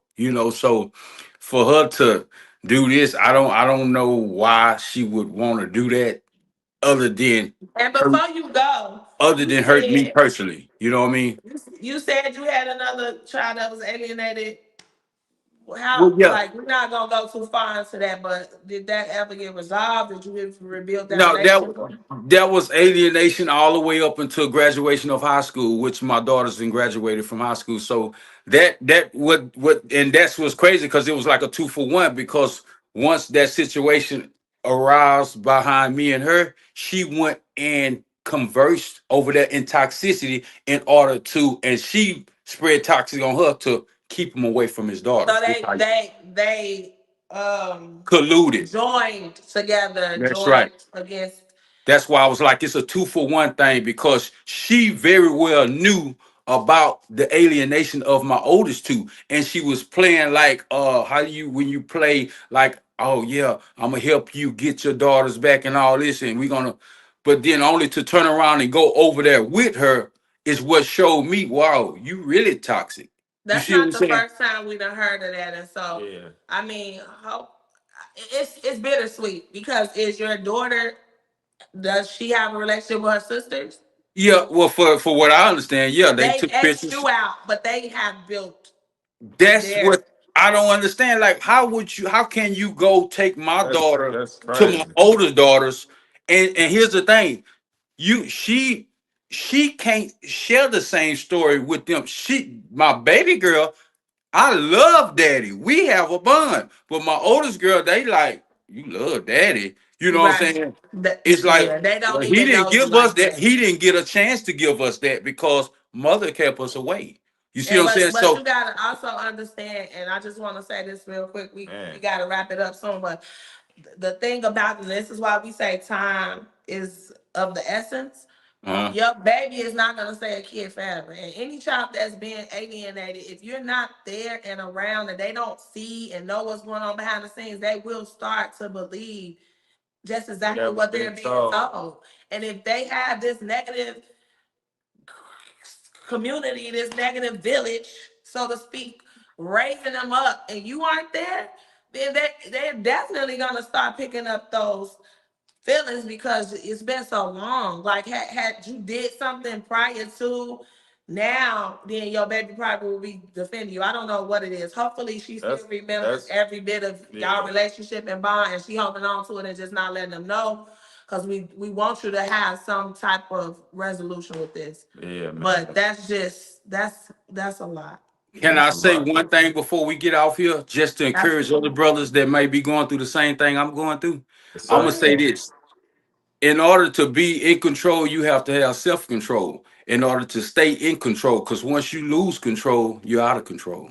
So for her to do this, I don't know why she would want to do that other than and before you go. Other than hurt me personally. You know what I mean? You said you had another child that was alienated. How, like, we're not gonna go too far into that, but did that ever get resolved? Did you ever rebuild that relationship? That was alienation all the way up until graduation of high school, which my daughter's been graduated from high school. So and that's what's crazy because it was like a 2-for-1, because once that situation arose behind me and her, she went and conversed over that in toxicity in order to, and she spread toxic on her to keep him away from his daughter. So they colluded, joined together. That's right. Against. That's why I was like, it's a 2-for-1 thing, because she very well knew about the alienation of my oldest two, and she was playing like when you play like oh yeah, I'm gonna help you get your daughters back and all this, and we're gonna, but then only to turn around and go over there with her is what showed me, wow, you really toxic. You That's see what not I'm the saying? first time we done heard of that, and so Yeah. I mean, it's bittersweet because is your daughter, does she have a relationship with her sisters? Yeah, well, for what I understand, yeah, they They took X'd pictures. you out, but they have built That's their what I don't understand. Like, how would you? How can you go take my daughter That's to my crazy. older daughters? And here's the thing: you she can't share the same story with them. She my baby girl. I love daddy. We have a bond. But my oldest girl, they like, you love daddy. You know what I'm right. saying? That, It's like, yeah, they don't well, he even didn't know you give us like that. that. He didn't get a chance to give us that because mother kept us away. You see And what I'm saying? but you So, gotta also understand, and I just want to say this real quick. We Man. gotta wrap it up soon, but the thing about it, and this is why we say time is of the essence. uh Your baby is not gonna stay a kid forever, and any child that's being alienated, if you're not there and around, and they don't see and know what's going on behind the scenes, they will start to believe just exactly Whatever's what they're been being told. told. And if they have this negative community, this negative village, so to speak, raising them up, and you aren't there, then they're definitely gonna start picking up those feelings because it's been so long. Like had you did something prior to now, then your baby probably will be defending you. I don't know what it is. Hopefully she still remembers That's every bit of yeah. y'all relationship and bond, and she holding on to it and just not letting them know. Because we want you to have some type of resolution with this. Yeah, man. But that's just that's a lot. can Yeah, I it's a say lot. one thing before we get off here, just to encourage other Absolutely. brothers that may be going through the same thing I'm going through? Yes, I'm Go gonna sir. say ahead. this: in order to be in control, you have to have self control. In order to stay in control, because once you lose control, you're out of control.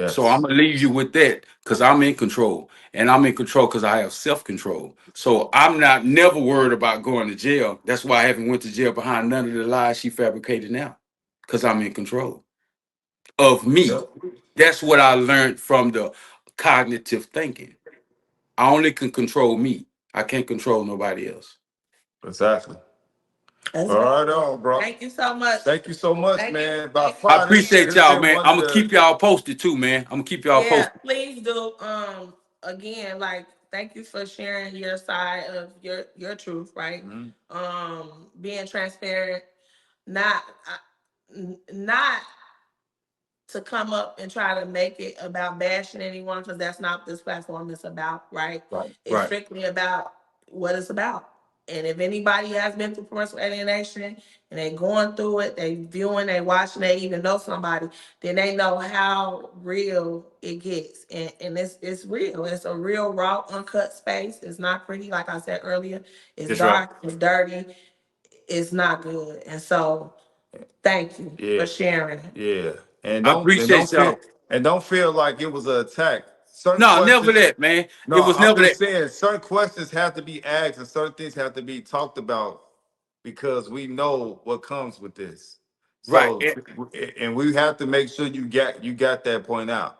So I'm Yes. gonna leave you with that because I'm in control, and I'm in control because I have self control. So I'm not never worried about going to jail. That's why I haven't went to jail behind none of the lies she fabricated now, because I'm in control of me. Yep. That's what I learned from the cognitive thinking. I only can control me. I can't control nobody else. Exactly. That's All right. right, on, bro. Thank you so much. Thank you so much, Thank you. man. By Thank you I for far, this being appreciate has y'all, been man. one of I'm gonna the keep y'all posted too, man. I'm gonna keep y'all Yeah, posted. please do. Again, like, thank you for sharing your side of your truth, right? Mhm. Being transparent, not not to come up and try to make it about bashing anyone because that's not what this platform is about, right? Right. It's Right. strictly about what it's about. And if anybody has been through parental alienation and they going through it, they viewing, they watching, they even know somebody, then they know how real it gets. And it's real. It's a real raw, uncut space. It's not pretty, like I said earlier. It's That's right. dark, it's dirty, it's not good. And so thank you for Yeah, sharing. yeah. And I don't appreciate feel y'all. like it was an attack. Certain No, never questions. that, man. It No, was I'm never just that. saying certain questions have to be asked and certain things have to be talked about because we know what comes with this. Right. So, and we have to make sure you got that point out.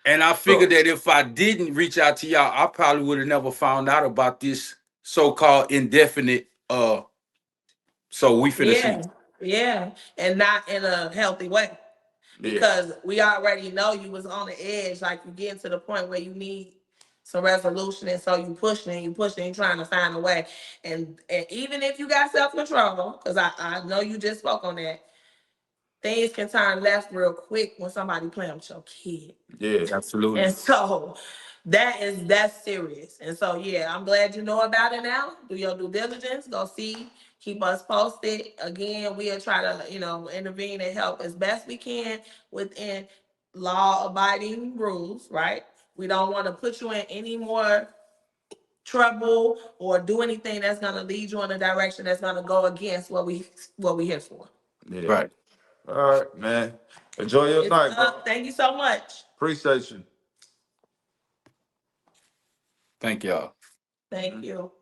And I So, figured that if I didn't reach out to y'all, I probably would have never found out about this so-called indefinite. So we finna see. Yeah, yeah, and not in a healthy way yeah, because we already know you was on the edge. Like you getting to the point where you need some resolution, and so you pushing, you trying to find a way. And even if you got self control, because I know you just spoke on that, things can turn left real quick when somebody playing with your kid. yeah, And Absolutely. so that's serious. And so yeah, I'm glad you know about it now. Do your due diligence, go see, keep us posted. Again, we'll try to, intervene and help as best we can within law abiding rules, right? We don't want to put you in any more trouble or do anything that's gonna lead you in a direction that's gonna go against what we here for. yeah. Right. All right, man. Enjoy your It's night, bro. up. Thank you so much. Appreciate you. Thank y'all. Thank you.